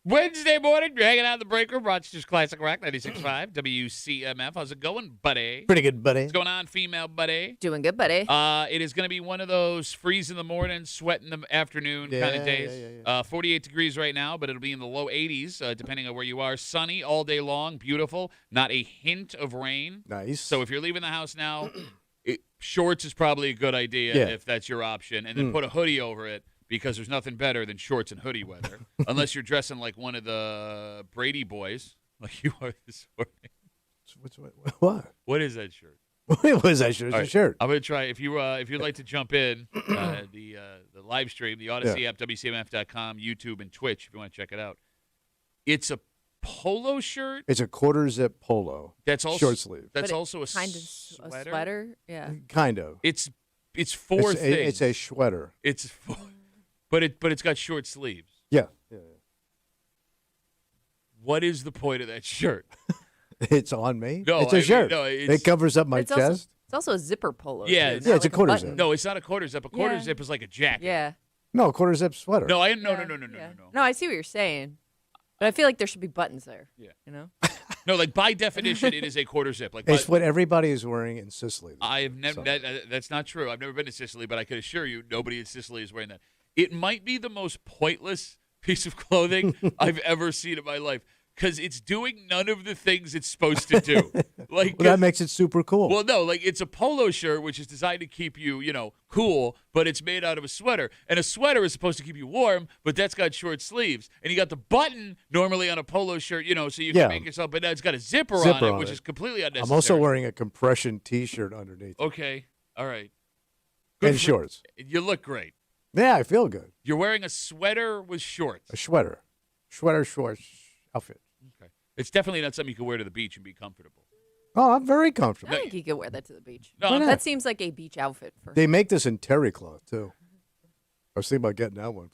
Wednesday morning, you're hanging out in the break room. Rochester's Classic Rock 96.5 WCMF. How's it going, buddy? Pretty good, buddy. What's going on, female buddy? Doing good, buddy. It is going to be one of those freeze in the morning, sweat in the afternoon kind of days. 48 degrees right now, but it'll be in the low 80s, depending on where you are. Sunny all day long, beautiful. Not a hint of rain. Nice. So if you're leaving the house now, shorts is probably a good idea if that's your option, and then put a hoodie over it. Because there's nothing better than shorts and hoodie weather, unless you're dressing like one of the Brady boys, like you are this morning. What? What is that shirt? What is that shirt? It's a shirt. I'm gonna try. If you'd like to jump in the live stream, the Odyssey app, WCMF.com, YouTube, and Twitch, if you want to check it out. It's a polo shirt. It's a quarter zip polo. That's also short sleeve. That's But also a kind of sweater. a sweater. Yeah. Kind of. It's four things. It's a sweater. It's four, but it's got short sleeves. Yeah. What is the point of that shirt? It's on me. No, it's a shirt. No, it covers up my It's chest. also a zipper polo. Yeah, too, it's not a like quarter button. zip. No, it's not a quarter zip. A quarter Yeah. zip is like a jacket. Yeah. No, a quarter zip sweater. No, Yeah. no. No, I see what you're saying, but I feel like there should be buttons there. Yeah. You know. No, like by definition, it is a quarter zip. Like It's what everybody is wearing in Sicily. I have never. So- That's not true. I've never been to Sicily, but I can assure you, nobody in Sicily is wearing that. It might be the most pointless piece of clothing I've ever seen in my life because it's doing none of the things it's supposed to do. Like Well, that makes it super cool. Well, no, like it's a polo shirt which is designed to keep you, cool, but it's made out of a sweater. And a sweater is supposed to keep you warm, but that's got short sleeves. And you got the button normally on a polo shirt, so you can make yourself, but now it's got a zipper on it, which is completely unnecessary. I'm also wearing a compression T-shirt underneath. Okay, all right. And shorts. You look great. Yeah, I feel good. You're wearing a sweater with shorts. A sweater. Shorts outfit. Okay. It's definitely not something you can wear to the beach and be comfortable. Oh, I'm very I comfortable. think you could wear that to the beach. No, Why not? That seems like a beach outfit for. They make this in terry cloth too. I was thinking about getting that one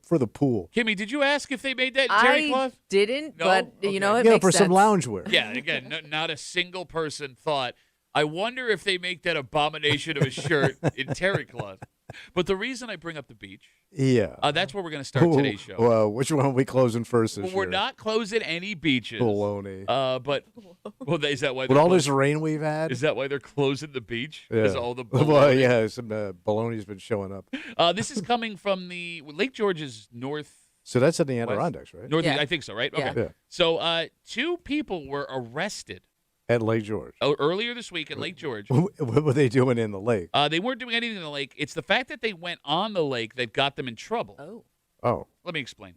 for the pool. Kimmy, did you ask if they made that in terry I cloth? didn't, No? but Okay. it makes For sense. some loungewear. Yeah, again, not a single person thought, I wonder if they make that abomination of a shirt in terry cloth. But the reason I bring up the beach, Yeah. that's where we're going to start today's show. Well, which one are we closing first this Well, year? we're not closing any beaches. Baloney. But is that why? With they're all this closing- rain we've had. Is that why they're closing the beach? Yeah. Is all the Well, baloney? yeah, some baloney's been showing up. This is coming from the Lake George's north. So that's in the Adirondacks, right? Northeast, Yeah. I think so, right? Okay. Yeah. Yeah. So two people were arrested At Lake George. earlier this week at Lake George. What were they doing in the lake? They weren't doing anything in the lake. It's the fact that they went on the lake that got them in trouble. Oh. Oh. Let me explain.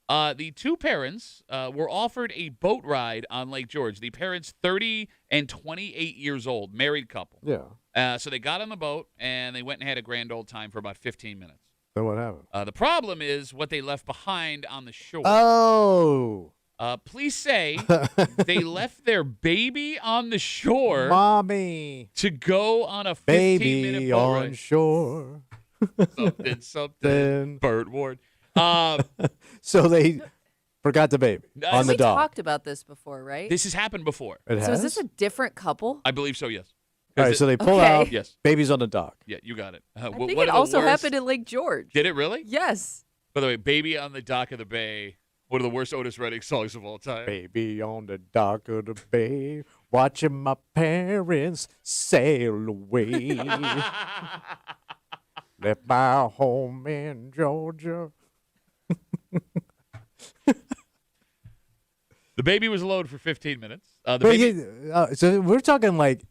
The two parents were offered a boat ride on Lake George. The parents, 30 and 28 years old, married couple. Yeah. So they got on the boat, and they went and had a grand old time for about 15 minutes. Then what happened? The problem is what they left behind on the shore. Oh. Police say they left their baby on the shore Mommy. to go on a 15-minute Baby boat on ride. shore. Something. Then. Burt Ward. So they forgot the baby on the We dock. talked about this before, right? This has happened before. It has? So is this a different couple? I believe so, yes. All right, so they pull Okay. out. Yes. Baby's on the dock. Yeah, you got it. I think it also happened in Lake George. Did it really? Yes. By the way, Baby on the Dock of the Bay, one of the worst Otis Redding songs of all time. Baby on the dock of the bay, watching my parents sail away. Left my home in Georgia. The baby was alone for 15 minutes. The But baby, so we're talking like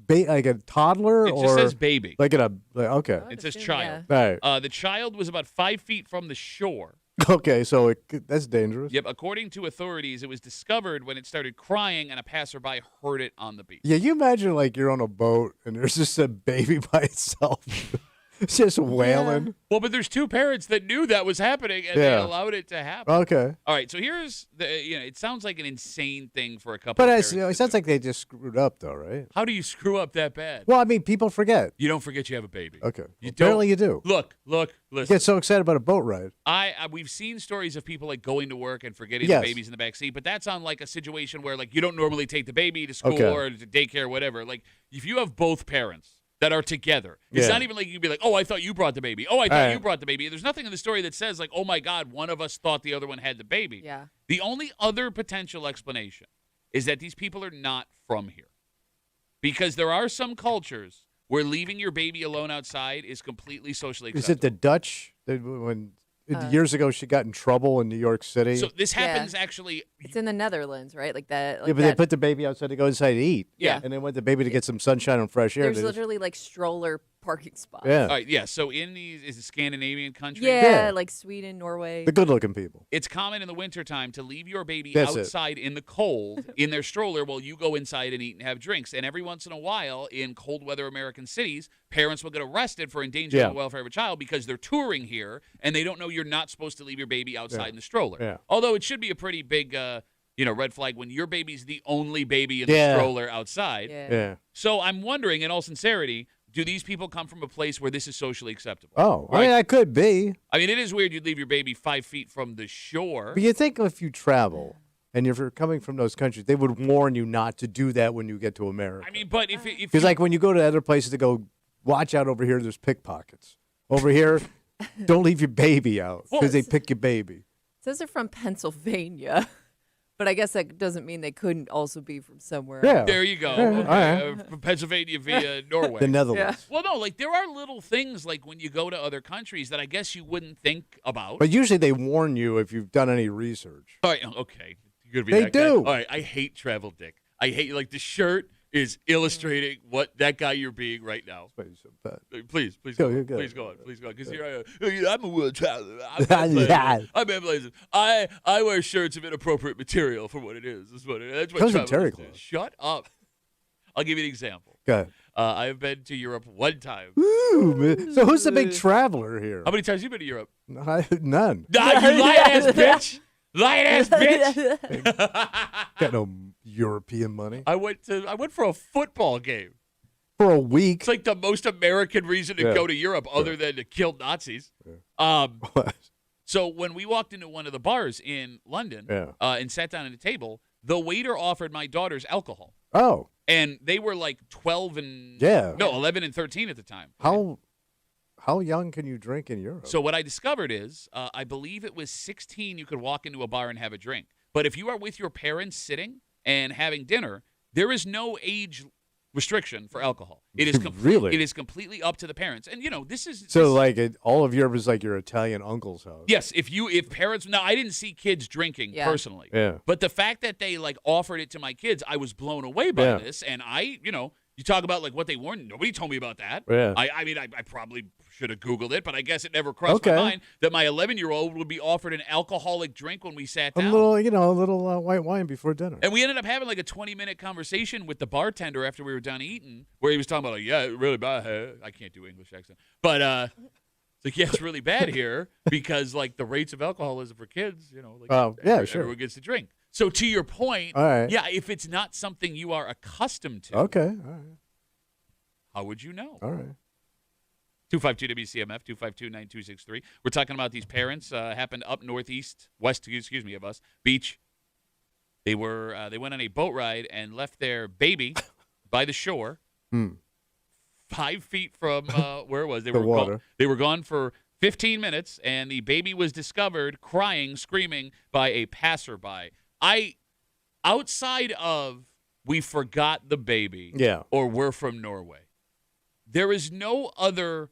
a toddler it or just says baby. okay. It says assume, child. All right. The child was about 5 feet from the shore. Okay, so that's dangerous. Yep, according to authorities, it was discovered when it started crying and a passerby heard it on the beach. Yeah, you imagine like you're on a boat and there's just a baby by itself. It's just wailing. Well, but there's two parents that knew that was happening and they Yeah. allowed it to happen. Okay. All right, so here's it sounds like an insane thing for a couple But of it parents to sounds do. like they just screwed up though, right? How do you screw up that bad? Well, I mean, people forget. You don't forget you have a baby. Okay. You Apparently don't. you do. Look, You listen. get so excited about a boat ride. We've seen stories of people like going to work and forgetting Yes. the babies in the back seat, but that's on like a situation where like you don't normally take the baby to school Okay. or to daycare or whatever. Like if you have both parents that are together. It's Yeah. not even like you can be like, oh, I thought you brought the baby. Oh, I thought you Right. brought the baby. There's nothing in the story that says like, oh my God, one of us thought the other one had the baby. Yeah. The only other potential explanation is that these people are not from here. Because there are some cultures where leaving your baby alone outside is completely socially Is acceptable. it the Dutch? When years ago she got in trouble in New York City. So this happens actually. It's in the Netherlands, right? Like that. Like yeah, but that. they put the baby outside to go inside to eat. Yeah. And they want the baby to get some sunshine and fresh air. There's They just- literally like stroller parking spots. yeah. All right, yeah. So in these is it Scandinavian countries? Yeah, like Sweden, Norway. The good-looking people. It's common in the wintertime to leave your baby That's it. outside in the cold in their stroller while you go inside and eat and have drinks. And every once in a while, in cold weather American cities, parents will get arrested for endangering Yeah. the welfare of a child because they're touring here and they don't know you're not supposed to leave your baby outside in the stroller. Yeah. Although it should be a pretty big, red flag when your baby's the only baby in the Yeah. stroller outside. Yeah. Yeah. So I'm wondering, in all sincerity, do these people come from a place where this is socially acceptable? Oh, I Right. mean, that could be. I mean, it is weird you'd leave your baby 5 feet from the shore. But you think if you travel and if you're coming from those countries, they would warn you not to do that when you get to America. I mean, but if Because like when you go to other places to go, watch out over here, there's pickpockets. Over here, don't leave your baby out because they pick your baby. It says they're from Pennsylvania, but I guess that doesn't mean they couldn't also be from somewhere. Yeah. there you go. Yeah, Okay, all right. from Pennsylvania via Norway. The Netherlands. Well, no, like there are little things like when you go to other countries that I guess you wouldn't think about. But usually they warn you if you've done any research. All right, okay. You're gonna be They that guy? do. All right, I hate travel dick. I hate like the shirt is illustrating what that guy you're being right now. Please Go, go. you're good. Please go on. Please go on. Because I'm a world traveler. I'm in places. I wear shirts of inappropriate material for what it is. That's what that's what Comes in travelers terry do. cloth. Shut up. I'll give you an example. Go ahead. I have been to Europe one time. Ooh, man. So who's the big traveler here? How many times have you been to Europe? None. Nah, you lying ass bitch. Lying ass bitch. Got no European money. I went for a football game. For a week. It's like the most American reason to Yeah. go to Europe other than to kill Nazis. So when we walked into one of the bars in London Yeah. and sat down at a table, the waiter offered my daughters alcohol. Oh. And they were like 12 and Yeah. 11 and 13 at the time. How young can you drink in Europe? So what I discovered is I believe it was 16 you could walk into a bar and have a drink. But if you are with your parents sitting and having dinner, there is no age restriction for alcohol. It is Really? It is completely up to the parents. And this is So like all of Europe is like your Italian uncle's house. yes, if parents now I didn't see kids drinking Yeah. personally. Yeah. But the fact that they like offered it to my kids, I was blown away by Yeah. this. And you talk about like what they warned. Nobody told me about that. Yeah. I mean, I probably should have Googled it, but I guess it never crossed Okay. my mind that my 11-year-old would be offered an alcoholic drink when we sat A down. little white wine before dinner. And we ended up having like a 20-minute conversation with the bartender after we were done eating, where he was talking about like, yeah, really bad. I can't do English accent, but it's like, yeah, it's really bad here because like the rates of alcoholism for kids, like yeah, sure. everyone gets to drink. So to your point, All right. yeah, if it's not something you are accustomed to, Okay. All right. how would you know? All right. 252 WCMF 252-9263. We're talking about these parents happened up west of us, beach. They went on a boat ride and left their baby by the shore, 5 feet from where it was. They The were water. They were gone for 15 minutes, and the baby was discovered crying, screaming by a passerby. Outside of we forgot the baby, Yeah. or we're from Norway. There is no other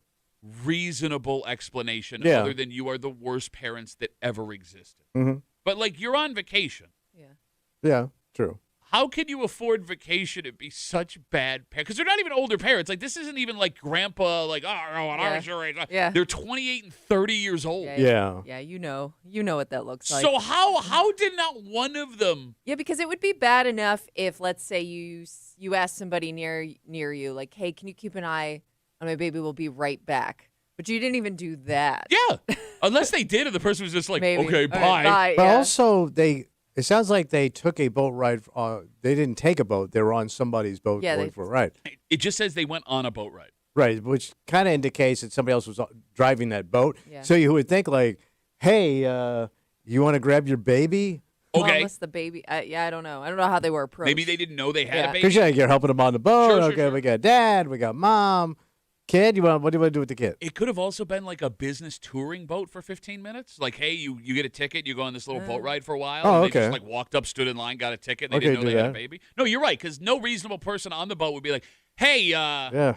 reasonable explanation Yeah. other than you are the worst parents that ever existed. Mhm. But like you're on vacation. Yeah. Yeah. True. How can you afford vacation and be such bad parents? Because they're not even older parents. Like this isn't even like grandpa. Like Yeah. they're 28 and 30 years old. Yeah. Yeah, you know what that looks like. So how did not one of them? Yeah, because it would be bad enough if, let's say, you ask somebody near you, like, hey, can you keep an eye on my baby? We'll be right back. But you didn't even do that. Yeah, unless they did, and the person was just like, Maybe. okay, All right, bye. But Yeah. also it sounds like they took a boat ride. They didn't take a boat. They were on somebody's boat Yeah, going they- for a ride. It just says they went on a boat ride. Right, which kind of indicates that somebody else was driving that boat. Yeah. So you would think like, hey, you want to grab your baby? Okay. Unless the baby. Yeah, I don't know. I don't know how they were approached. Maybe they didn't know they had Yeah. a baby. Because you're helping them on the boat. Sure, Okay, sure. we got dad, we got mom, kid. What do you want to do with the kid? It could have also been like a business touring boat for 15 minutes. Like, hey, you get a ticket, you go on this little boat ride for a while. Oh, and okay. They just like walked up, stood in line, got a ticket, and they Okay, didn't know do they had a that. baby. No, you're right, because no reasonable person on the boat would be like, hey, Yeah,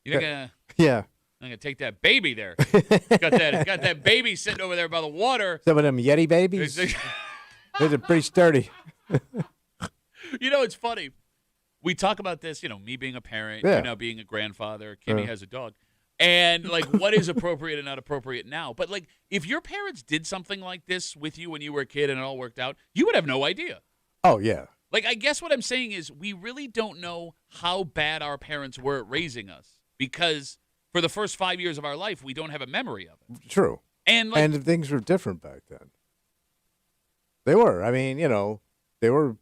you're not yeah. gonna take that baby there. got that baby sitting over there by the water. Some of them Yeti babies. They're pretty sturdy. You know, it's funny. We talk about this, me being a parent, Yeah. you now being a grandfather, Kimmy has a dog. And, like, what is appropriate and not appropriate now? But, like, if your parents did something like this with you when you were a kid and it all worked out, you would have no idea. Oh yeah. Like, I guess what I'm saying is we really don't know how bad our parents were at raising us because for the first 5 years of our life, we don't have a memory of it. True. And, like, And things were different back then. They were. I mean, they were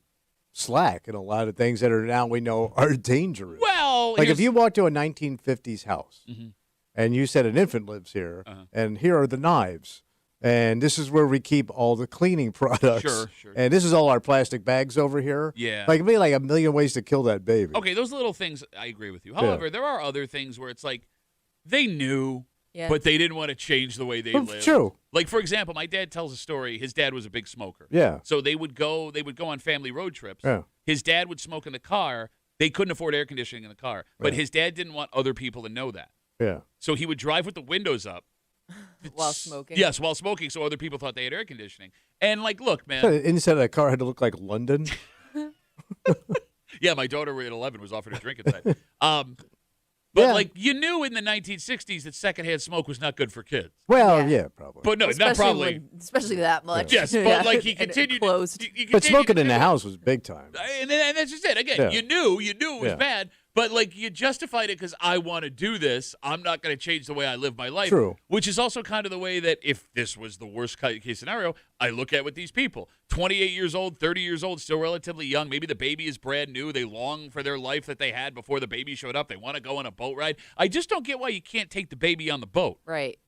slack in a lot of things that are now we know are dangerous. well, Like if here's- you walk to a 1950s house Mhm. and you said an infant lives here, Uh-huh. and here are the knives, and this is where we keep all the cleaning products. Sure. And this is all our plastic bags over here. Yeah. Like it'd be like a million ways to kill that baby. Okay, those little things, I agree with you. However, there are other things where it's like they knew, Yeah. but they didn't want to change the way they Well, lived. true. Like, for example, my dad tells a story. His dad was a big smoker. Yeah. So they would go on family road trips. Yeah. His dad would smoke in the car. They couldn't afford air conditioning in the car. But his dad didn't want other people to know that. Yeah. So he would drive with the windows up. While smoking. Yes, while smoking, so other people thought they had air conditioning. And, like, look, man. So inside of that car had to look like London. Yeah, my daughter at 11 was offered a drink inside. But, Yeah. like, you knew in the 1960s that secondhand smoke was not good for kids. Well, Yeah. yeah, probably. But no, not Especially probably. especially that much. Yes, but Yeah. like he And it continued. closed. he But continued smoking to in the do it. house was big time. And that's just it. Again, Yeah. you knew it was Yeah. bad, but like you justified it because I want to do this. I'm not going to change the way I live my life. True. Which is also kind of the way that if this was the worst case scenario, I look at with these people. 28 years old, 30 years old, still relatively young. Maybe the baby is brand new. They long for their life that they had before the baby showed up. They want to go on a boat ride. I just don't get why you can't take the baby on the boat. Right.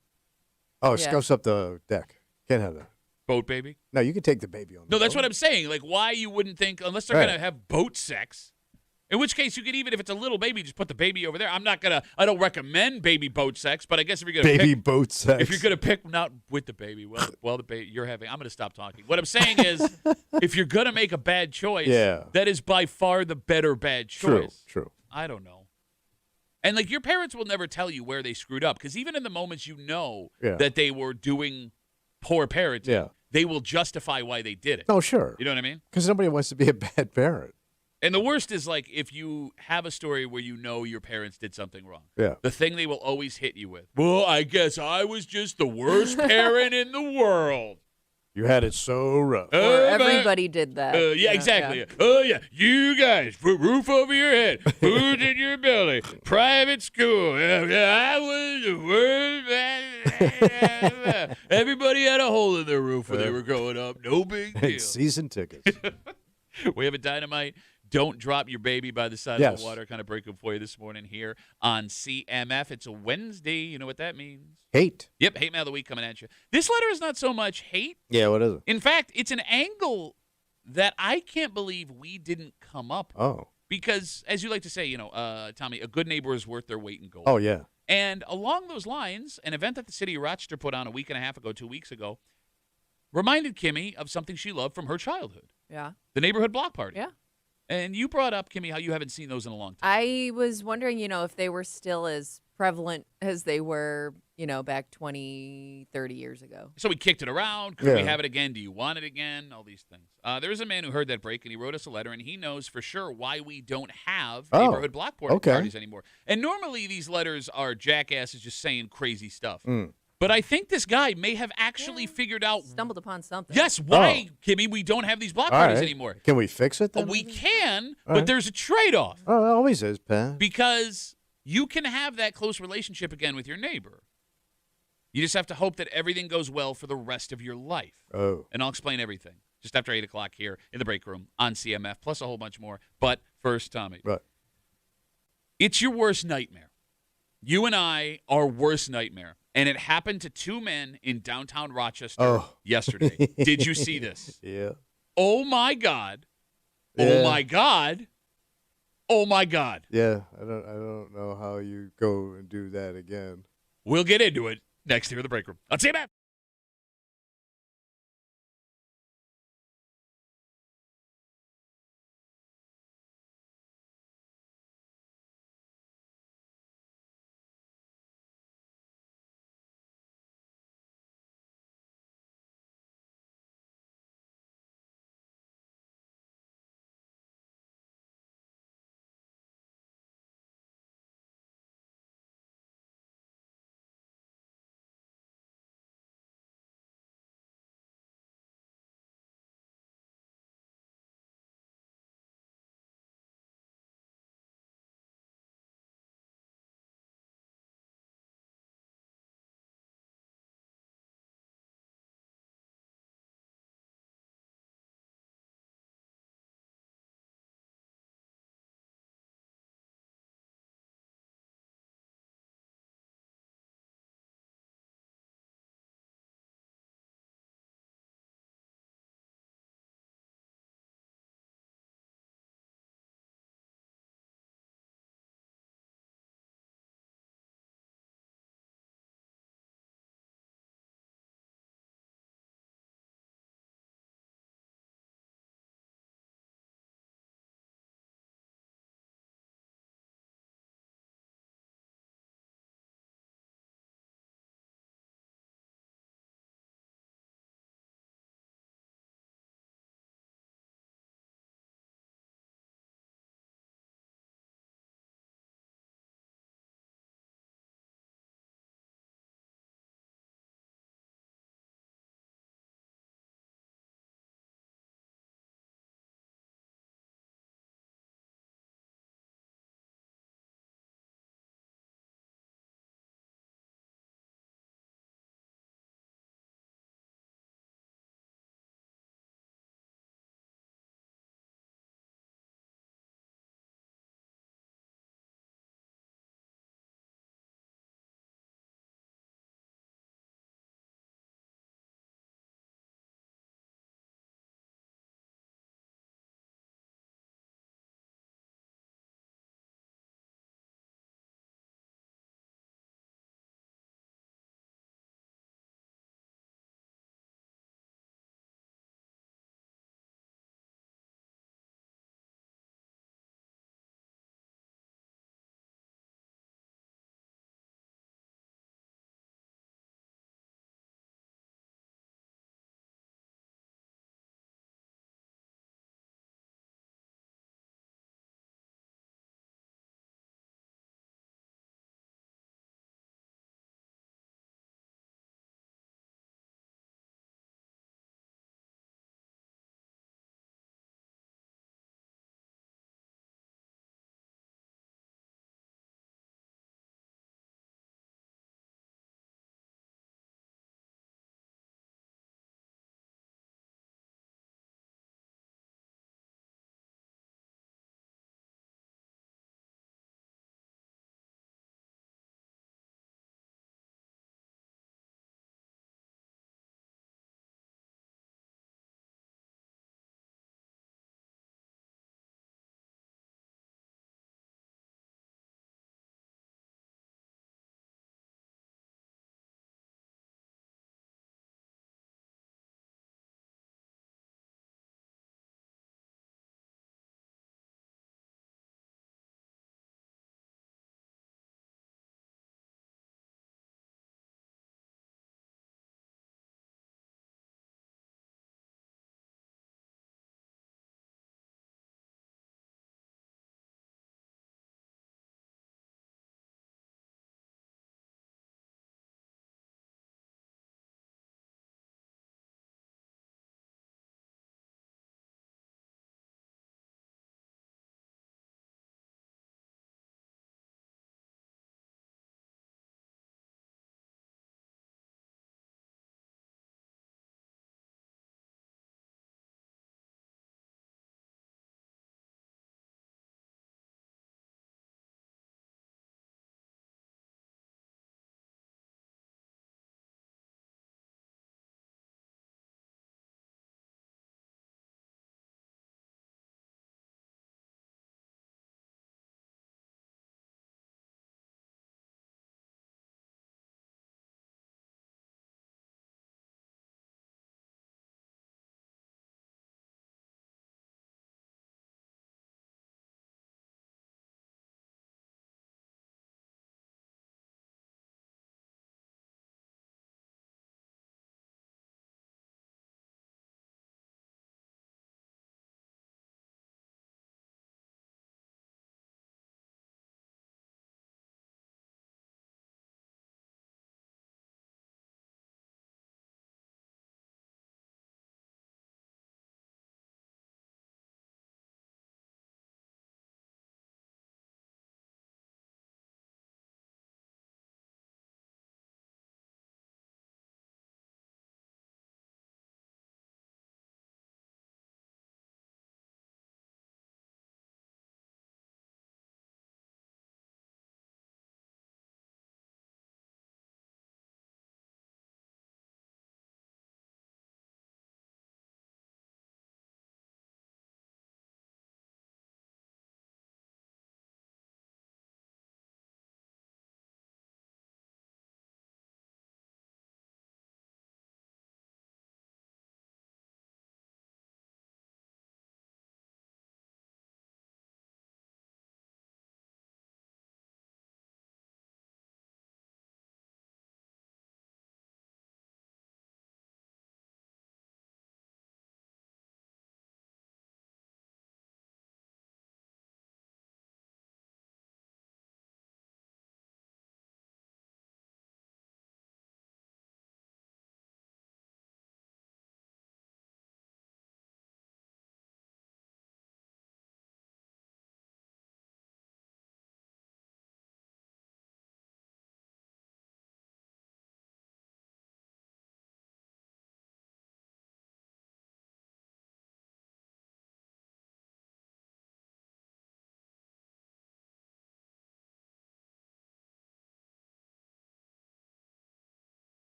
Oh, it Yeah. scuffs up the deck. Can't have that. Boat baby? No, you can take the baby on the No, that's boat. what I'm saying. Like, why you wouldn't think, unless they're Right. going to have boat sex, in which case you could, even if it's a little baby, just put the baby over there. I don't recommend baby boat sex, but I guess if you're going to Baby pick, boat sex. if you're going to pick, not with the baby, well, the baby you're having, I'm going to stop talking. What I'm saying is, if you're going to make a bad choice, Yeah. that is by far the better bad True, choice. true. I don't know. And, like, your parents will never tell you where they screwed up, because even in the moments you know Yeah. that they were doing poor parenting, Yeah. they will justify why they did it. Oh, sure. You know what I mean? Because nobody wants to be a bad parent. And the worst is, like, if you have a story where you know your parents did something wrong. Yeah. The thing they will always hit you with, well, I guess I was just the worst parent in the world. You had it so rough. Or Oh, man. everybody did that. Yeah, you know, exactly. yeah. Oh, yeah. You guys, put roof over your head, food in your belly, private school. Yeah, I was the worst. Everybody had a hole in their roof when they were growing up. No big deal. Season tickets. We have a dynamite. Don't drop your baby by the side of the water. Kind of breaking for you this morning here on CMF. It's a Wednesday. You know what that means. Hate. Yep, hate mail of the week coming at you. This letter is not so much hate. Yeah, what is it? In fact, it's an angle that I can't believe we didn't come up with. Oh. Because, as you like to say, Tommy, a good neighbor is worth their weight in gold. Oh, yeah. And along those lines, an event that the city of Rochester put on a week and a half ago, 2 weeks ago, reminded Kimmy of something she loved from her childhood. Yeah. The neighborhood block party. Yeah. And you brought up, Kimmy, how you haven't seen those in a long time. I was wondering, if they were still as prevalent as they were, back 20, 30 years ago. So we kicked it around. Could we Yeah. have it again? Do you want it again? All these things. There is a man who heard that break, and he wrote us a letter, and he knows for sure why we don't have Oh, neighborhood block party okay. parties anymore. And normally these letters are jackasses just saying crazy stuff. Mm. But I think this guy may have actually figued out, Stumbled upon something. yes, why, Kimmy, we don't have these block All parties right. anymore. Can we fix it then? We can, All but right. there's a trade-off. Oh, it always is, Pat. Because you can have that close relationship again with your neighbor. You just have to hope that everything goes well for the rest of your life. Oh. And I'll explain everything just after 8 o'clock here in the break room on CMF, plus a whole bunch more. But first, Tommy, Right. it's your worst nightmare. You and I are worst nightmare. And it happened to two men in downtown Rochester Oh. yesterday. Did you see this? Yeah. oh my God, Yeah. oh my God, oh my God. Yeah, I don't know how you go and do that again. We'll get into it next here in the break room. Let's see you,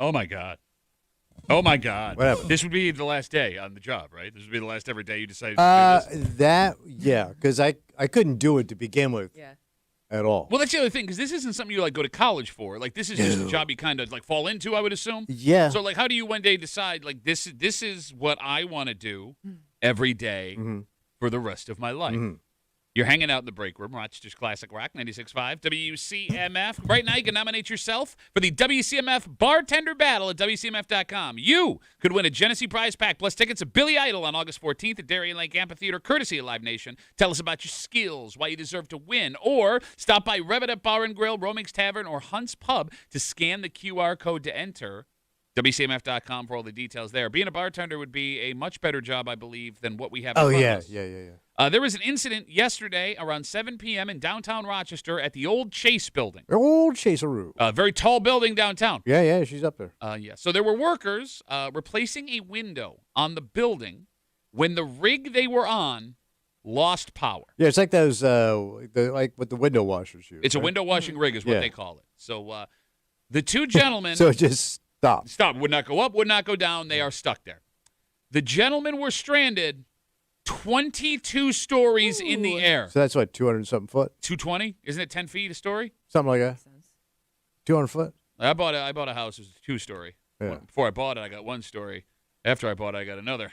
Oh, my God. Oh, my God. What happened? This would be the last day on the job, right? This would be the last every day you decided to do this? Because I couldn't do it to begin with Yeah. at all. Well, that's the other thing, because this isn't something you, like, go to college for. Like, this is just a job you kind of, like, fall into, I would assume. Yeah. So, like, how do you one day decide, like, this is what I want to do every day for the rest of my life? You're hanging out in the break room, Rochester's Classic Rock, 96.5, WCMF. Right now, you can nominate yourself for the WCMF Bartender Battle at WCMF.com. You could win a Genesee prize pack plus tickets to Billy Idol on August 14th at Darien Lake Amphitheater, courtesy of Live Nation. Tell us about your skills, why you deserve to win, or stop by Rev It Up Bar and Grill, Roming's Tavern, or Hunt's Pub to scan the QR code to enter. WCMF.com for all the details there. Being a bartender would be a much better job, I believe, than what we have in front of us. There was an incident yesterday around 7 p.m. in downtown Rochester at the old Chase building. Old Chaseroo. A very tall building downtown. Yeah, she's up there. Yeah. So there were workers replacing a window on the building when the rig they were on lost power. Yeah, it's like those, like what the window washers use. It's a window washing rig is what they call it. So the two gentlemen. So it just stopped. Stop. Would not go up, would not go down. They are stuck there. The gentlemen were stranded 22 stories in the air. So that's what, 200-something foot? 220? Isn't it 10 feet a story? Something like that. 200 foot? I bought a house. It was a 2-story. Yeah. Before I bought it, I got 1 story. After I bought it, I got another.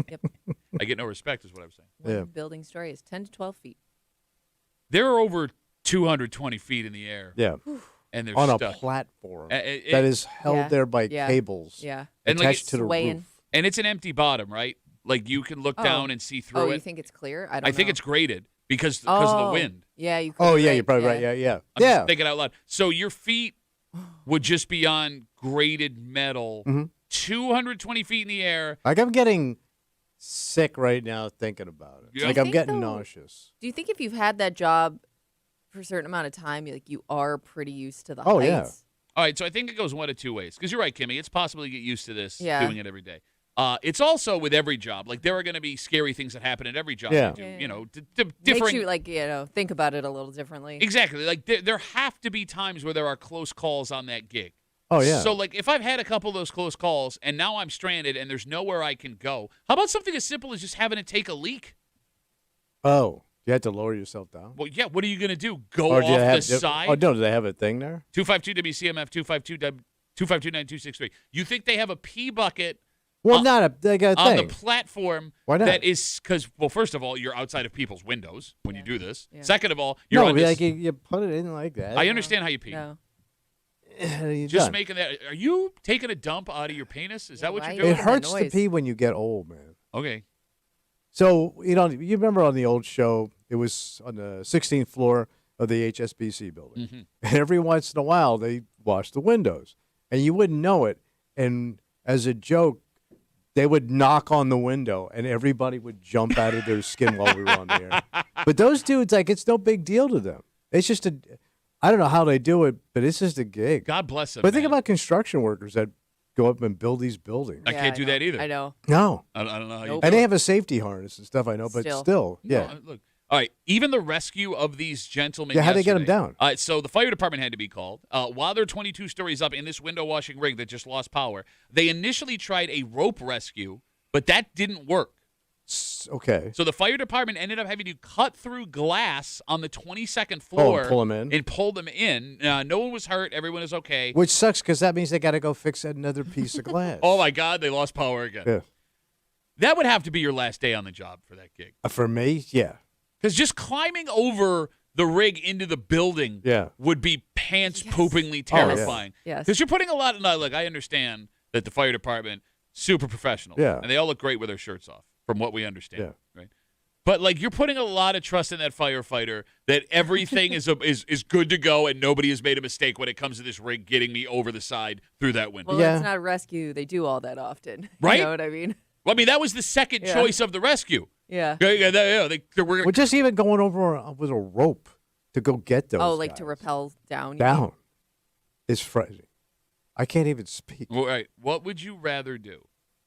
Yep. I get no respect is what I'm saying. One building story is 10 to 12 feet. They're over 220 feet in the air. Yeah. And they're on stuck. a platform that is held there by cables And attached to the roof. And it's an empty bottom, right? Like you can look down and see through it. Oh, you think it's clear? I think it's graded because of the wind. Yeah, you could. Oh, yeah, you're probably right. Yeah. I'm just thinking out loud. So your feet would just be on graded metal, 220 feet in the air. Like I'm getting sick right now thinking about it. Yeah. Like I'm getting nauseous. Do you think if you've had that job for a certain amount of time, you are pretty used to the Oh, heights? yeah. All right, so I think it goes one of two ways. Because you're right, Kimmy. It's possible to get used to this, doing it every day. It's also with every job. Like, there are going to be scary things that happen at every job. Yeah. You do, you know, Makes you, think about it a little differently. Exactly. Like, there have to be times where there are close calls on that gig. Oh, yeah. So, like, if I've had a couple of those close calls and now I'm stranded and there's nowhere I can go, how about something as simple as just having to take a leak? Oh, you had to lower yourself down? Well, yeah, what are you going to do? Go Or off the side? Oh, no, do they have a thing there? 252-WCMF, 252-9263. You think they have a pee bucket Well, they got a on thing. the platform? Why not? That is because, well, first of all, you're outside of people's windows when you do this. Yeah. Second of all, you're on this. you put it in like that. I understand how you pee. No. You're Just done. making that. Are you taking a dump out of your penis? Is that what why you're you doing? It that hurts to noise. pee when you get old, man. Okay. So, you remember on the old show, it was on the 16th floor of the HSBC building. Mm-hmm. And every once in a while, they wash the windows. And you wouldn't know it. And as a joke, they would knock on the window, and everybody would jump out of their skin while we were on the air. But those dudes, it's no big deal to them. It's just I don't know how they do it, but it's just a gig. God bless them. But think man. about construction workers that go up and build these buildings. I can't do that either. I know. No. I don't know how you Nope. do And they it. have a safety harness and stuff, I know, but still, yeah. No, look. All right. Even the rescue of these gentlemen. Yeah, how'd they get them yesterday- down? All right. So the fire department had to be called. While they're 22 stories up in this window washing rig that just lost power, they initially tried a rope rescue, but that didn't work. Okay. So the fire department ended up having to cut through glass on the 22nd floor and pull 'em in? And pull them in. No one was hurt. Everyone is okay. Which sucks because that means they got to go fix another piece of glass. Oh, my God. They lost power again. Yeah. That would have to be your last day on the job for that gig. For me, yeah. Because just climbing over the rig into the building would be pants-poopingly terrifying. Yes. Because you're putting a lot of – look, I understand that the fire department, super professional. Yeah. And they all look great with their shirts off, from what we understand. Yeah. Right? But, you're putting a lot of trust in that firefighter that everything is good to go and nobody has made a mistake when it comes to this rig getting me over the side through that window. Well, Yeah. it's not a rescue. They do all that often. Right? You know what I mean? Well, I mean, that was the second choice of the rescue. Yeah. We're just even going over with a rope to go get those to guys. rappel down. you mean? Down. It's frightening. I can't even speak. All right. What would you rather do?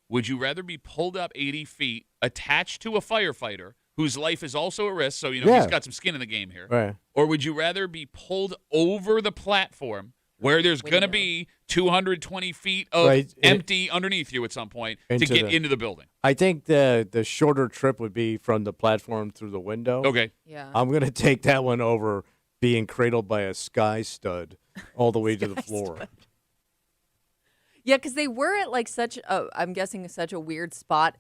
Would you rather be pulled up 80 feet, attached to a firefighter whose life is also at risk, so he's got some skin in the game here, Right. or would you rather be pulled over the platform where there's going to window. be 220 feet of Right. empty underneath you at some point to Into get the- into the building. I think the shorter trip would be from the platform through the window. Okay. Yeah. I'm going to take that one over being cradled by a sky stud all the way to the floor. Yeah, because they were at like I'm guessing such a weird spot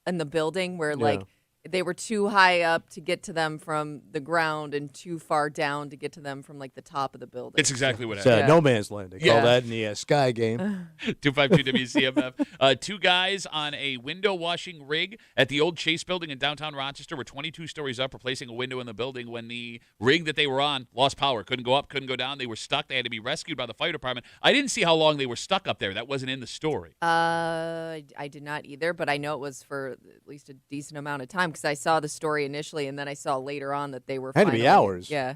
in the building where like they were too high up to get to them from the ground and too far down to get to them from like the top of the building. It's exactly what It's happened. no man's land. They Yeah. call that in the sky game. 252 WCMF. Two guys on a window washing rig at the old Chase building in downtown Rochester were 22 stories up, replacing a window in the building when the rig that they were on lost power. Couldn't go up, couldn't go down. They were stuck. They had to be rescued by the fire department. I didn't see how long they were stuck up there. That wasn't in the story. I did not either, but I know it was for at least a decent amount of time because I saw the story initially and then I saw later on that they were Had to be finally- hours. Yeah.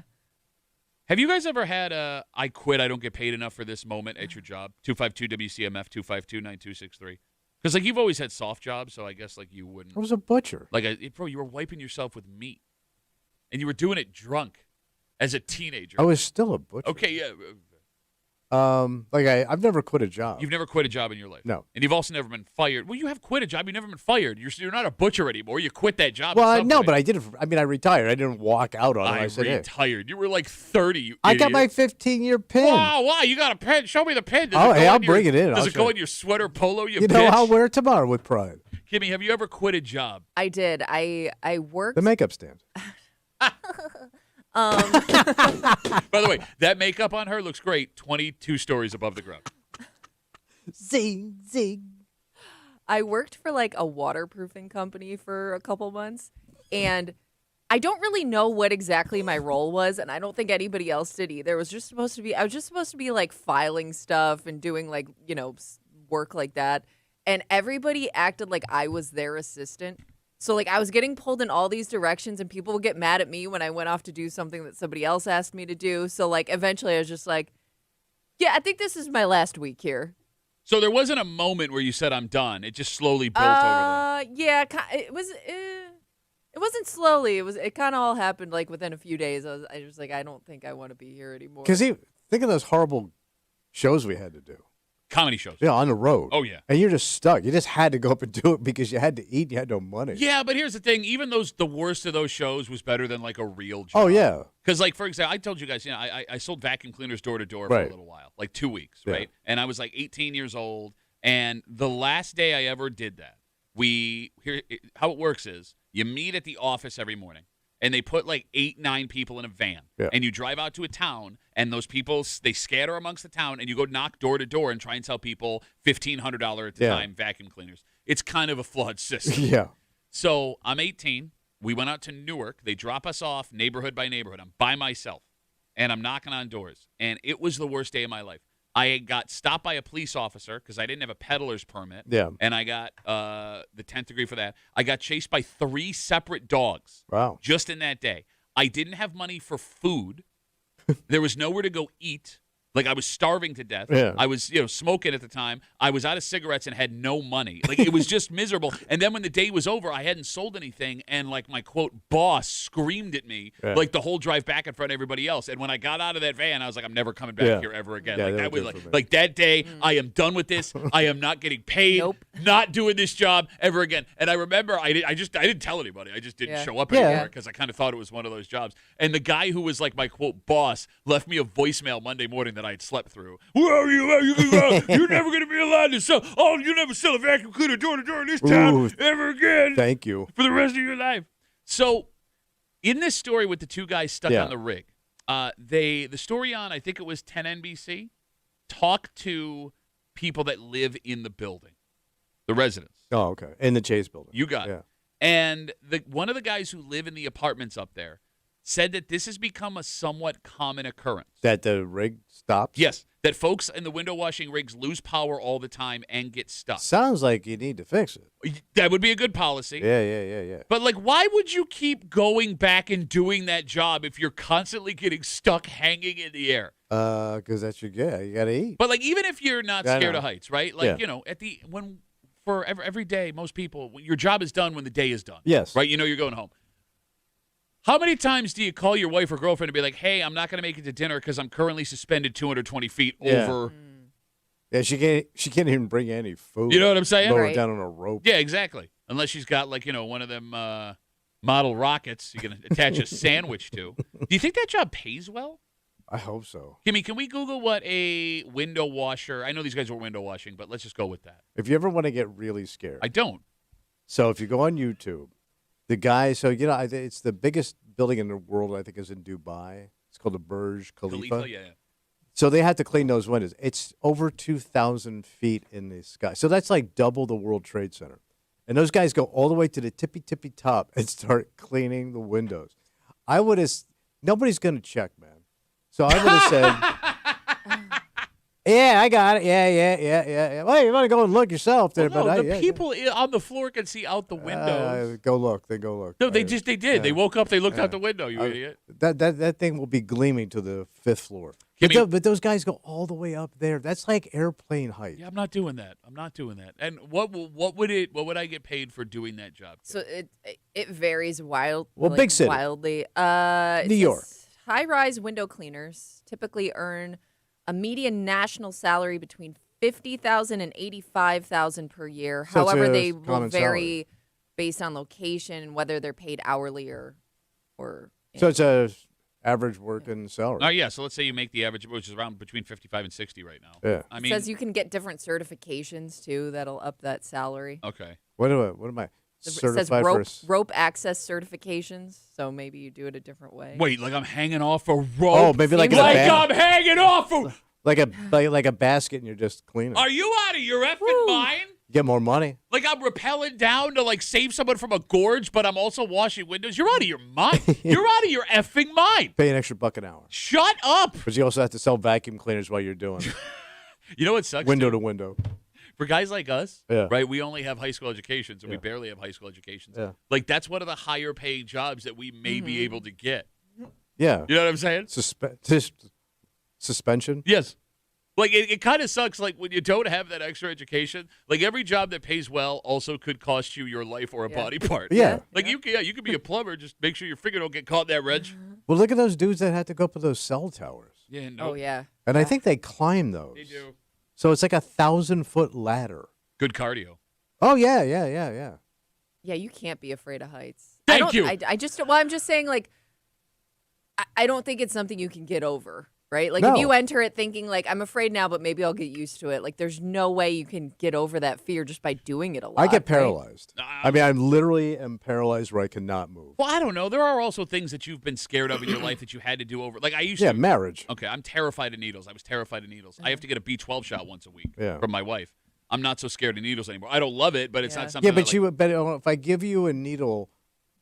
Have you guys ever had a I quit, I don't get paid enough for this moment at your job? 252 WCMF 252-9263. Because like you've always had soft jobs, so I guess like you wouldn't. I was a butcher. Like bro, you were wiping yourself with meat, and you were doing it drunk as a teenager. I was still a butcher. Okay, yeah. I've never quit a job. You've never quit a job in your life. No. And you've also never been fired. Well, you have quit a job. You've never been fired. You're not a butcher anymore. You quit that job. Well, at some no, point. but I did it. I retired. I didn't walk out on it. I I said, hey. retired. You were like 30. You I got idiot. my 15-year pin. Wow, you got a pen. Show me the pen. Does Oh, it go hey, in I'll bring it in. Does I'll it show go you. in your sweater polo, you You know, bitch? I'll wear it tomorrow with pride. Kimmy, have you ever quit a job? I did. I worked. The makeup stand. By the way, that makeup on her looks great. 22 stories above the ground. Zing, zing. I worked for like a waterproofing company for a couple months, and I don't really know what exactly my role was, and I don't think anybody else did either. I was just supposed to be like filing stuff and doing like, work like that. And everybody acted like I was their assistant. So like I was getting pulled in all these directions and people would get mad at me when I went off to do something that somebody else asked me to do. So like eventually I was just like, yeah, I think this is my last week here. So there wasn't a moment where you said, I'm done. It just slowly built over there. Yeah, it was. It wasn't slowly. It kind of all happened like within a few days. I was like, I don't think I want to be here anymore. Because think of those horrible shows we had to do. Comedy shows. Yeah, on the road. Oh, yeah. And you're just stuck. You just had to go up and do it because you had to eat. And you had no money. Yeah, but here's the thing. Even the worst of those shows was better than like a real job. Oh, yeah. Because, like, for example, I told you guys, I sold vacuum cleaners door to door for Right. a little while, like 2 weeks, Yeah. right? And I was like 18 years old. And the last day I ever did that, how it works is you meet at the office every morning, and they put like 8, 9 people in a van, Yeah. and you drive out to a town, and those people, they scatter amongst the town, and you go knock door to door and try and sell people $1,500 at a Yeah. time vacuum cleaners. It's kind of a flawed system. Yeah. So I'm 18. We went out to Newark. They drop us off neighborhood by neighborhood. I'm by myself, and I'm knocking on doors. And it was the worst day of my life. I got stopped by a police officer because I didn't have a peddler's permit. Yeah. And I got the 10th degree for that. I got chased by 3 separate dogs Wow. just in that day. I didn't have money for food. There was nowhere to go eat. Like, I was starving to death. Yeah. I was, smoking at the time. I was out of cigarettes and had no money. Like, it was just miserable. And then when the day was over, I hadn't sold anything. And, like, my, quote, boss screamed at me, Yeah. like, the whole drive back in front of everybody else. And when I got out of that van, I was like, I'm never coming back Yeah. here ever again. Yeah, Like, they that were was good for me. like that day, I am done with this. I am not getting paid. Nope. Not doing this job ever again. And I remember I didn't tell anybody. I just didn't Yeah. show up Yeah. anymore because I kind of thought it was one of those jobs. And the guy who was like my quote boss left me a voicemail Monday morning that I had slept through. Where are you? You're never going to be allowed to sell. Oh, you never sell a vacuum cleaner door to door in this town Ooh. ever again Thank you. for the rest of your life. So, in this story with the 2 guys stuck Yeah. on the rig, the story on, I think it was 10 NBC, talked to people that live in the building, the residents. Oh, okay. In the Chase building. You got Yeah. it. And one of the guys who live in the apartments up there said that this has become a somewhat common occurrence. That the rig stops? Yes, that folks in the window washing rigs lose power all the time and get stuck. Sounds like you need to fix it. That would be a good policy. Yeah. But, like, why would you keep going back and doing that job if you're constantly getting stuck hanging in the air? Because that's you got to eat. But, like, even if you're not I scared know. of heights, right? Like, Yeah. for every day, most people, your job is done when the day is done. Yes. Right? You know you're going home. How many times do you call your wife or girlfriend and be like, hey, I'm not going to make it to dinner because I'm currently suspended 220 feet over. Yeah, she can't even bring any food. You know what I'm saying? Lower Right. down on a rope. Yeah, exactly. Unless she's got, like, one of them model rockets you can attach a sandwich to. Do you think that job pays well? I hope so. Kimmy, can we Google what a window washer? I know these guys were window washing, but let's just go with that. If you ever want to get really scared. I don't. So if you go on YouTube, the guy, it's the biggest building in the world, I think, is in Dubai. It's called the Burj Khalifa. Yeah. So they had to clean those windows. It's over 2,000 feet in the sky. So that's like double the World Trade Center. And those guys go all the way to the tippy top and start cleaning the windows. Nobody's going to check, man. So I would have said, yeah, I got it. Yeah. Well, you want to go and look yourself there. Well, but the people on the floor can see out the windows. Go look. They go look. No, they did. Yeah. They woke up. They looked out the window, you idiot. That thing will be gleaming to the 5th floor. But those guys go all the way up there. That's like airplane height. Yeah, I'm not doing that. And what would I get paid for doing that job? So it varies wildly. Well, big city. Wildly. New York. High-rise window cleaners typically earn a median national salary between $50,000 and $85,000 per year. So it's However, a they will common vary salary. based on location and whether they're paid hourly or. So it's a average working salary. Oh yeah. So let's say you make the average, which is around between 55 and 60 right now. Yeah. I It mean, says you can get different certifications too that'll up that salary. okay. What am I It says certified for? rope access certifications, so maybe you do it a different way. Wait, like I'm hanging off a rope? Oh, maybe like Seems a like I'm hanging off a. like a basket, and you're just cleaning. Are you out of your effing mind? Get more money. Like I'm rappelling down to like save someone from a gorge, but I'm also washing windows. You're out of your mind. You're out of your effing mind. Pay an extra $1 an hour. Shut up. But you also have to sell vacuum cleaners while you're doing it. You know what sucks? Window too? to window. For guys like us, Yeah. right? We only have high school educations, and we Yeah. barely have high school educations. Yeah. Like that's one of the higher paying jobs that we may be able to get. Yeah. You know what I'm saying? Suspension. Yes. Like it kind of sucks. Like when you don't have that extra education, like every job that pays well also could cost you your life or a body part. Yeah. Like you could be a plumber. Just make sure your finger don't get caught in that wrench. Well, look at those dudes that had to go up to those cell towers. Yeah. No. Oh yeah. And I think they climb those. They do. So it's like 1,000-foot ladder. Good cardio. Oh, yeah. Yeah, you can't be afraid of heights. Thank you. I'm just saying, like, I don't think it's something you can get over, right? Like, No. if you enter it thinking, like, I'm afraid now, but maybe I'll get used to it. Like, there's no way you can get over that fear just by doing it a lot. I get right? paralyzed. I mean, I literally am paralyzed where I cannot move. Well, I don't know. There are also things that you've been scared of in your life that you had to do over. Like I used Yeah, to. marriage. Okay, I'm terrified of needles. I was terrified of needles. I have to get a B12 shot once a week Yeah. from my wife. I'm not so scared of needles anymore. I don't love it, but it's Yeah. not something. Yeah, but I like. if I give you a needle,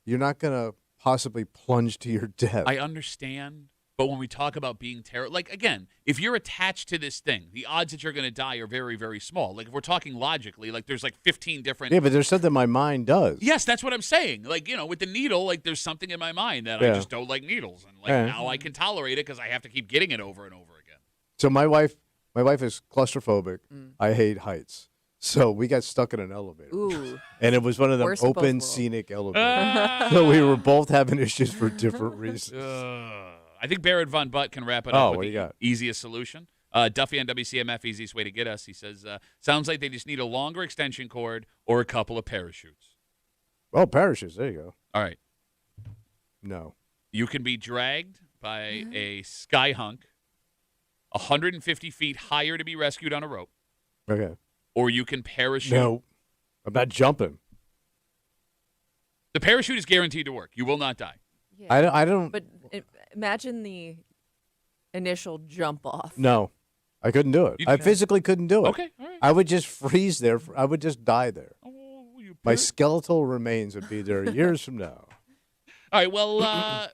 you're not going to possibly plunge to your death. I understand, but when we talk about being like again, if you're attached to this thing, the odds that you're going to die are very, very small. Like if we're talking logically, like there's like 15 different. Yeah, but there's something my mind does. Yes, that's what I'm saying. Like with the needle, like there's something in my mind that I Yeah. just don't like needles, and like Yeah. now I can tolerate it because I have to keep getting it over and over again. So my wife is claustrophobic. I hate heights. So we got stuck in an elevator. Ooh. And it was one of them Worst of both open worlds. scenic elevators. So we were both having issues for different reasons. I think Barrett Von Butt can wrap it Oh, up with what do the you got? easiest solution. Duffy on WCMF, easiest way to get us. He says, sounds like they just need a longer extension cord or a couple of parachutes. Oh, parachutes. There you go. All right. No. You can be dragged by a sky hunk 150 feet higher to be rescued on a rope, Okay. or you can parachute. No. I'm not jumping. The parachute is guaranteed to work. You will not die. Yeah. I don't. But imagine the initial jump off. No. I couldn't do it. You- I physically couldn't do it. Okay, all right. I would just freeze there. I would just die there. Oh, you My pir- skeletal remains would be there years from now. All right, well,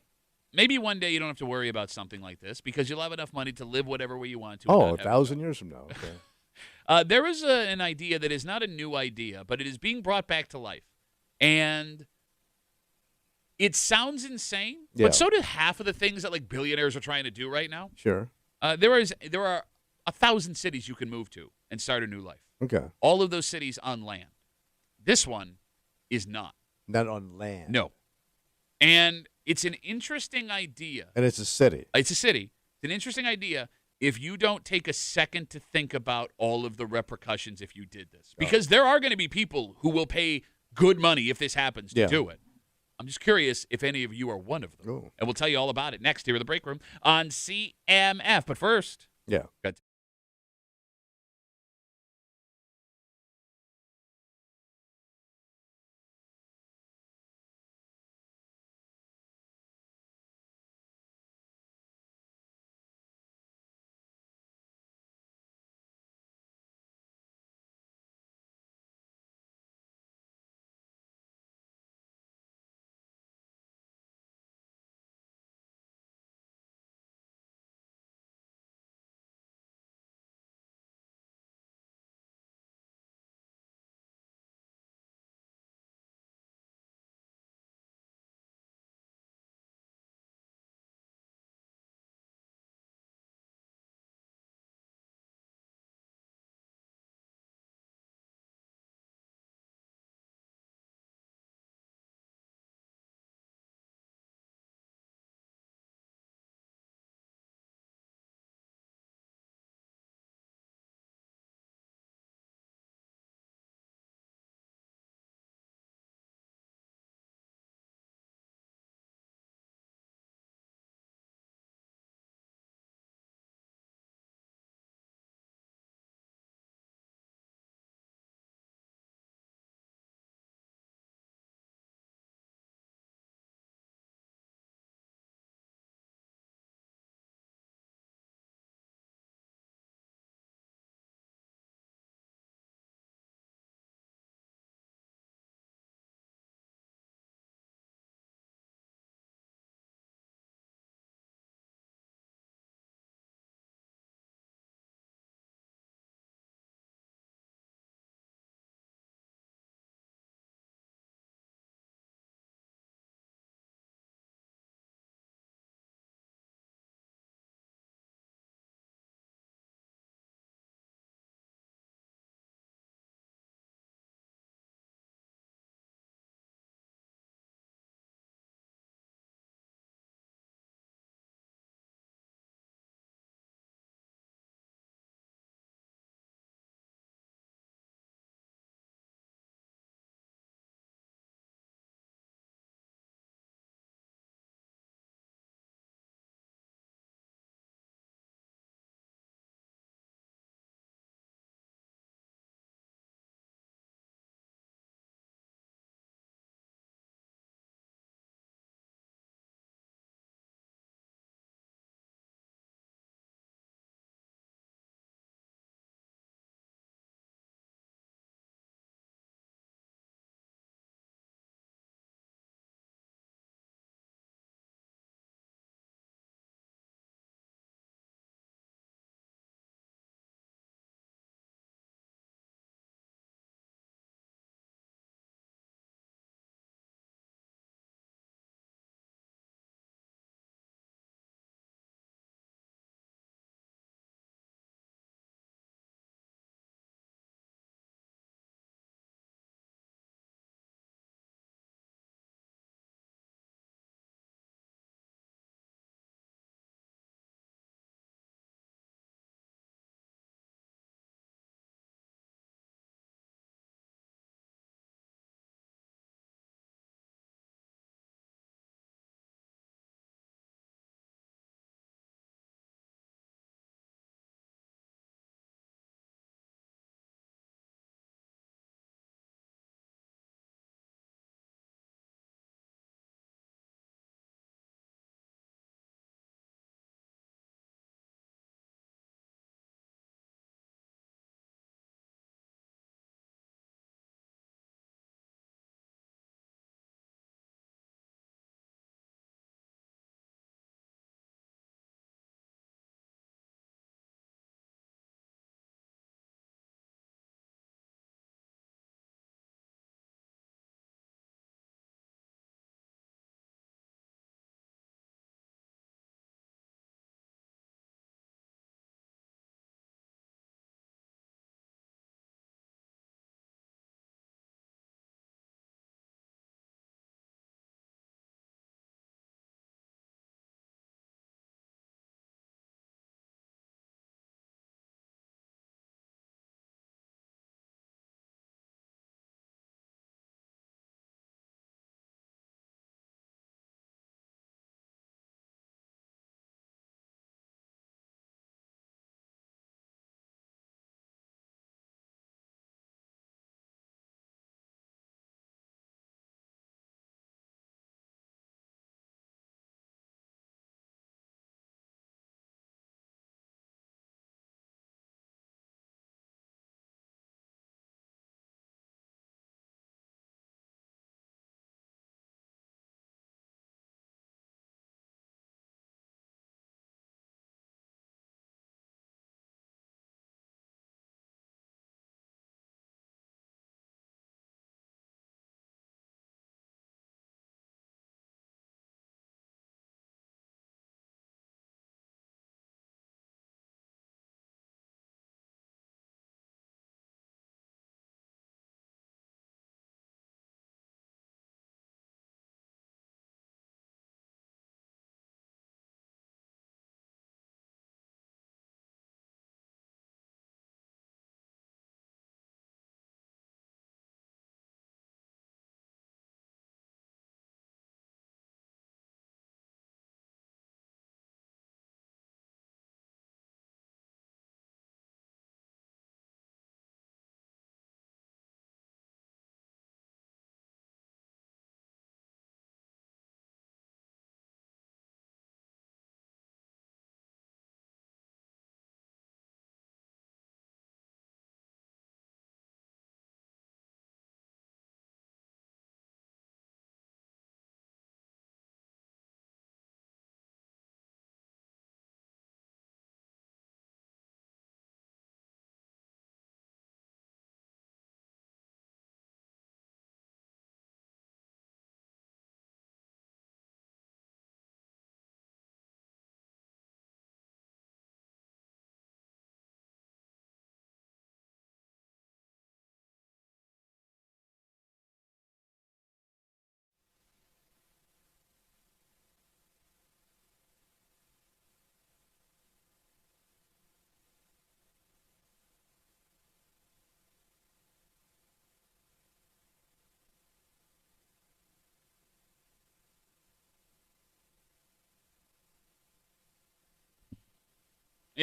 maybe one day you don't have to worry about something like this because you'll have enough money to live whatever way you want to. Oh, without having 1,000 years from now. Okay. There is an idea that is not a new idea, but it is being brought back to life. And it sounds insane, Yeah. but so do half of the things that like billionaires are trying to do right now. Sure. There are 1,000 cities you can move to and start a new life. Okay. All of those cities on land. This one is not. Not on land. No. And It's an interesting idea. And it's a city. It's a city. It's an interesting idea if you don't take a second to think about all of the repercussions if you did this. Because there are going to be people who will pay good money if this happens to do it. I'm just curious if any of you are one of them. Ooh. And we'll tell you all about it next here in the break room on CMF. But first, got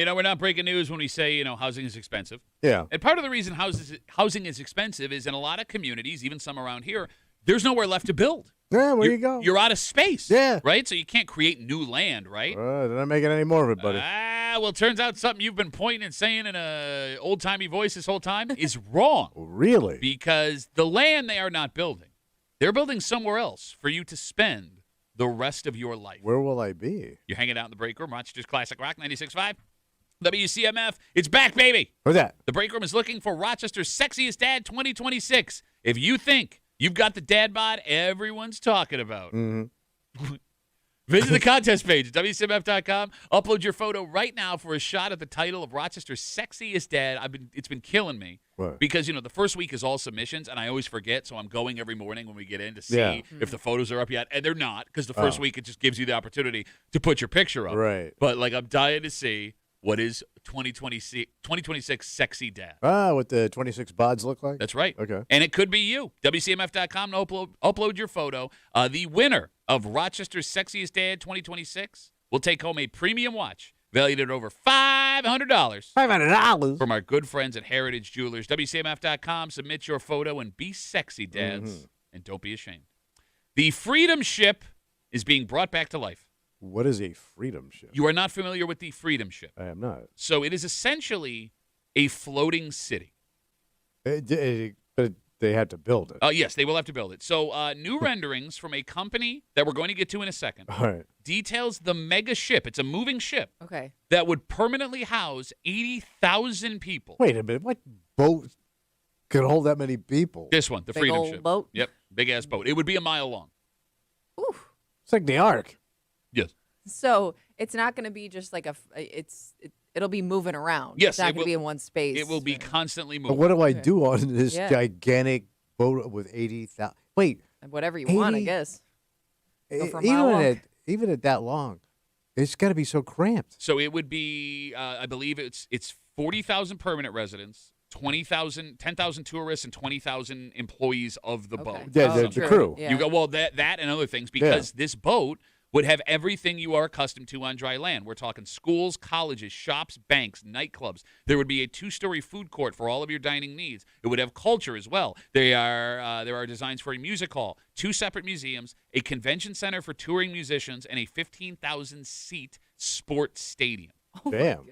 We're not breaking news when we say, housing is expensive. Yeah. And part of the reason housing is expensive is in a lot of communities, even some around here, there's nowhere left to build. Yeah, where you go? You're out of space. Yeah. Right? So you can't create new land, right? They're not making any more of it, buddy. Well, it turns out something you've been pointing and saying in a old-timey voice this whole time is wrong. Really? Because the land they are not building, they're building somewhere else for you to spend the rest of your life. Where will I be? You're hanging out in the break room, Rochester's Classic Rock 96.5. WCMF, it's back, baby. Who's that? The break room is looking for Rochester's Sexiest Dad 2026. If you think you've got the dad bod everyone's talking about, visit the contest page at WCMF.com. Upload your photo right now for a shot at the title of Rochester's Sexiest Dad. It's been killing me. What? Because, the first week is all submissions, and I always forget, so I'm going every morning when we get in to see if the photos are up yet. And they're not, because the first week it just gives you the opportunity to put your picture up. Right. But, I'm dying to see what is 2026 Sexy Dad. What the 26 bods look like? That's right. Okay. And it could be you. WCMF.com to upload your photo. The winner of Rochester's Sexiest Dad 2026 will take home a premium watch valued at over $500. $500 From our good friends at Heritage Jewelers. WCMF.com. Submit your photo and be sexy, dads. And don't be ashamed. The Freedom Ship is being brought back to life. What is a freedom ship? You are not familiar with the Freedom Ship. I am not. So it is essentially a floating city. But they had to build it. Yes, they will have to build it. So new renderings from a company that we're going to get to in a second All right. details the mega ship. It's a moving ship Okay. that would permanently house 80,000 people. Wait a minute. What boat could hold that many people? This one, the Big Freedom old Ship. boat? Yep, big-ass boat. It would be a mile long. Ooh. It's like the Ark. Yes. So it's not going to be just like it'll be moving around. Yes, It's not it going to will- be in one space. It will be constantly But moving. what do I do on this Yeah. gigantic boat with 80,000? Wait. Whatever you want, I 80 guess. Go for a mile long. Even at that long, it's got to be so cramped. So it would be, I believe it's 40,000 permanent residents, 10,000 tourists, and 20,000 employees of the boat. Yeah, the true. crew. Yeah. You go, that and other things, because this boat would have everything you are accustomed to on dry land. We're talking schools, colleges, shops, banks, nightclubs. There would be a 2-story food court for all of your dining needs. It would have culture as well. There are designs for a music hall, 2 separate museums, a convention center for touring musicians, and a 15,000-seat sports stadium. Damn.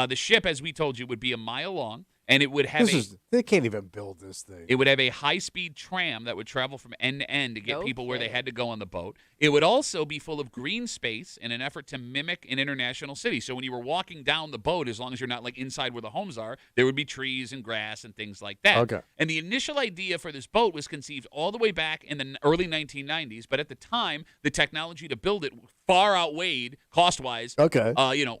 The ship, as we told you, would be a mile long, and it would have They can't even build this thing. it would have a high-speed tram that would travel from end to end to get No people where they kidding. had to go on the boat. It would also be full of green space in an effort to mimic an international city. So when you were walking down the boat, as long as you're not inside where the homes are, there would be trees and grass and things like that. Okay. And the initial idea for this boat was conceived all the way back in the early 1990s, but at the time, the technology to build it far outweighed cost-wise. Okay.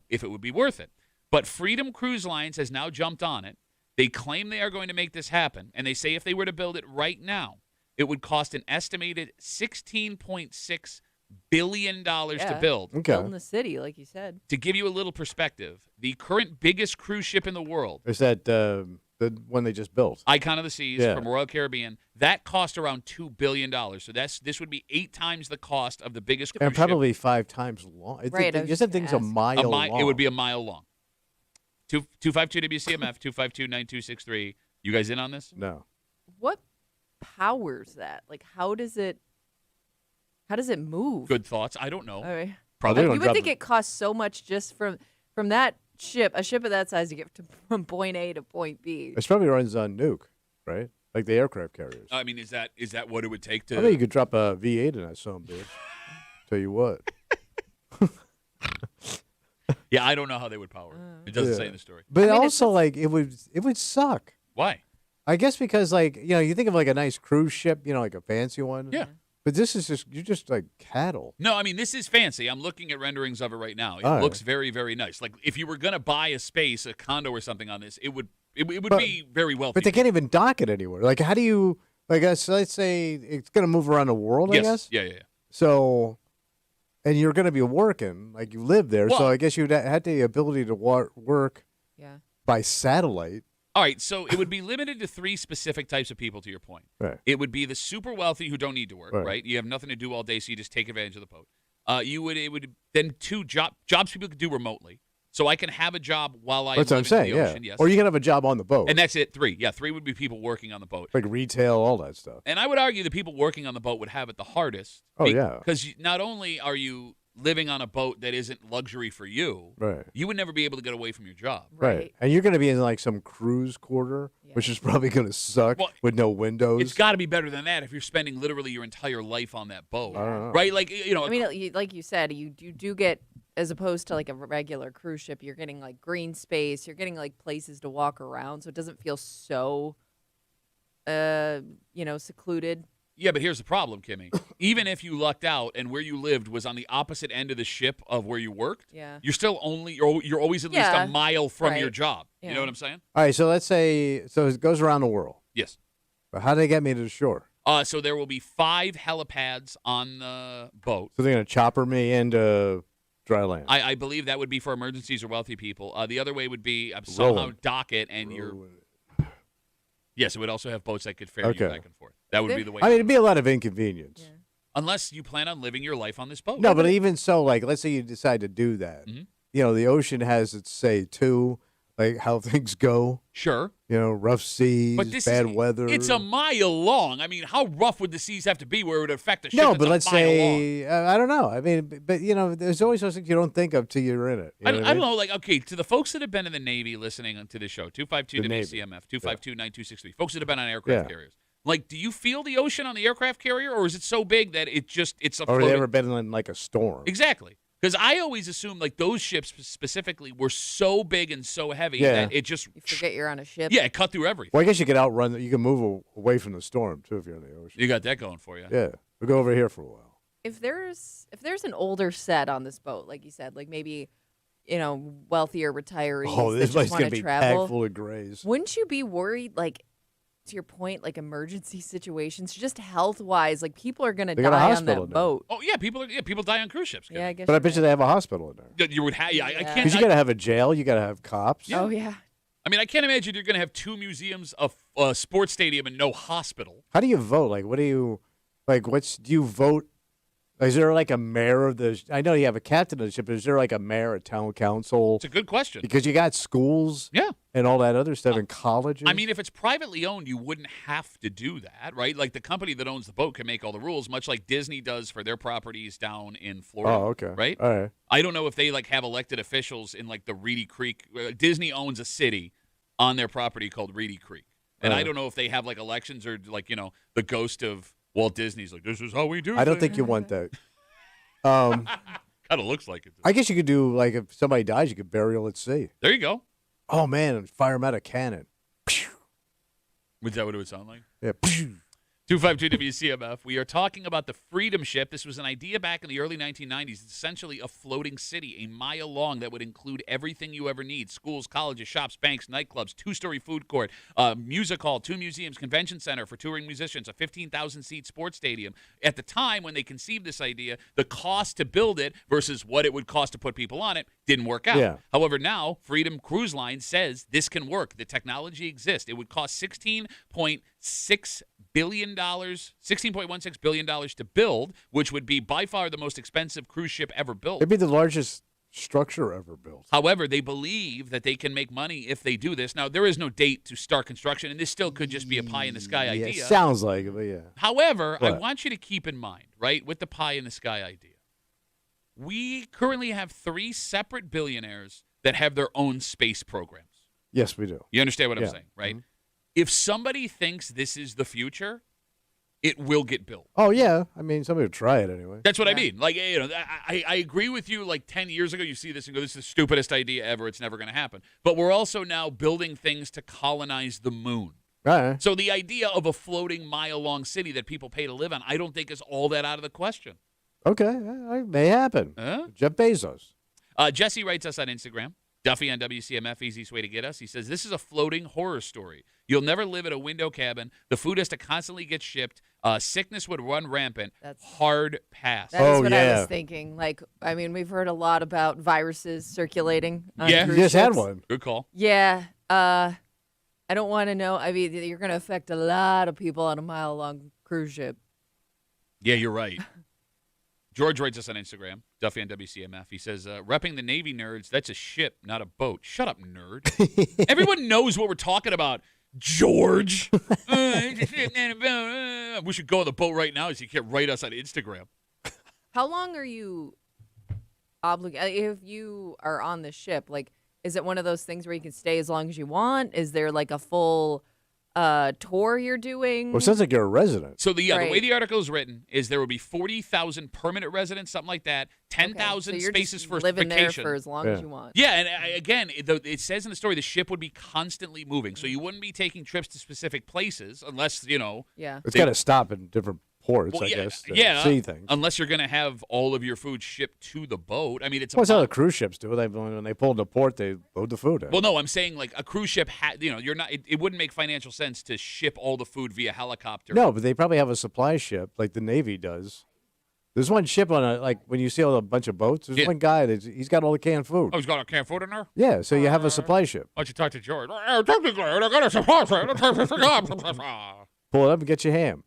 If it would be worth it. But Freedom Cruise Lines has now jumped on it. They claim they are going to make this happen, and they say if they were to build it right now, it would cost an estimated $16.6 billion to build. Okay. Building the city, like you said. To give you a little perspective, the current biggest cruise ship in the world, Is that the one they just built? Icon of the Seas Yeah. from Royal Caribbean, that cost around $2 billion. So this would be 8 times the cost of the biggest cruise And probably 5 times long. Right, I was You just said gonna thing's a ask. mile ship. long. It would be a mile long. 252 WCMF, 252-9263. You guys in on this? No. What powers that? Like, how does it move? Good thoughts. I don't know. All right. Probably. They don't You would drop think it. it costs so much just from that ship, a ship of that size, to get from point A to point B. It probably runs on nuke, right? Like the aircraft carriers. I mean, is that what it would take to? I think you could drop a V8 in that son, bitch. Tell you what. Yeah, I don't know how they would power it. It doesn't say in the story. But I mean, it's also, just- it would suck. Why? I guess because, you think of a nice cruise ship, like a fancy one. Yeah. But this is you're just like cattle. No, I mean, this is fancy. I'm looking at renderings of it right now. It All right. looks very, very nice. Like if you were gonna buy a condo or something on this, it would But- be very wealthy. But they can't even dock it anywhere. Like, how do you, let's say it's going to move around the world, I Yes. guess? Yeah. So, and you're going to be working, like you live there. So Well- I guess you'd had the ability to work Yeah. by satellite. All right, so it would be limited to 3 specific types of people, to your point. Right. It would be the super wealthy who don't need to work, Right. right? You have nothing to do all day, so you just take advantage of the boat. It would then 2 jobs people could do remotely. So I can have a job while I That's live what I'm saying, in the yeah. ocean. Yes. Or you can have a job on the boat. And that's it. 3. Yeah, 3 would be people working on the boat. Like retail, all that stuff. And I would argue the people working on the boat would have it the hardest. Oh, yeah. Because not only are you living on a boat that isn't luxury for you, Right. you would never be able to get away from your job. Right. And you're going to be in like some cruise quarter, which is probably going to suck with no windows. It's got to be better than that if you're spending literally your entire life on that boat. I don't know. Right? Like, I mean, like you said, you do get, as opposed to like a regular cruise ship, you're getting like green space, you're getting like places to walk around, so it doesn't feel so, secluded. Yeah, but here's the problem, Kimmy. Even if you lucked out and where you lived was on the opposite end of the ship of where you worked, you're still you're always at least a mile from your job. You know what I'm saying? All right, so let's say, it goes around the world. Yes. But how do they get me to the shore? So there will be 5 helipads on the boat. So they're going to chopper me into dry land. I believe that would be for emergencies or wealthy people. The other way would be somehow dock it and Yes, it would also have boats that could ferry you back and forth. That would be the way. I mean, it'd be a lot of inconvenience. Yeah. Unless you plan on living your life on this boat. No, but even so, like, let's say you decide to do that. Mm-hmm. The ocean has its say, too, like how things go. Sure. Rough seas, But bad weather. It's a mile long. I mean, how rough would the seas have to be where it would affect a ship No, that's but a let's mile say, long? I don't know. I mean, but, there's always those things you don't think of till you're in it. I don't know. Like, okay, to the folks that have been in the Navy listening to this show, 252 WCMF, 252-9263, folks that have been on aircraft carriers. Like, do you feel the ocean on the aircraft carrier, or is it so big that it's a Or have they ever been in, like, a storm? Exactly. Because I always assumed, like, those ships specifically were so big and so heavy that it just... You forget you're on a ship. Yeah, it cut through everything. Well, I guess you could outrun. You can move away from the storm, too, if you're in the ocean. You got that going for you. Yeah. We'll go over here for a while. If there's an older set on this boat, like you said, like maybe, wealthier retirees Oh, this that place just going want to to be packed travel, full of grays. wouldn't you be worried, like, to your point, like emergency situations, just health-wise, like people are going to die on that boat. Oh, yeah, people die on cruise ships. Yeah, I guess. But I bet you they have a hospital in there. You would have... I can't... Because you got to have a jail. You got to have cops. Yeah. Oh, yeah. I mean, I can't imagine you're going to have 2 museums, a sports stadium, and no hospital. How do you vote? Like, do you vote? Is there like a mayor of the? I know you have a captain of the ship, but is there like a mayor, a town council? It's a good question. Because you got schools, and all that other stuff, and colleges. I mean, if it's privately owned, you wouldn't have to do that, right? Like the company that owns the boat can make all the rules, much like Disney does for their properties down in Florida. Oh, okay. Right? All right. I don't know if they have elected officials in like the Reedy Creek. Disney owns a city on their property called Reedy Creek, and I don't know if they have like elections or like the ghost of Walt Disney's like, this is how we do. I don't think you want that. Kind of looks like it. I guess you could do like if somebody dies, you could burial at sea. There you go. Oh man, fire them out a cannon. Was that what it would sound like? Yeah. 252 WCMF. We are talking about the Freedom Ship. This was an idea back in the early 1990s. It's essentially a floating city, a mile long that would include everything you ever need: schools, colleges, shops, banks, nightclubs, 2-story food court, music hall, 2 museums, convention center for touring musicians, a 15,000-seat sports stadium. At the time when they conceived this idea, the cost to build it versus what it would cost to put people on it didn't work out. Yeah. However, now Freedom Cruise Line says this can work. The technology exists. It would cost $16.16 billion to build, which would be by far the most expensive cruise ship ever built. It'd be the largest structure ever built. However, they believe that they can make money if they do this. Now, there is no date to start construction, and this still could just be a pie-in-the-sky Yeah, idea. sounds like it, but yeah. However, I What? want you to keep in mind, right, with the pie-in-the-sky idea, we currently have 3 separate billionaires that have their own space programs. Yes, we do. You understand what I'm Yeah. saying, right? Mhm. If somebody thinks this is the future, it will get built. Oh yeah, I mean somebody would try it anyway. That's what I mean. Like, I agree with you. Like 10 years ago, you see this and go, this is the stupidest idea ever. It's never going to happen. But we're also now building things to colonize the moon. All right. So the idea of a floating mile-long city that people pay to live on, I don't think is all that out of the question. Okay, it may happen. Huh? Jeff Bezos. Jesse writes us on Instagram. Duffy on WCMF, easiest way to get us. He says, this is a floating horror story. You'll never live at a window cabin. The food has to constantly get shipped. Sickness would run rampant. Hard pass. That is what I yeah. was thinking. Like, I mean, we've heard a lot about viruses circulating on Yeah. cruise You just had ships. one. Good call. Yeah. I don't want to know. I mean, you're going to affect a lot of people on a mile-long cruise ship. Yeah, you're right. George writes us on Instagram. Duffy on WCMF. He says, repping the Navy nerds, that's a ship, not a boat. Shut up, nerd. Everyone knows what we're talking about. George. We should go on the boat right now so you can't write us on Instagram. How long are you obligated? If you are on the ship, like, is it one of those things where you can stay as long as you want? Is there like a full tour you're doing? Well, it sounds like you're a resident. So the Right. way the article is written is there will be 40,000 permanent residents, something like that, 10,000 so you're spaces just for living vacation. there for as long as you want. Yeah, and again, it says in the story the ship would be constantly moving, so you wouldn't be taking trips to specific places unless, Yeah. It's got to stop in different ports, Well, I yeah, guess, to yeah, see things. unless you're going to have all of your food shipped to the boat. I mean, it's Well, that's how the cruise ships do. When they pull into port, they load the food in. Well, no, I'm saying like a cruise ship. You're not. It wouldn't make financial sense to ship all the food via helicopter. No, but they probably have a supply ship like the Navy does. There's one ship on when you see a bunch of boats, there's one guy he's got all the canned food. Oh, he's got a canned food in there? Yeah, so you have a supply ship. Why don't you talk to George? Technically, I got a supply ship. Pull it up and get your ham.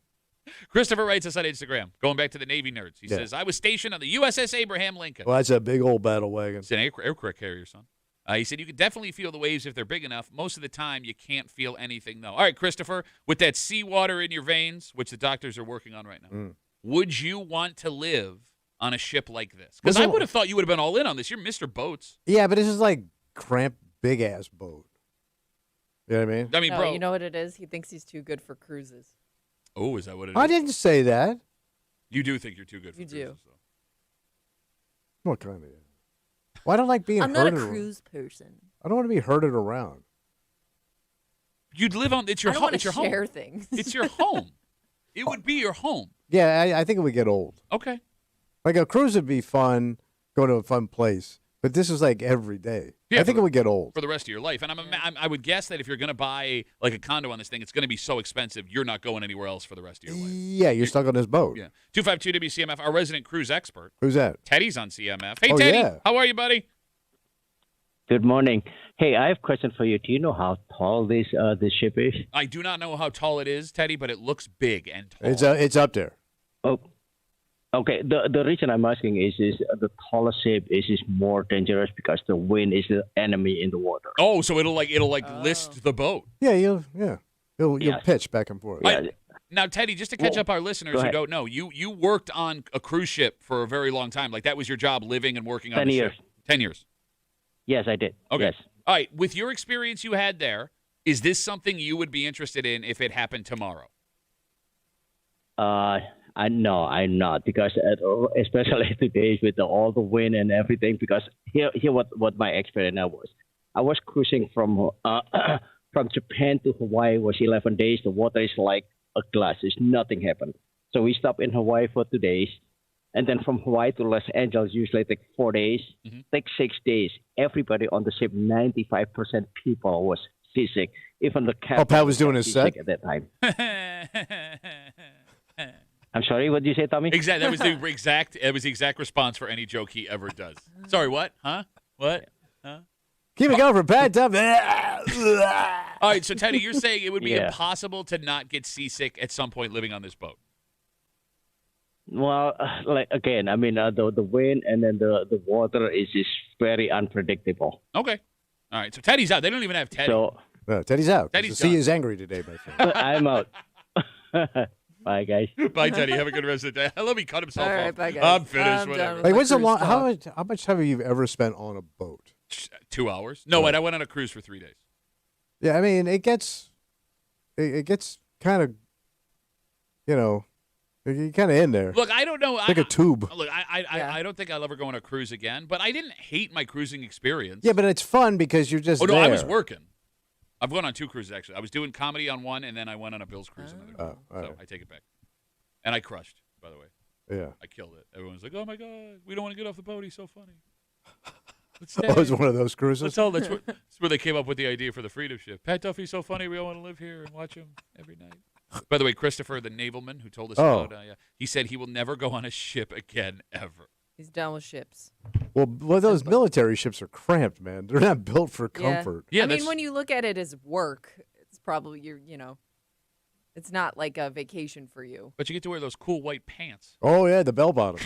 Christopher writes us on Instagram, going back to the Navy nerds. He says, I was stationed on the USS Abraham Lincoln. Well, that's a big old battle wagon. It's an aircraft carrier, son. He said, you can definitely feel the waves if they're big enough. Most of the time, you can't feel anything, though. All right, Christopher, with that seawater in your veins, which the doctors are working on right now, would you want to live on a ship like this? Because I would have thought you would have been all in on this. You're Mr. Boats. Yeah, but this is like cramped, big-ass boat. You know what I mean? I mean, No, bro. you know what it is? He thinks he's too good for cruises. Oh, is that what it is? I didn't say that. You do think you're too good for You do. cruises, though. What kind of? Well, I don't like being I'm not a herded cruise person. I don't want to be herded around. You'd live on. It's your I don't home. want It's your to share home. things. It's your home. It would be your home. Yeah, I think it would get old. Okay. Like a cruise would be fun, go to a fun place. But this is like every day. Yeah, I think it would get old. For the rest of your life. And I would guess that if you're going to buy like a condo on this thing, it's going to be so expensive, you're not going anywhere else for the rest of your life. Yeah, you're stuck on this boat. Yeah. 252 WCMF, our resident cruise expert. Who's that? Teddy's on CMF. Hey, Oh, Teddy. yeah. How are you, buddy? Good morning. Hey, I have a question for you. Do you know how tall this ship is? I do not know how tall it is, Teddy, but it looks big and tall. It's up there. Oh, okay. The reason I'm asking is the taller ship is more dangerous because the wind is the enemy in the water. Oh, so it'll list the boat. Yeah, you'll Yes. pitch back and forth. Yeah. Now, Teddy, just to catch Well, up our listeners go who ahead. don't know, you worked on a cruise ship for a very long time. Like that was your job, living and working on 10 the years. ship. 10 years. Yes, I did. Okay. Yes. All right. With your experience you had there, is this something you would be interested in if it happened tomorrow? No, I'm not because especially today with all the wind and everything. Because here what my experience now was. I was cruising from from Japan to Hawaii was 11 days. The water is like a glass. It's nothing happened. So we stopped in Hawaii for 2 days. And then from Hawaii to Los Angeles usually take 4 days, take 6 days. Everybody on the ship, 95% people was seasick. Even the captain. Oh, Pat was doing his seasick set? at that time. I'm sorry, what did you say, Tommy? Exact. That was the exact response for any joke he ever does. Sorry, what? Huh? What? Huh? Keep it going for Pat. All right, so Teddy, you're saying it would be Yeah. impossible to not get seasick at some point living on this boat. Well, like again, I mean, the wind and then the water is just very unpredictable. Okay. All right, so Teddy's out. They don't even have Teddy. So No, Teddy's out. Teddy's See, done. he's angry today, my friend. I'm out. Bye, guys. Bye, Teddy. Have a good rest of the day. I love he cut himself All right, off. bye, guys. I'm finished. I'm done whatever. with Like, my what's the cruise long? talk. How much have you ever spent on a boat? 2 hours? No, wait. I went on a cruise for 3 days. Yeah, I mean, it gets kind of, you're kind of in there. Look, I don't know. Like a tube. Look, I don't think I'll ever go on a cruise again. But I didn't hate my cruising experience. Yeah, but it's fun because you're just Oh no, there. I was working. I've gone on 2 cruises actually. I was doing comedy on one, and then I went on a Bill's cruise another. Oh, So all right. I take it back. And I crushed, by the way. Yeah. I killed it. Everyone's like, "Oh my god, we don't want to get off the boat. He's so funny." Let's Oh, it was one of those cruises. That's where they came up with the idea for the Freedom Ship. Pat Duffy's so funny. We all want to live here and watch him every night. By the way, Christopher, the navalman who told us Oh. about, he said he will never go on a ship again ever. He's done with ships. Well, those military ships are cramped, man. They're not built for comfort. Yeah, I mean, that's- when you look at it as work, it's probably it's not like a vacation for you. But you get to wear those cool white pants. Oh yeah, the bell bottom.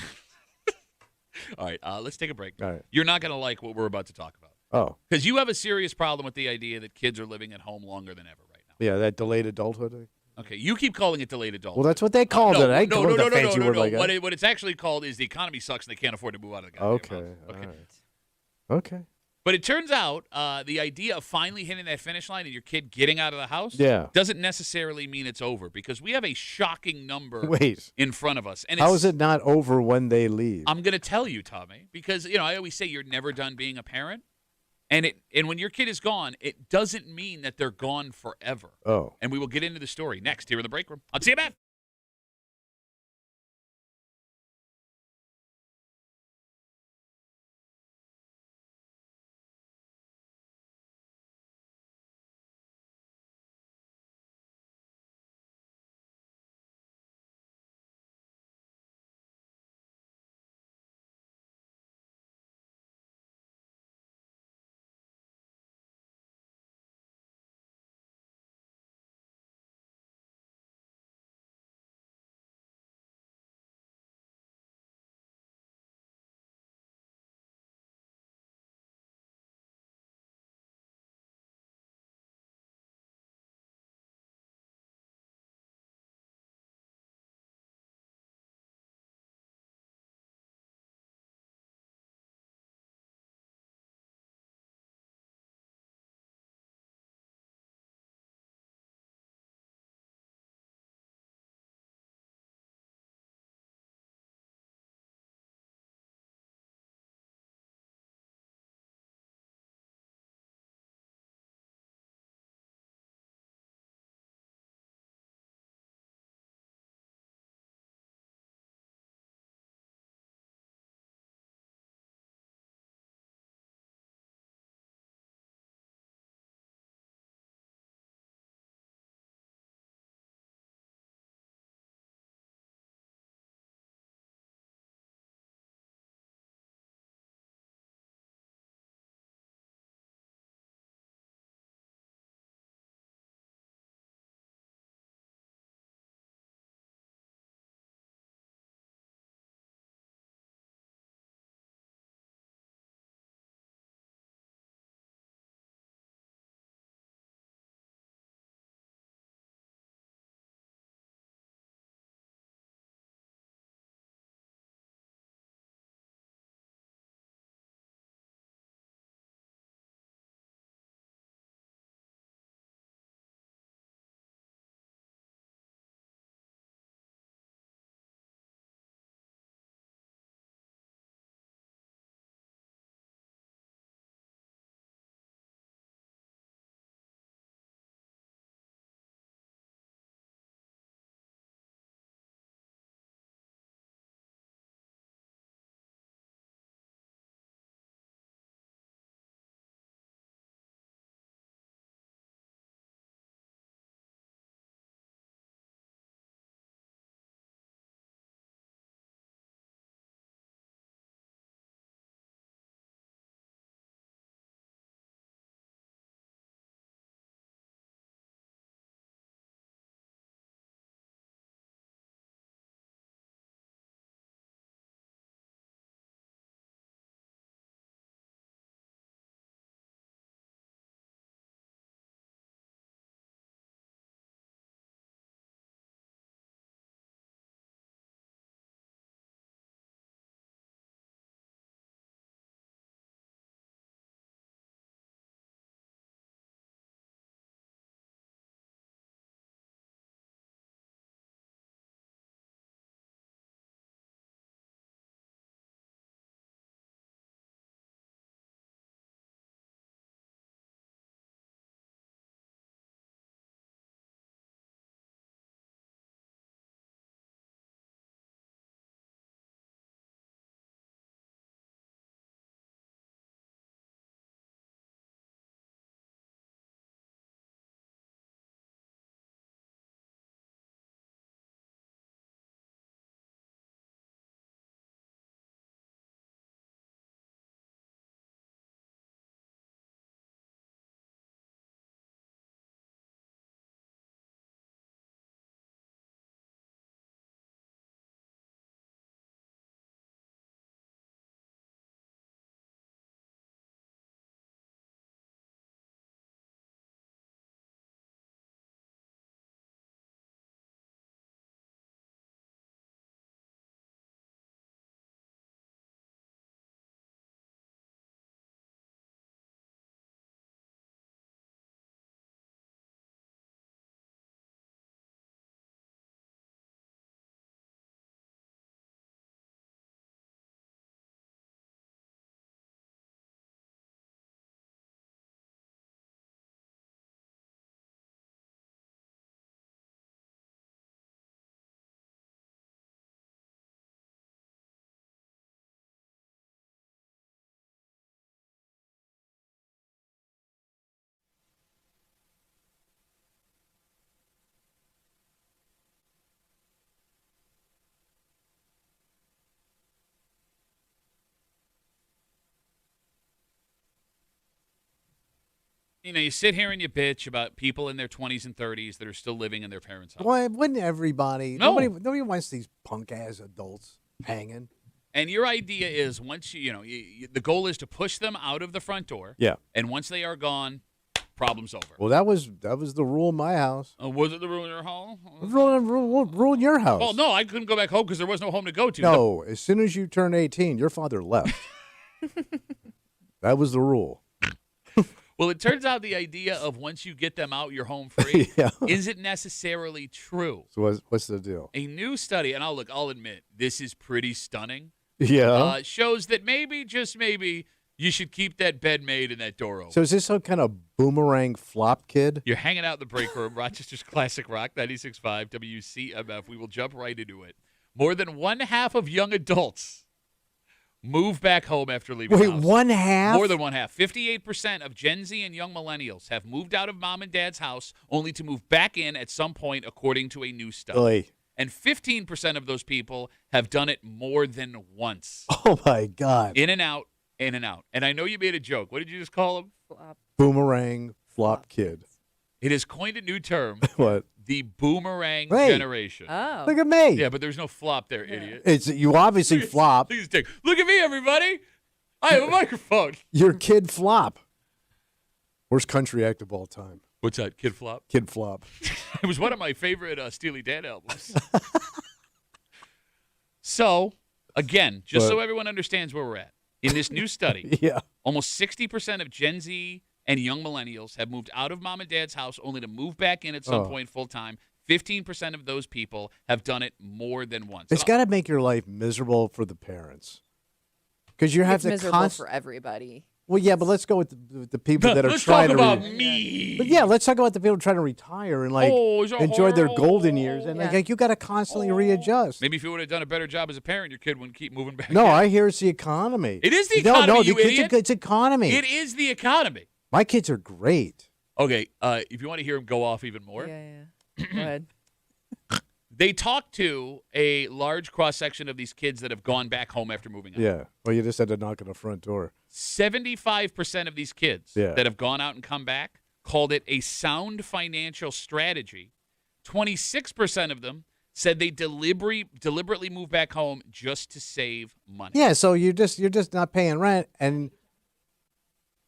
All right, let's take a break. All right. You're not going to like what we're about to talk about Oh, because you have a serious problem with the idea that kids are living at home longer than ever right now. yeah, that delayed adulthood. Okay, you keep calling it delayed adulthood. Well, that's what they called it. I no, called no, it a fancy word like that. What it's actually called is the economy sucks and they can't afford to move out of the goddamn Okay. house. All right. Okay. But it turns out the idea of finally hitting that finish line and your kid getting out of the house doesn't necessarily mean it's over because we have a shocking number in front of us. And how is it not over when they leave? I'm going to tell you, Tommy, because I always say you're never done being a parent. And when your kid is gone, it doesn't mean that they're gone forever. Oh. And we will get into the story next here in the break room on WCMF. you sit here and you bitch about people in their 20s and 30s that are still living in their parents' house. Why wouldn't everybody? No. Nobody wants these punk ass adults hanging. And your idea is once the goal is to push them out of the front door. Yeah. And once they are gone, problem's over. Well, that was the rule in my house. Was it the rule in your home? Rule in your house. Well, no, I couldn't go back home because there was no home to go to. No, as soon as you turned 18, your father left. That was the rule. Well, it turns out the idea of once you get them out, you're home free Yeah. isn't necessarily true. So what's the deal? A new study, and I'll admit, this is pretty stunning, Yeah. shows that maybe, just maybe, you should keep that bed made and that door open. So is this some kind of boomerang flop kid? You're hanging out in the break room, Rochester's Classic Rock, 96.5 WCMF. We will jump right into it. More than one half of young adults move back home after leaving the Wait, house. one half? More than one half. 58% of Gen Z and young millennials have moved out of mom and dad's house only to move back in at some point, according to a new study. Oy. And 15% of those people have done it more than once. Oh, my God. In and out, in and out. And I know you made a joke. What did you just call him? Boomerang flop kid. It has coined a new term, What? the boomerang Hey. generation. Oh. Look at me. Yeah, but there's no flop there, idiot. You obviously flop. Look at this dick. Look at me, everybody. I have a microphone. Your kid flop. Worst country act of all time. What's that, Kid Flop? Kid flop. It was one of my favorite Steely Dan albums. So, again, just so everyone understands where we're at, in this new study, Yeah. almost 60% of Gen Z and young millennials have moved out of mom and dad's house only to move back in at some point full time. 15% of those people have done it more than once. It's got to make your life miserable for the parents. Because you have It's to miserable for everybody. Well, yeah, but let's go with the people that are Let's trying talk to. about me. But yeah, let's talk about the people trying to retire and enjoy their golden years, and like you got to constantly readjust. Maybe if you would have done a better job as a parent, your kid wouldn't keep moving back. No, in. I hear it's the economy. It is the economy, you idiot. It's economy. It is the economy. My kids are great. Okay, if you want to hear him go off even more, Yeah. Go ahead. they talked to a large cross-section of these kids that have gone back home after moving out. Yeah. Well, you just had to knock on the front door. 75% of these kids that have gone out and come back called it a sound financial strategy. 26% of them said they deliberately move back home just to save money. Yeah. So you're just not paying rent, and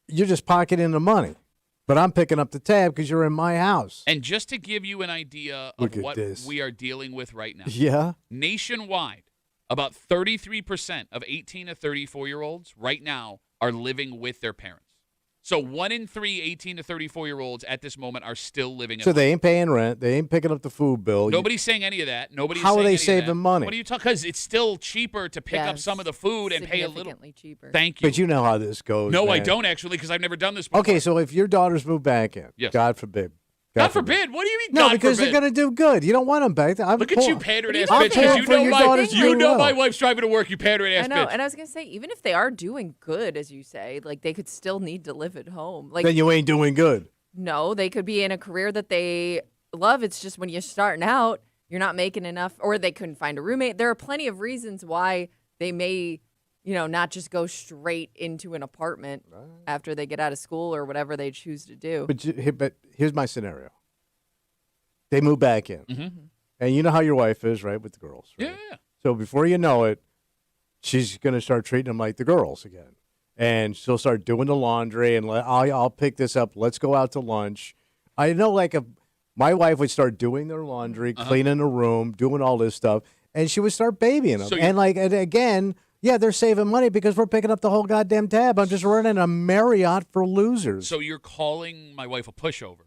you're just pocketing the money. But I'm picking up the tab because you're in my house. And just to give you an idea of what we are dealing with right now. Yeah. Nationwide, about 33% of 18 to 34-year-olds right now are living with their parents. So 1 in 3 18 to 34-year-olds at this moment are still living at home. So they ain't paying rent. They ain't picking up the food bill. Nobody's saying any of that. How are they saving money? What are you talking? Because it's still cheaper to pick up some of the food and pay a little. Significantly cheaper. Thank you. But you know how this goes. No, man. I don't actually, because I've never done this before. Okay, so if your daughters move back in, Yes. God forbid. God forbid. What do you mean? No, God because forbid? they're going to do good. You don't want them back there. Look at you, pandering ass I'm bitch. paying You for know your my daughters you doing know well. my wife's driving to work. You pandering ass I know, bitch. and I was gonna say, even if they are doing good, as you say, like they could still need to live at home. Like then you ain't doing good. no, they could be in a career that they love. It's just when you're starting out, you're not making enough, or they couldn't find a roommate. There are plenty of reasons why they may, not just go straight into an apartment after they get out of school or whatever they choose to do. But here's my scenario. They move back in. Mm-hmm. And you know how your wife is, right, with the girls. Right? Yeah. So before you know it, she's going to start treating them like the girls again. And she'll start doing the laundry and I'll pick this up. Let's go out to lunch. I know, like, if my wife would start doing their laundry, cleaning the room, doing all this stuff, and she would start babying them. So and again, yeah, they're saving money because we're picking up the whole goddamn tab. I'm just running a Marriott for losers. So you're calling my wife a pushover.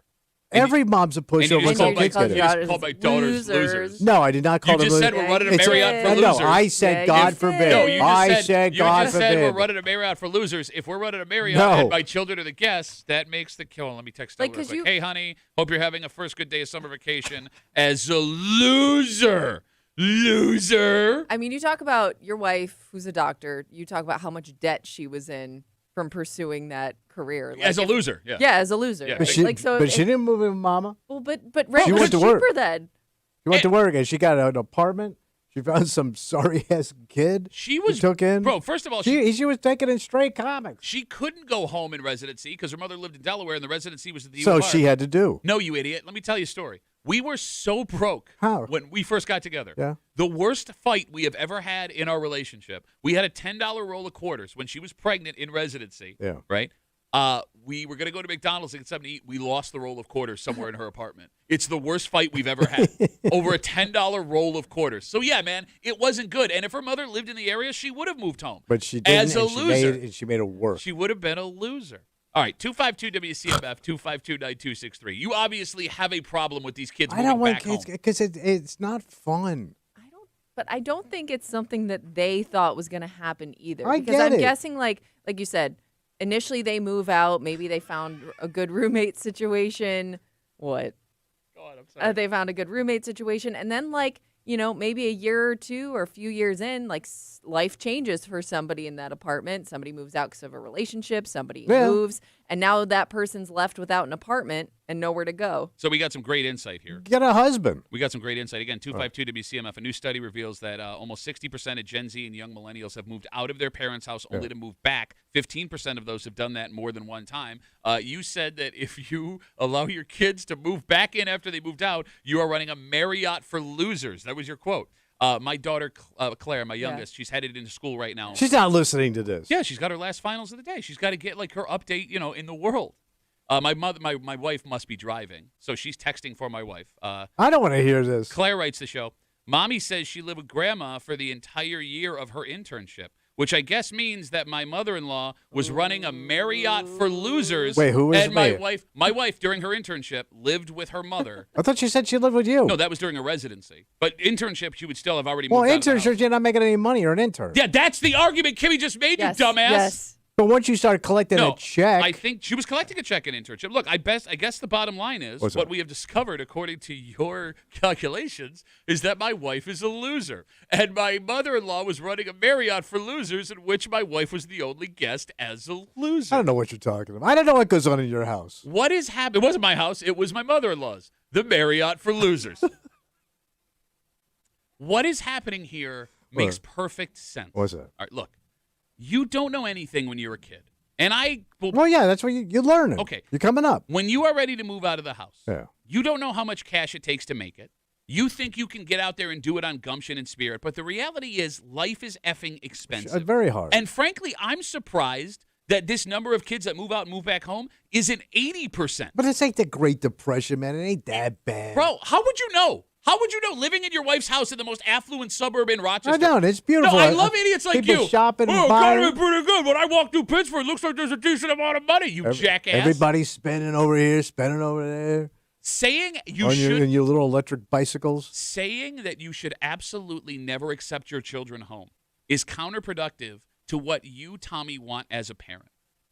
Every mom's a pushover just until called kids my- get you it. just called my daughters losers. No, I did not call You them just said losers. we're running a It's Marriott for no, losers. I said Yeah, God you forbid. did. No, you just I said, said you God just forbid. said we're running a Marriott for losers. If we're running a Marriott No. and my children are the guests, that makes the kill. Let me text Like, over real 'cause quick. you- Hey, honey, hope you're having a first good day of summer vacation as a loser. Loser. I mean, you talk about your wife, who's a doctor. You talk about how much debt she was in from pursuing that career. Like As a loser, yeah. Yeah, as a loser. Yeah. But she, like so. but she didn't move in with Mama. well, but rent She was went to cheaper work. then. She went to work and she got an apartment. She found some sorry-ass kid She was took in. Bro, first of all, she was taking in stray comics. she couldn't go home in residency because her mother lived in Delaware and the residency was at the U So of R. she had to do. No, you idiot. Let me tell you a story. We were so broke How? when we first got together. Yeah. The worst fight we have ever had in our relationship. We had a $10 roll of quarters when she was pregnant in residency. Yeah. Right? We were going to go to McDonald's and get something to eat. We lost the roll of quarters somewhere in her apartment. It's the worst fight we've ever had. Over a $10 roll of quarters. So, yeah, man, it wasn't good. And if her mother lived in the area, she would have moved home. But she didn't. As a loser. She made it worse. She would have been a loser. All right, 252-WCMF, 252-9263. You obviously have a problem with these kids moving back home. Because it's not fun. But I don't think it's something that they thought was going to happen either. I because get I'm it. guessing, like you said, initially they move out. Maybe they found a good roommate situation. What? God, I'm sorry. They found a good roommate situation. And then, maybe a year or two or a few years in, life changes for somebody in that apartment. Somebody moves out because of a relationship. Somebody moves. And now that person's left without an apartment and nowhere to go. So we got some great insight here. Get a husband. We got some great insight. Again, 252-WCMF. A new study reveals that almost 60% of Gen Z and young millennials have moved out of their parents' house only to move back. 15% of those have done that more than one time. You said that if you allow your kids to move back in after they moved out, you are running a Marriott for losers. That was your quote. My daughter, Claire, my youngest, she's headed into school right now. She's not listening to this. Yeah, she's got her last finals of the day. She's got to get her update, in the world. My wife must be driving, so she's texting for my wife. I don't want to hear this. Claire writes the show. Mommy says she lived with Grandma for the entire year of her internship, which I guess means that my mother-in-law was running a Marriott for losers. Wait, who is and my wife? My wife during her internship lived with her mother. I thought she said she lived with you. No, that was during a residency. But internship, she would still have already well, moved out of the internship, house. you're not making any money. You're an intern. Yeah, that's the argument Kimmy just made, Yes, you dumbass. yes. But once you start collecting a check, I think she was collecting a check in internship. Look, I guess the bottom line is What's what that? we have discovered, according to your calculations, is that my wife is a loser. And my mother-in-law was running a Marriott for losers in which my wife was the only guest as a loser. I don't know what you're talking about. I don't know what goes on in your house. What is happening? It wasn't my house. It was my mother-in-law's. The Marriott for losers. What is happening here makes perfect sense. What's that? All right, look. You don't know anything when you're a kid. And I will Well, yeah, that's what you're learning. Okay. You're coming up. When you are ready to move out of the house, Yeah. you don't know how much cash it takes to make it. You think you can get out there and do it on gumption and spirit, but the reality is life is effing expensive. Very hard. And frankly, I'm surprised that this number of kids that move out and move back home isn't 80%. But it's like the Great Depression, man. It ain't that bad. Bro, how would you know? How would you know living in your wife's house in the most affluent suburb in Rochester? I don't. It's beautiful. No, I love idiots like People you. shopping and oh, buying. economy pretty good. When I walk through Pittsburgh, it looks like there's a decent amount of money, you jackass. Everybody's spending over here, spending over there. Saying you on should... your little electric bicycles. Saying that you should absolutely never accept your children home is counterproductive to what you, Tommy, want as a parent.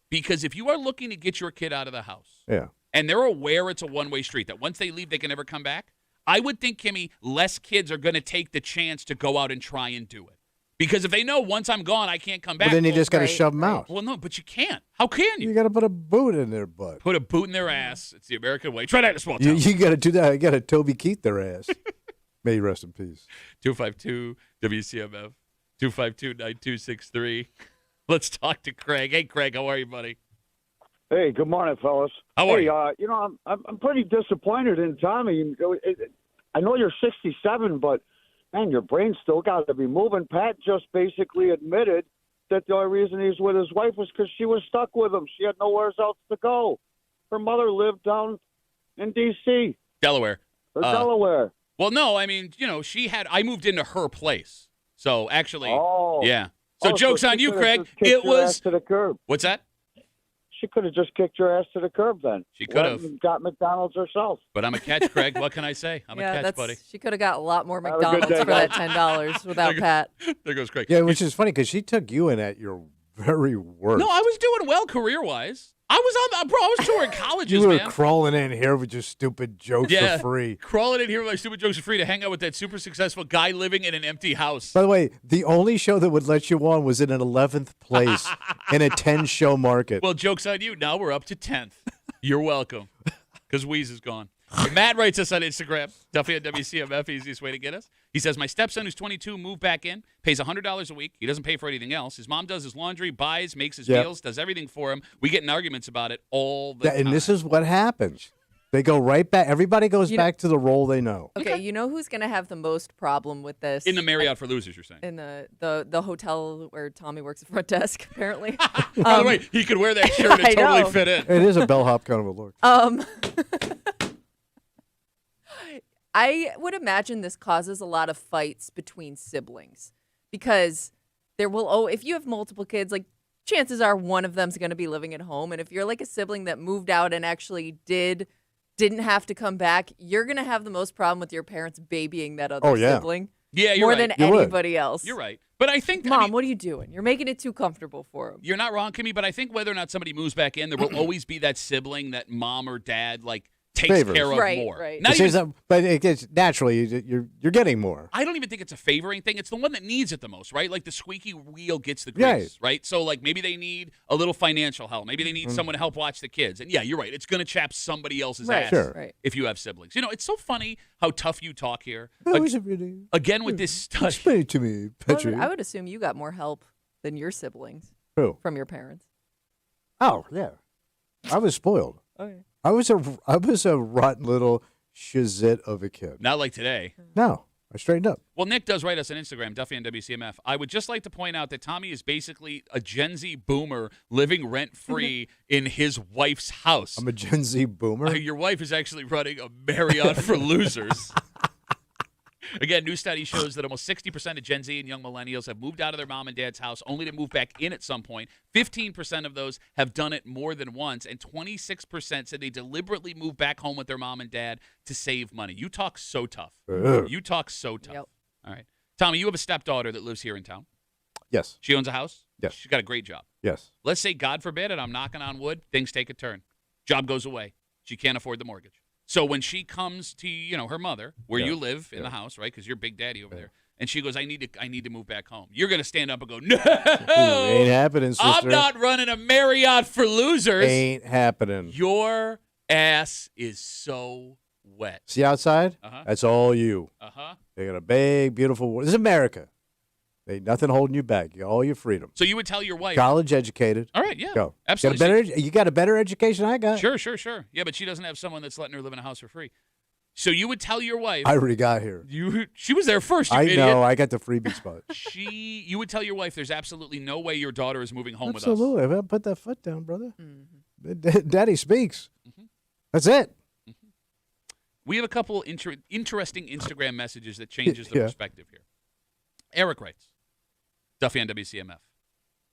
Because if you are looking to get your kid out of the house, Yeah. and they're aware it's a one-way street, that once they leave, they can never come back, I would think, Kimmy, less kids are going to take the chance to go out and try and do it. Because if they know once I'm gone, I can't come back. But then you just got to right, shove them out. Well, no, but you can't. How can you? You got to put a boot in their butt. Put a boot in their ass. It's the American way. Try that in a small town. You got to do that. You got to Toby Keith their ass. May he rest in peace. 252 WCMF 252-9263. Let's talk to Craig. Hey, Craig, how are you, buddy? Hey, good morning, fellas. How are you? I'm pretty disappointed in Tommy. I know you're 67, but man, your brain still got to be moving. Pat just basically admitted that the only reason he's with his wife was because she was stuck with him. She had nowhere else to go. Her mother lived down in D.C. Delaware. or Delaware. Well, no, I mean, I moved into her place. So actually, Oh. yeah. So joke's on she you, could've Craig. just kicked It your ass was. to the curb. What's that? She could have just kicked your ass to the curb then. She could have. Went and got McDonald's herself. But I'm a catch, Craig. What can I say? I'm a catch, buddy. She could have got a lot more Have a good McDonald's day, for guys. that $10 without Pat. There goes Craig. Yeah, which is funny because she took you in at your very worst. No, I was doing well career-wise. I was touring colleges, You were man. crawling in here with your stupid jokes Yeah, for free. crawling in here with my stupid jokes for free to hang out with that super successful guy living in an empty house. By the way, the only show that would let you on was in an 11th place in a 10-show market. Well, joke's on you. Now we're up to 10th. You're welcome. Because Wheeze is gone. Matt writes us on Instagram, Duffy at WCMF, easiest way to get us. He says, my stepson, who's 22, moved back in, pays $100 a week. He doesn't pay for anything else. His mom does his laundry, buys, makes his meals, does everything for him. We get in arguments about it all the time. And this is what happens. They go right back. Everybody goes back to the role they know. Okay, you know who's going to have the most problem with this? In the Marriott for losers, you're saying? In the hotel where Tommy works at front desk, apparently. By the way, he could wear that shirt and totally fit in. It is a bellhop kind of a look. I would imagine this causes a lot of fights between siblings because there will, if you have multiple kids, like chances are one of them's going to be living at home. And if you're like a sibling that moved out and actually didn't have to come back, you're going to have the most problem with your parents babying that other sibling. Yeah, you're more right. than anybody else. You're right. But I think, Mom, what are you doing? You're making it too comfortable for him. You're not wrong, Kimmy, but I think whether or not somebody moves back in, there will always be that sibling that mom or dad takes care of more. Right. But it gets naturally you're getting more. I don't even think it's a favoring thing. It's the one that needs it the most, right? Like the squeaky wheel gets the grease, right? So like maybe they need a little financial help. Maybe they need someone to help watch the kids. And yeah, you're right. It's going to chap somebody else's ass if you have siblings. You know, it's so funny how tough you talk here. Again with this stuff. Explain it to me, Patrick. I would assume you got more help than your siblings. Who? From your parents. Oh, yeah. I was spoiled. Okay. I was a rotten little shizit of a kid. Not like today. No, I straightened up. Well, Nick does write us on Instagram, Duffy and WCMF. I would just like to point out that Tommy is basically a Gen Z boomer living rent-free in his wife's house. I'm a Gen Z boomer? Your wife is actually running a Marriott for losers. Again, new study shows that almost 60% of Gen Z and young millennials have moved out of their mom and dad's house only to move back in at some point. 15% of those have done it more than once, and 26% said they deliberately moved back home with their mom and dad to save money. You talk so tough. You talk so tough. Yep. All right. Tommy, you have a stepdaughter that lives here in town. Yes. She owns a house? Yes. She's got a great job. Yes. Let's say, God forbid, and I'm knocking on wood, things take a turn. Job goes away. She can't afford the mortgage. So when she comes to, her mother, where you live in the house, right, because you're Big Daddy over there, and she goes, I need to move back home. You're going to stand up and go, no, ain't happening, sister. I'm not running a Marriott for losers. Ain't happening. Your ass is so wet. See outside? Uh-huh. That's all you. Uh-huh. They got a big, beautiful world. This is America. Ain't nothing holding you back. You got all your freedom. So you would tell your wife. College educated. All right, yeah. Go. Absolutely. You got a better education I got. Sure. Yeah, but she doesn't have someone that's letting her live in a house for free. So you would tell your wife. I already got here. She was there first, you I idiot. know. I got the freebie spot. You would tell your wife there's absolutely no way your daughter is moving home Absolutely. with us. Absolutely. Put that foot down, brother. Daddy speaks. That's it. We have a couple interesting Instagram messages that changes the perspective here. Eric writes, Duffy on WCMF.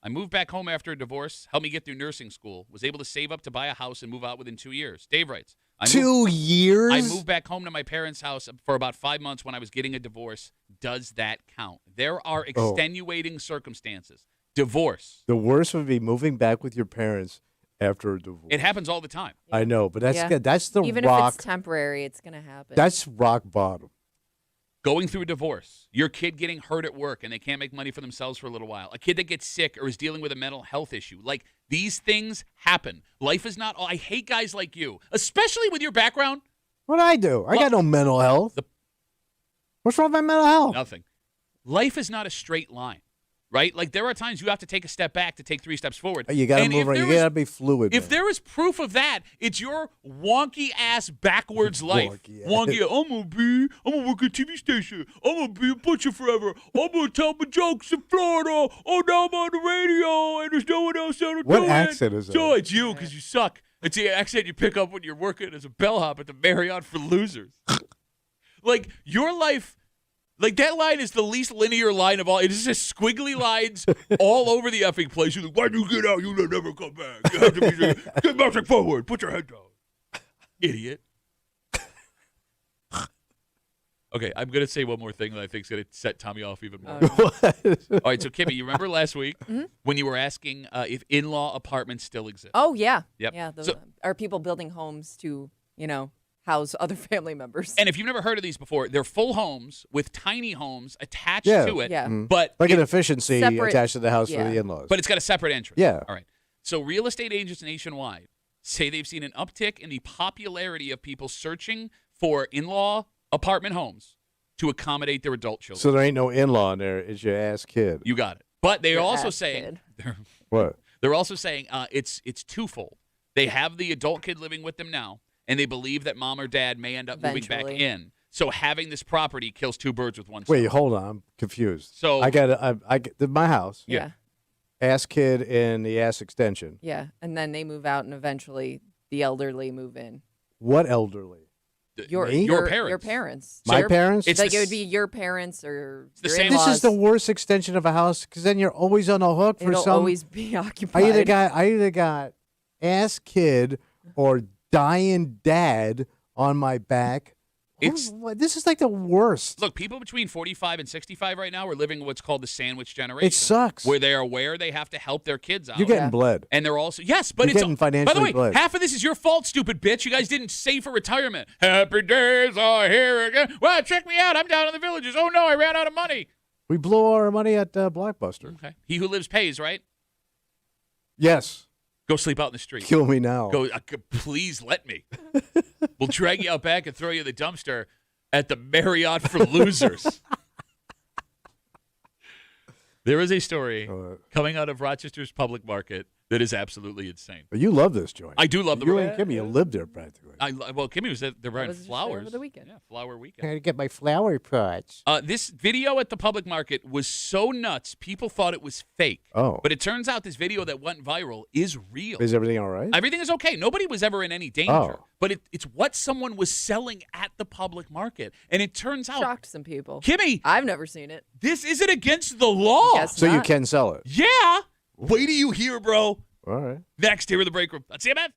I moved back home after a divorce, helped me get through nursing school, was able to save up to buy a house and move out within 2 years. Dave writes, 2 years? I moved back home to my parents' house for about 5 months when I was getting a divorce. Does that count? There are extenuating circumstances. Divorce. The worst would be moving back with your parents after a divorce. It happens all the time. I know, but that's good. That's the Even rock. if it's temporary, it's going to happen. That's rock bottom. Going through a divorce, your kid getting hurt at work and they can't make money for themselves for a little while, a kid that gets sick or is dealing with a mental health issue. Like, these things happen. Life is not I hate guys like you, especially with your background. What'd I do? I got no mental health. What's wrong with my mental health? Nothing. Life is not a straight line, right? Like, there are times you have to take a step back to take 3 steps forward. You got to move around. You got to be fluid. If man. there is proof of that, it's your wonky-ass backwards life. Wonky. I'm going to work at a TV station. I'm going to be a butcher forever. I'm going to tell my jokes in Florida. Oh, now I'm on the radio, and there's no one else out to do it. What accent is that? So it's you, because you suck. It's the accent you pick up when you're working as a bellhop at the Marriott for losers. Like, your life... Like, that line is the least linear line of all. It is just squiggly lines all over the effing place. You're like, why'd you get out? You'll never come back. You have to be get back forward. Put your head down. Idiot. Okay, I'm going to say one more thing that I think is going to set Tommy off even more. All right, so, Kimmy, you remember last week when you were asking if in-law apartments still exist? Oh, yeah. Yep. Yeah, are people building homes to, house other family members? And if you've never heard of these before, they're full homes with tiny homes attached to it. Yeah. But like an efficiency separate, attached to the house for the in-laws. But it's got a separate entrance. Yeah. All right. So real estate agents nationwide say they've seen an uptick in the popularity of people searching for in-law apartment homes to accommodate their adult children. So there ain't no in-law in there. It's your ass kid. You got it. But they're Your also ass saying kid. What? they're also saying it's twofold. They have the adult kid living with them now, and they believe that mom or dad may end up moving back Eventually. in. So having this property kills two birds with one stone. Wait, hold on. I'm confused. So- I got my house. Yeah. Ass kid in the ass extension. Yeah. And then they move out, and eventually the elderly move in. What elderly? Your Me? Your parents. Your parents. My Your- parents? It's like the it would s- be your parents or the your same- This in-laws. is the worst extension of a house because then you're always on the hook for It'll some. always be occupied. I either got ass kid or dying dad on my back. This is like the worst. Look, people between 45 and 65 right now are living what's called the sandwich generation. It sucks. Where they are aware they have to help their kids out. You're getting Yeah. bled. And they're also yes, but You're it's getting by the financially way, bled. half of this is your fault, stupid bitch. You guys didn't save for retirement. Happy days are here again. Well, check me out. I'm down in the villages. Oh no, I ran out of money. We blew all our money at Blockbuster. Okay. He who lives pays, right? Yes. Go sleep out in the street. Kill me now. Go, please let me. We'll drag you out back and throw you in the dumpster at the Marriott for losers. There is a story coming out of Rochester's public market that is absolutely insane. But you love this joint. I do love the You and Kimmy, you lived there practically. Well, Kimmy was there buying was just there flowers over the weekend. Yeah, flower weekend. to get my flower pots. This video at the public market was so nuts, people thought it was fake. Oh. But it turns out this video that went viral is real. Is everything all right? Everything is okay. Nobody was ever in any danger. Oh. But it's what someone was selling at the public market. And it turns out, Shocked some people. Kimmy, I've never seen it. this isn't against the law. Guess So you not. can sell it. Yeah. Wait till you hear, bro. All right. Next, here in the break room. WCMF.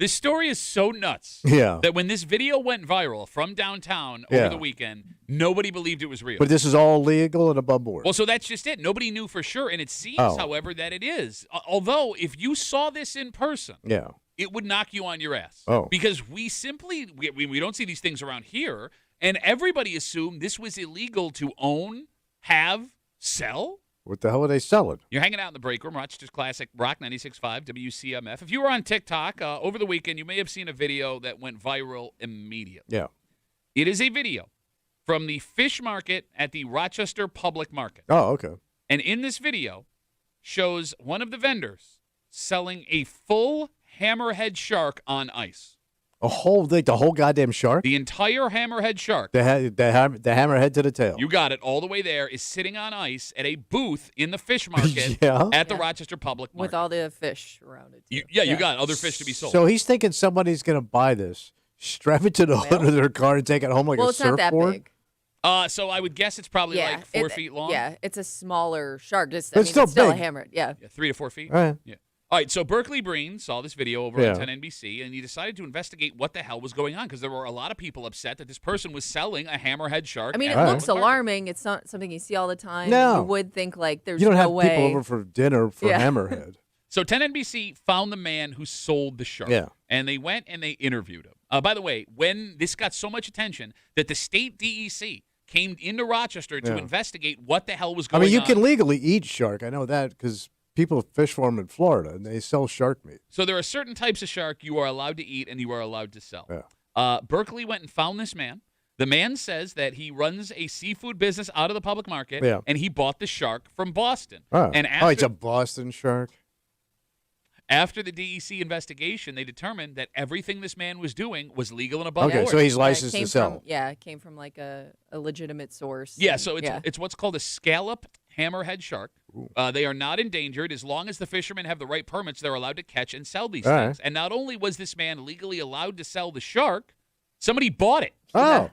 This story is so nuts that when this video went viral from downtown over the weekend, nobody believed it was real. But this is all legal and above board. Well, so that's just it. Nobody knew for sure, and it seems, however, that it is. Although, if you saw this in person, it would knock you on your ass. Oh. Because we don't see these things around here, and everybody assumed this was illegal to own, have, sell. What the hell are they selling? You're hanging out in the break room, Rochester's Classic Rock 96.5 WCMF. If you were on TikTok over the weekend, you may have seen a video that went viral immediately. Yeah. It is a video from the fish market at the Rochester Public Market. Oh, okay. And in this video shows one of the vendors selling a full hammerhead shark on ice. The whole goddamn shark? The entire hammerhead shark. The hammerhead to the tail. You got it. All the way there is sitting on ice at a booth in the fish market at the Rochester Public Market. With all the fish around it. You got other fish to be sold. So he's thinking somebody's going to buy this, strap it to the hood of their car, and take it home like a surfboard? It's not that big. So I would guess it's probably like 4 feet long. Yeah, it's a smaller shark. It's still still a big. hammer. Yeah. 3 to 4 feet. All right. Yeah. All right, so Berkeley Breen saw this video over on 10 NBC, and he decided to investigate what the hell was going on because there were a lot of people upset that this person was selling a hammerhead shark. I mean, it looks alarming. It's not something you see all the time. No. You would think, like, there's You don't no have way. people over for dinner for hammerhead. So 10 NBC found the man who sold the shark, and they went and they interviewed him. By the way, when this got so much attention that the state DEC came into Rochester to investigate what the hell was going on. I mean, you can legally eat shark. I know that because people fish for them in Florida, and they sell shark meat. So there are certain types of shark you are allowed to eat and you are allowed to sell. Berkeley went and found this man. The man says that he runs a seafood business out of the public market, and he bought the shark from Boston. And it's a Boston shark? After the DEC investigation, they determined that everything this man was doing was legal and above board. So he's licensed to sell. It came from like a legitimate source. Yeah, so it's what's called a scalloped hammerhead shark. They are not endangered. As long as the fishermen have the right permits, they're allowed to catch and sell these things. And not only was this man legally allowed to sell the shark, somebody bought it. Oh.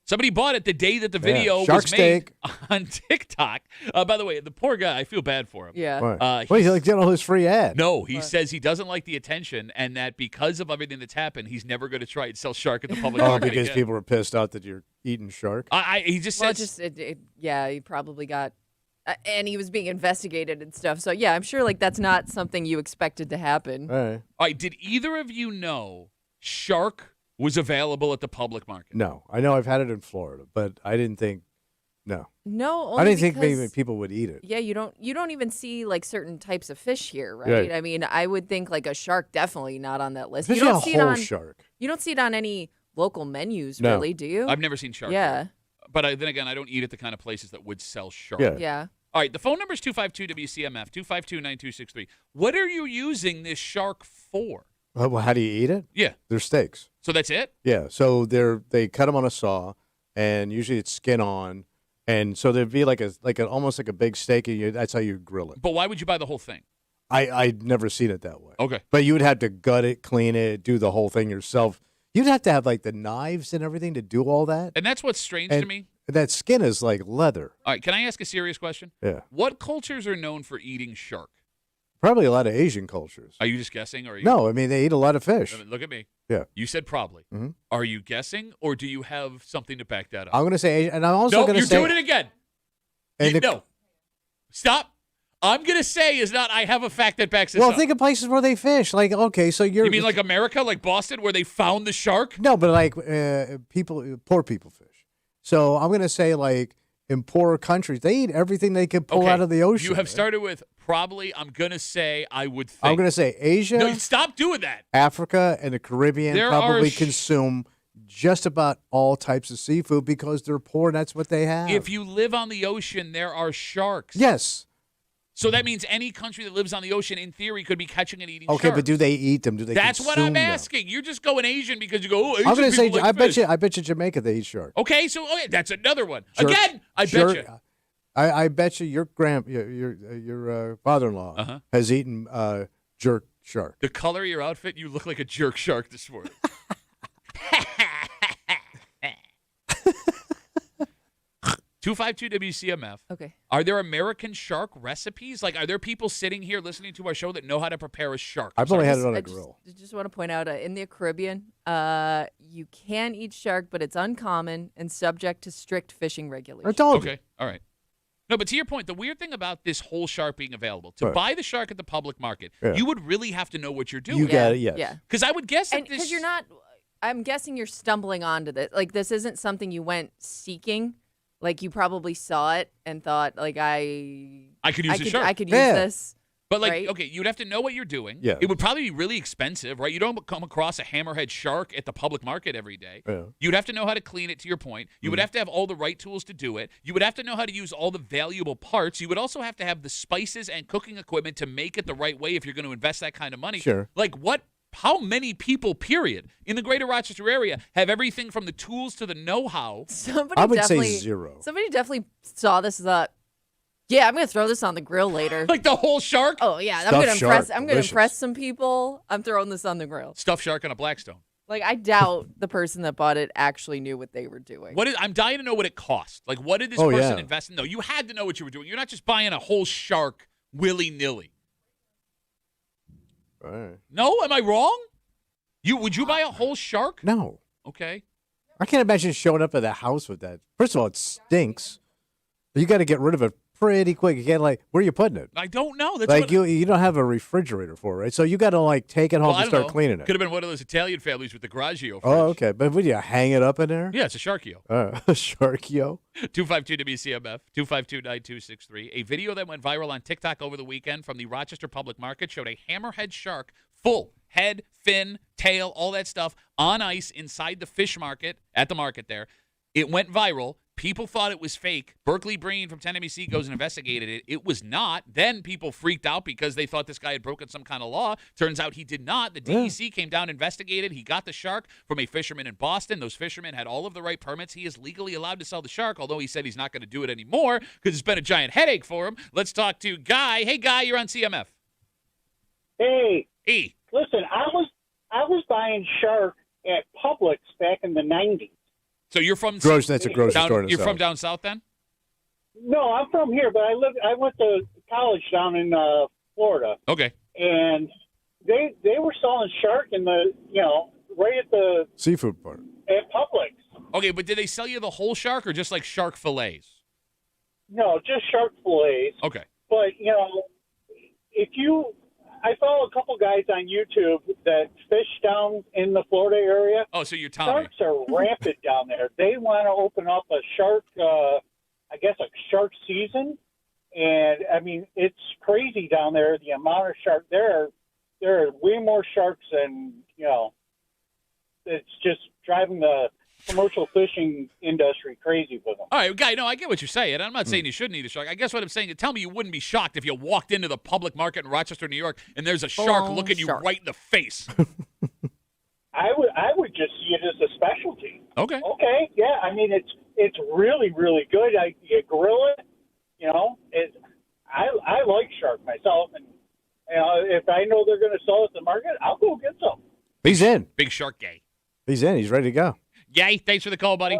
Somebody bought it the day that the video Shark was steak. made on TikTok. By the way, the poor guy, I feel bad for him. Yeah. He's like getting all his free ad. No, he says he doesn't like the attention and that because of everything that's happened, he's never going to try and sell shark at the public market because again. people are pissed out that you're eating shark? He just says... he probably got... and he was being investigated and stuff. So, yeah, I'm sure like that's not something you expected to happen. All right, did either of you know shark was available at the public market? No. I know I've had it in Florida, but I didn't think, no. No, I didn't think maybe people would eat it. Yeah, you don't even see like certain types of fish here, right? I mean, I would think like a shark definitely not on that list. Especially you don't see it on shark. You don't see it on any local menus, really, do you? I've never seen shark. Yeah. Here. But then again, I don't eat at the kind of places that would sell shark. Yeah. All right, the phone number is 252-WCMF, 252-9263. What are you using this shark for? Well, how do you eat it? Yeah. They're steaks. So that's it? Yeah. So they cut them on a saw, and usually it's skin on, and so there'd be almost like a big steak, and that's how you grill it. But why would you buy the whole thing? I'd never seen it that way. Okay. But you would have to gut it, clean it, do the whole thing yourself. You'd have to have like the knives and everything to do all that. And that's what's strange to me. That skin is like leather. All right, can I ask a serious question? Yeah. What cultures are known for eating shark? Probably a lot of Asian cultures. Are you just guessing? Or are you... No, I mean, they eat a lot of fish. Look at me. Yeah. You said probably. Mm-hmm. Are you guessing, or do you have something to back that up? I'm going to say Asian, and I'm also going to say... No, you're doing it again. No. Stop. I'm going to say is not, I have a fact that backs this up. Well, think of places where they fish. Like, okay, so you're... You mean like America, like Boston, where they found the shark? No, but like poor people fish. So I'm going to say like in poorer countries, they eat everything they can pull out of the ocean. You have started with probably, I'm going to say, I would think. I'm going to say Asia. No, stop doing that. Africa and the Caribbean probably consume just about all types of seafood because they're poor and that's what they have. If you live on the ocean, there are sharks. Yes. So that means any country that lives on the ocean, in theory, could be catching and eating Okay, sharks. but do they eat them? Do they That's what I'm asking. Them? You're just going Asian because you go, Asian I'm going to say, like I bet you Jamaica they eat shark. Okay, so that's another one. Again, I bet you. I bet you your father-in-law has eaten jerk shark. The color of your outfit, you look like a jerk shark this morning. 252 WCMF. Okay. Are there American shark recipes? Like, are there people sitting here listening to our show that know how to prepare a shark? I've only had it on a I grill. just want to point out in the Caribbean, you can eat shark, but it's uncommon and subject to strict fishing I regulations. told you. Okay, all right. No, but to your point, the weird thing about this whole shark being available, to buy the shark at the public market, you would really have to know what you're doing. You got it, yes. Yeah. Because I would guess that And because this... you're not, I'm guessing you're stumbling onto this. Like, this isn't something you went seeking. Like, you probably saw it and thought, like, I could use a shark. I could use Yeah. this. But, like, right? okay, you'd have to know what you're doing. Yeah. It would probably be really expensive, right? You don't come across a hammerhead shark at the public market every day. Yeah. You'd have to know how to clean it, to your point. You would have to have all the right tools to do it. You would have to know how to use all the valuable parts. You would also have to have the spices and cooking equipment to make it the right way if you're going to invest that kind of money. Sure. Like, how many people, period, in the greater Rochester area have everything from the tools to the know-how? Somebody I would definitely, say 0. Somebody definitely saw this and thought, yeah, I'm going to throw this on the grill later. Like the whole shark? Oh, yeah, I'm Stuffed going to impress. shark, I'm going to delicious. impress some people. I'm throwing this on the grill. Stuffed shark on a Blackstone. Like, I doubt the person that bought it actually knew what they were doing. I'm dying to know what it cost. Like, what did this Oh, person yeah. invest in? No, you had to know what you were doing. You're not just buying a whole shark willy-nilly. All right. No? Am I wrong? Would you buy a whole shark? No. Okay. I can't imagine showing up at the house with that. First of all, it stinks. You got to get rid of it pretty quick. You can't, like, where are you putting it? I don't know. That's Like, what, you don't have a refrigerator for it, right? So you got to, like, take it home well, I and don't start know. cleaning it. Could have been one of those Italian families with the Graggio fridge. Oh, okay. But would you hang it up in there? Yeah, it's a Sharkio. Sharkio. 252 WCMF, 252-9263. A video that went viral on TikTok over the weekend from the Rochester Public Market showed a hammerhead shark, full head, fin, tail, all that stuff, on ice inside the fish market, at the market there. It went viral. People thought it was fake. Berkeley Breen from 10NBC goes and investigated it. It was not. Then people freaked out because they thought this guy had broken some kind of law. Turns out he did not. The DEC came down, investigated. He got the shark from a fisherman in Boston. Those fishermen had all of the right permits. He is legally allowed to sell the shark, although he said he's not going to do it anymore because it's been a giant headache for him. Let's talk to Guy. Hey, Guy, you're on CMF. Hey, E. listen, I was buying shark at Publix back in the 90s. So you're from That's a grocery store in You're from itself. down south then? No, I'm from here, but I went to college down in Florida, Okay. and they were selling shark in the right at the Seafood part. at Publix. Okay, but did they sell you the whole shark or just like shark fillets? No, just shark fillets. Okay. But I follow a couple guys on YouTube that fish down in the Florida area. Oh, so you're Tommy. Sharks are rampant down there. They want to open up a shark, I guess, a shark season. And, I mean, it's crazy down there, the amount of sharks. There are way more sharks than, it's just driving the commercial fishing industry crazy with them. All right, Guy, no, I get what you're saying. I'm not saying you shouldn't eat a shark. I guess what I'm saying is tell me you wouldn't be shocked if you walked into the public market in Rochester, New York, and there's a shark Full-on looking you shark. right in the face. I would just see it as a specialty. Okay. Okay, yeah, I mean, it's really, really good. You grill it, I like shark myself, and if I know they're going to sell it at the market, I'll go get some. He's in. Big shark gay. He's in. He's ready to go. Yay, thanks for the call, buddy.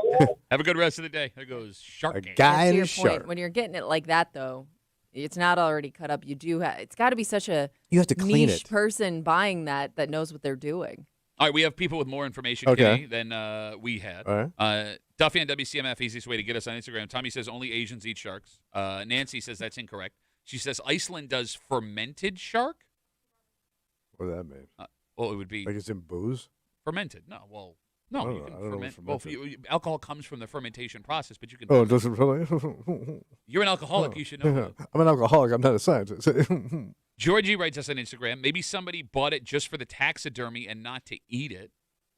Have a good rest of the day. There goes shark A gay. guy to and your a point, shark. when you're getting it like that, though, it's not already cut up. You do have. It's got to be such a You have to clean niche it. person buying that knows what they're doing. All right, we have people with more information Okay. Kenny, than we had. All right. Duffy on WCMF, easiest way to get us on Instagram. Tommy says only Asians eat sharks. Nancy says that's incorrect. She says Iceland does fermented shark. What does that mean? Well, it would be Like it's in booze? fermented. No, well, I no, don't you know. can I don't know what ferment. Well, fermented. alcohol comes from the fermentation process, but you can. Oh, it doesn't really? You're an alcoholic. You should know that. I'm an alcoholic. I'm not a scientist. Georgie writes us on Instagram. Maybe somebody bought it just for the taxidermy and not to eat it.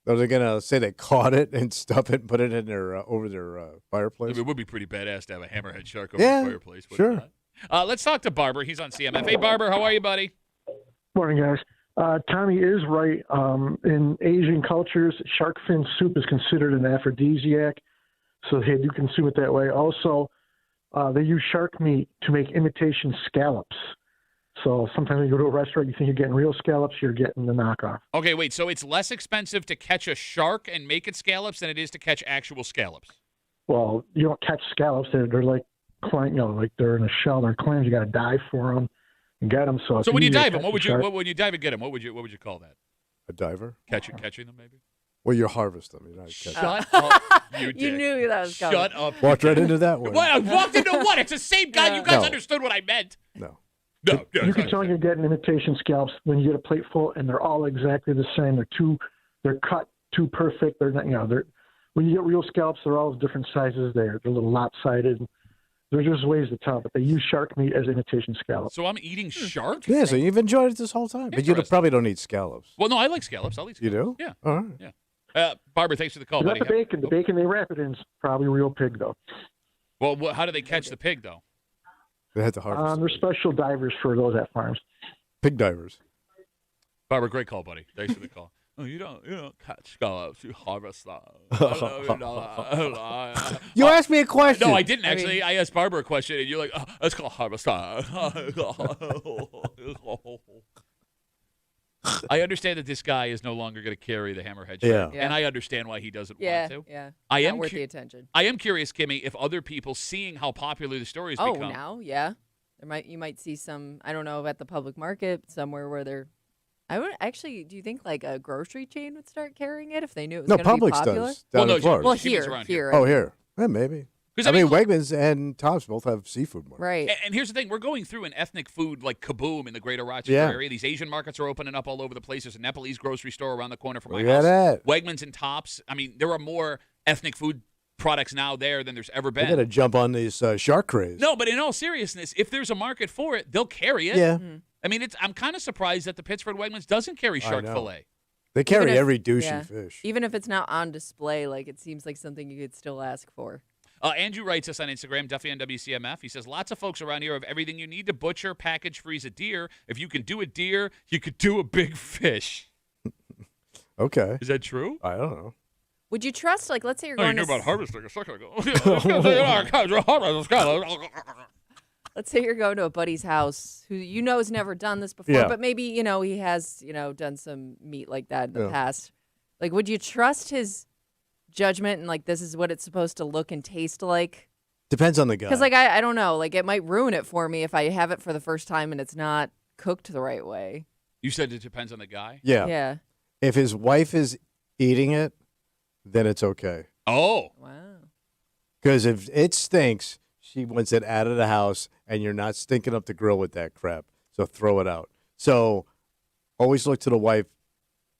Are they going to say they caught it and stuff it and put it in their over their fireplace? It would be pretty badass to have a hammerhead shark over Yeah, the fireplace. wouldn't sure. it? Let's talk to Barber. He's on CMF. Hey, Barber, how are you, buddy? Morning, guys. Tommy is right. In Asian cultures, shark fin soup is considered an aphrodisiac, so they do consume it that way. Also, they use shark meat to make imitation scallops. So sometimes when you go to a restaurant, you think you're getting real scallops, you're getting the knockoff. Okay, wait. So it's less expensive to catch a shark and make it scallops than it is to catch actual scallops? Well, you don't catch scallops. They're like like they're in a shell. They're clams. You got to dive for them and get them. So when you dive them, catch when you dive and get them, what would you call that? A diver? Catching them, maybe? Well, you harvest them. You're not catching them. Shut up, you You dick. knew that was coming. Shut up. Walked right into that one. What? I walked into what? It's the same guy. You guys No. understood what I meant. No. No. You can tell you're getting imitation scallops when you get a plate full, and they're all exactly the same. They're cut too perfect. They're not. When you get real scallops, they're all different sizes. They're a little lopsided. There's just ways to tell, but they use shark meat as imitation scallops. So I'm eating shark? Yeah, so you've enjoyed it this whole time. But you Interesting. probably don't eat scallops. Well, no, I like scallops. I'll eat You scallops. do? Yeah. All right. Yeah. Barbara, thanks for the call, buddy. The bacon. The bacon they wrap it in is probably real pig, though. Well, how do they catch the pig, though? They had to harvest There's special divers for those at farms. pig divers. Barbara, great call, buddy. Thanks for the call. Oh, you don't catch scallops. You harvest them. You asked me a question. No, I didn't actually. I asked Barbara a question, and you're like, "It's called harvest." I understand that this guy is no longer going to carry the hammerhead shark, Yeah. and I understand why he doesn't Yeah, want to. yeah. I Not am worth the attention. I am curious, Kimmy, if other people seeing how popular the story has Oh, become. now, yeah. You might see some, I don't know, at the public market somewhere where they're. I would actually. Do you think like a grocery chain would start carrying it if they knew it was No, going to be Publix popular? does. Down in Florida. Well, She means here, around here. Oh, here. Yeah, maybe. 'Cause, I mean, look- Wegmans and Tops both have seafood markets. Right. And here's the thing: we're going through an ethnic food like kaboom in the greater Rochester Yeah. area. These Asian markets are opening up all over the place. There's a Nepalese grocery store around the corner from my Look at house. that. Wegmans and Tops. I mean, there are more ethnic food products now there than there's ever They got been. to jump on these shark craze. No, but in all seriousness, if there's a market for it, they'll carry it. Yeah. I mean, I'm kind of surprised that the Pittsford Wegmans doesn't carry shark know. fillet. They carry Even if- every douchey yeah. fish. Even if it's not on display, like it seems like something you could still ask for. Andrew writes us on Instagram, Duffy on WCMF. He says, lots of folks around here have everything you need to butcher, package, freeze a deer. If you can do a deer, you could do a big fish. Okay. Is that true? I don't know. Would you trust, like, let's say you're Oh, you going knew to about harvesting a second ago. let's say you're going to a buddy's house who you know has never done this before, Yeah. but maybe he has done some meat like that in the Yeah. past. Like, would you trust his judgment and like this is what it's supposed to look and taste like? Depends on the guy. Because like I don't know, like it might ruin it for me if I have it for the first time and it's not cooked the right way. You said it depends on the guy? yeah. Yeah. If his wife is eating it, then it's okay. Oh. Wow. Because if it stinks, she wants it out of the house, and you're not stinking up the grill with that crap. So throw it out. So always look to the wife,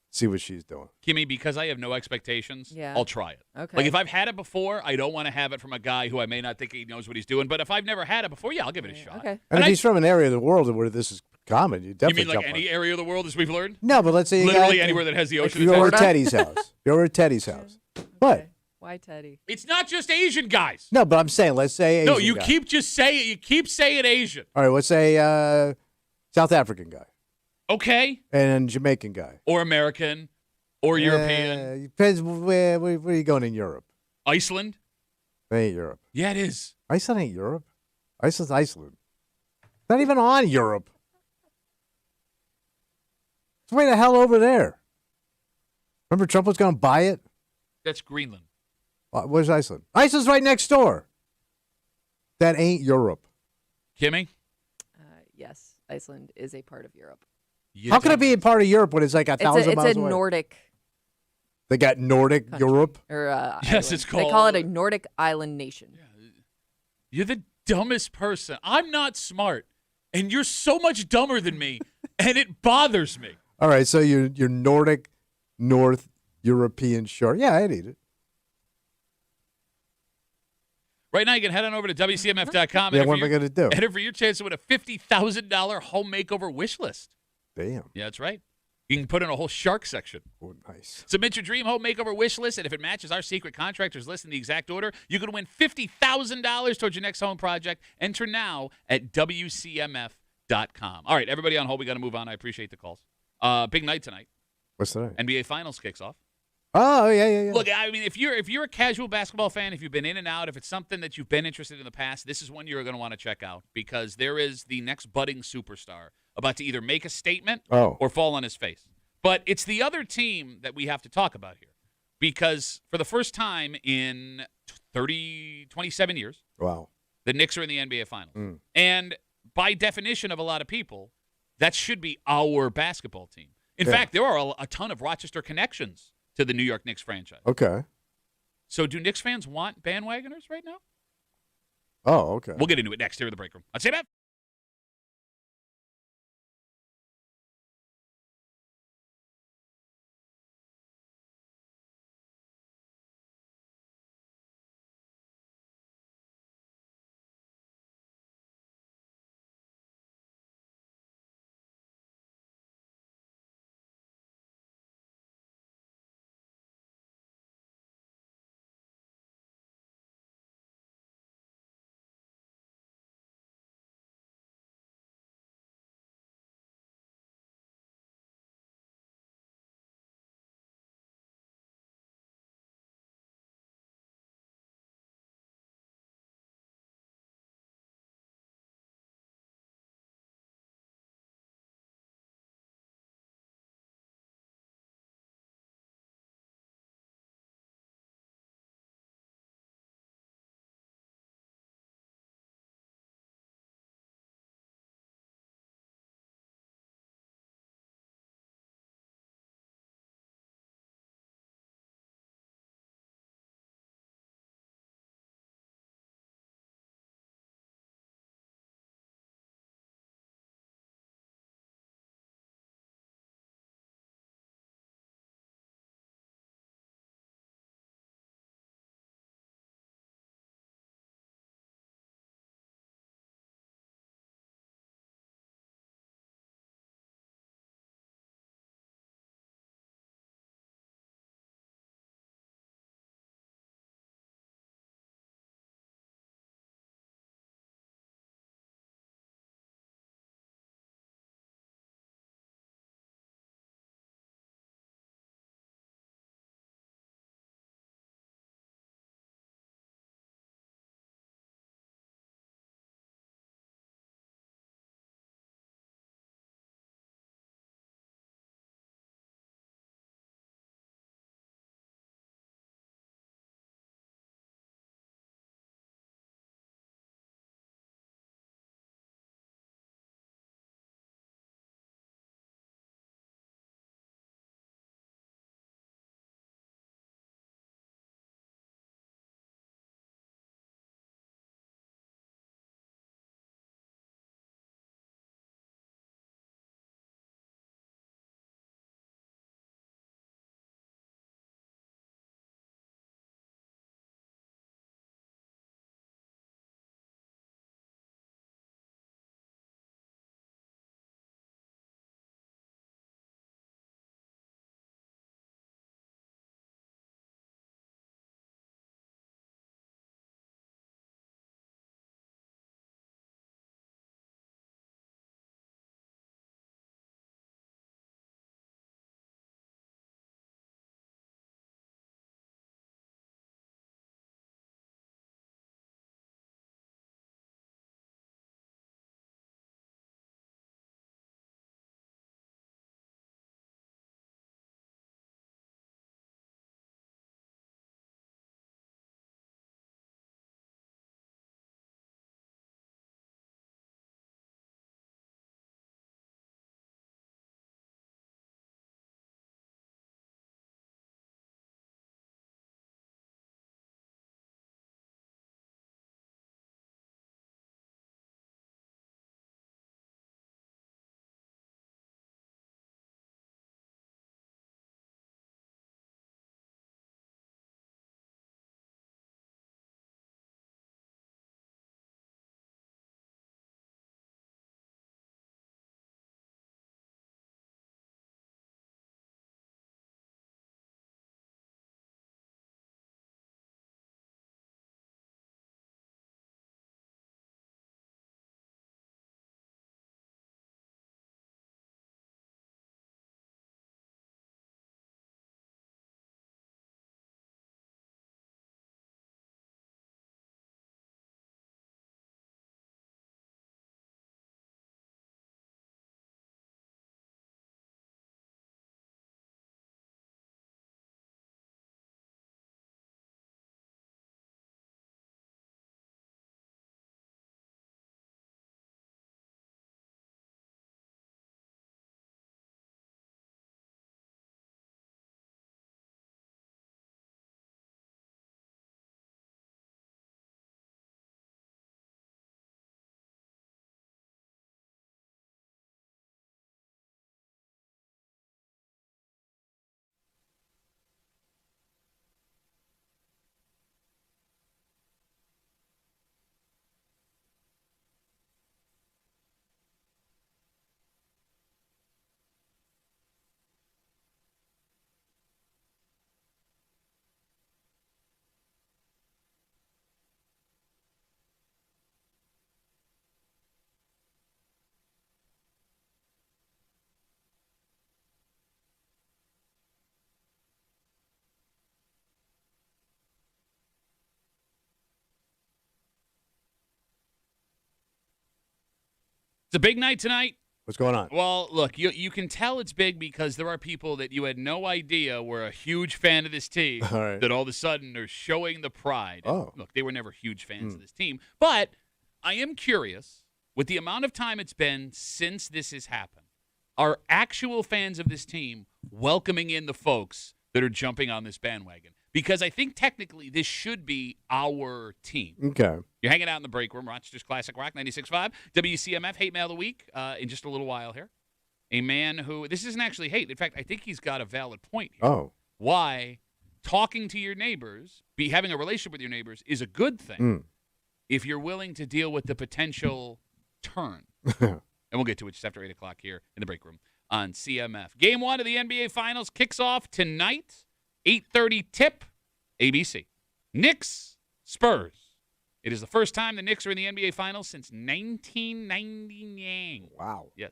see what she's doing. Kimmy, because I have no expectations, Yeah. I'll try it. Okay. Like if I've had it before, I don't want to have it from a guy who I may not think he knows what he's doing. But if I've never had it before, yeah, I'll give it a shot. Okay. And And if I- he's from an area of the world where this is common, you You definitely mean like jump on any it. area of the world, as we've learned? No, but let's say you Literally got, anywhere that has the ocean. you go over to Florida? Teddy's house. You go over to Teddy's house. What? Okay. Why Teddy? It's not just Asian guys. No, but I'm saying, let's say Asian No, you guy. keep just saying you keep saying Asian. All right, let's say South African guy Okay. and Jamaican guy. Or American or European. Depends where are you going in Europe? Iceland? It ain't Europe. Yeah, it is. Iceland ain't Europe. Iceland's Iceland. Not even on Europe. It's way the hell over there. Remember Trump was going to buy it? That's Greenland. Where's Iceland? Iceland's right next door. That ain't Europe. Kimmy? Yes, Iceland is a part of Europe. You How can it dumb- be a part of Europe when it's like a thousand It's miles a away? Nordic They got Nordic country. Europe. or Yes, island. it's They call it a called- Nordic island nation. You're the dumbest person. I'm not smart. And you're so much dumber than me. And it bothers me. All right, so you're Nordic, North European shark. Yeah, I'd eat it. Right now, you can head on over to WCMF.com. Yeah, and what am I going to do? enter for your chance to win a $50,000 home makeover wish list. Damn. Yeah, that's right. You can put in a whole shark section. Oh, nice. Submit your dream home makeover wish list, and if it matches our secret contractor's list in the exact order, you can win $50,000 towards your next home project. Enter now at WCMF.com. All right, everybody on hold. We got to move on. I appreciate the calls. Big night tonight. What's that? NBA Finals kicks off. Oh, yeah. Look, I mean, if you're a casual basketball fan, if you've been in and out, if it's something that you've been interested in the past, this is one you're going to want to check out because there is the next budding superstar about to either make a statement or fall on his face. But it's the other team that we have to talk about here because for the first time in 27 years. Wow. The Knicks are in the NBA Finals. Mm. And by definition of a lot of people, that should be our basketball team. In Yeah. fact, there are a ton of Rochester connections to the New York Knicks franchise. Okay. So do Knicks fans want bandwagoners right now? Oh, okay. We'll get into it next here in the break room. I'd say that. It's a big night tonight. What's going on? Well, look, you can tell it's big because there are people that you had no idea were a huge fan of this team All right. that all of a sudden are showing the pride. And Oh. look, they were never huge fans of this team. But I am curious, with the amount of time it's been since this has happened, are actual fans of this team welcoming in the folks that are jumping on this bandwagon? Because I think technically this should be our team. Okay. You're hanging out in the break room, Rochester's Classic Rock 96.5, WCMF Hate Mail of the Week in just a little while here. A man who, this isn't actually hate. In fact, I think he's got a valid point here. Oh. Why talking to your neighbors, having a relationship with your neighbors is a good thing if you're willing to deal with the potential turn. And we'll get to it just after 8 o'clock here in the break room on CMF. Game 1 of the NBA Finals kicks off tonight, 8:30 tip, ABC. Knicks, Spurs. It is the first time the Knicks are in the NBA Finals since 1999. Wow. Yes.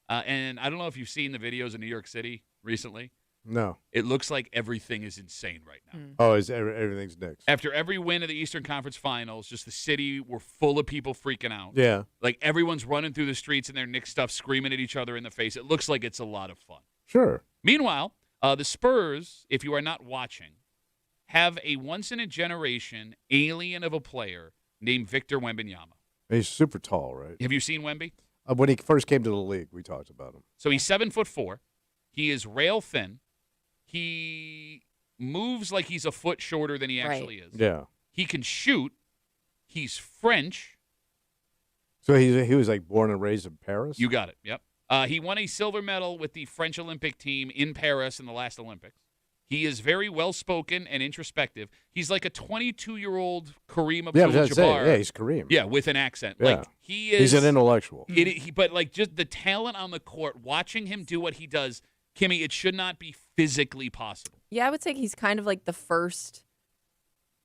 And I don't know if you've seen the videos in New York City recently. No. It looks like everything is insane right now. Oh, everything's Knicks. After every win of the Eastern Conference Finals, just the city were full of people freaking out. Yeah. Like everyone's running through the streets in their Knicks stuff, screaming at each other in the face. It looks like it's a lot of fun. Sure. Meanwhile, the Spurs, if you are not watching, have a once-in-a-generation alien of a player named Victor Wembanyama. He's super tall, right? Have you seen Wemby? When he first came to the league, we talked about him. So he's 7'4". He is rail thin. He moves like he's a foot shorter than he actually is. Yeah. He can shoot. He's French. So he was like born and raised in Paris? You got it. Yep. He won a silver medal with the French Olympic team in Paris in the last Olympics. He is very well-spoken and introspective. He's like a 22-year-old Kareem Abdul-Jabbar. Yeah, he's Kareem. Yeah, with an accent. Yeah. Like he is. He's an intellectual. But like just the talent on the court, watching him do what he does, Kimmy, it should not be physically possible. Yeah, I would say he's kind of like the first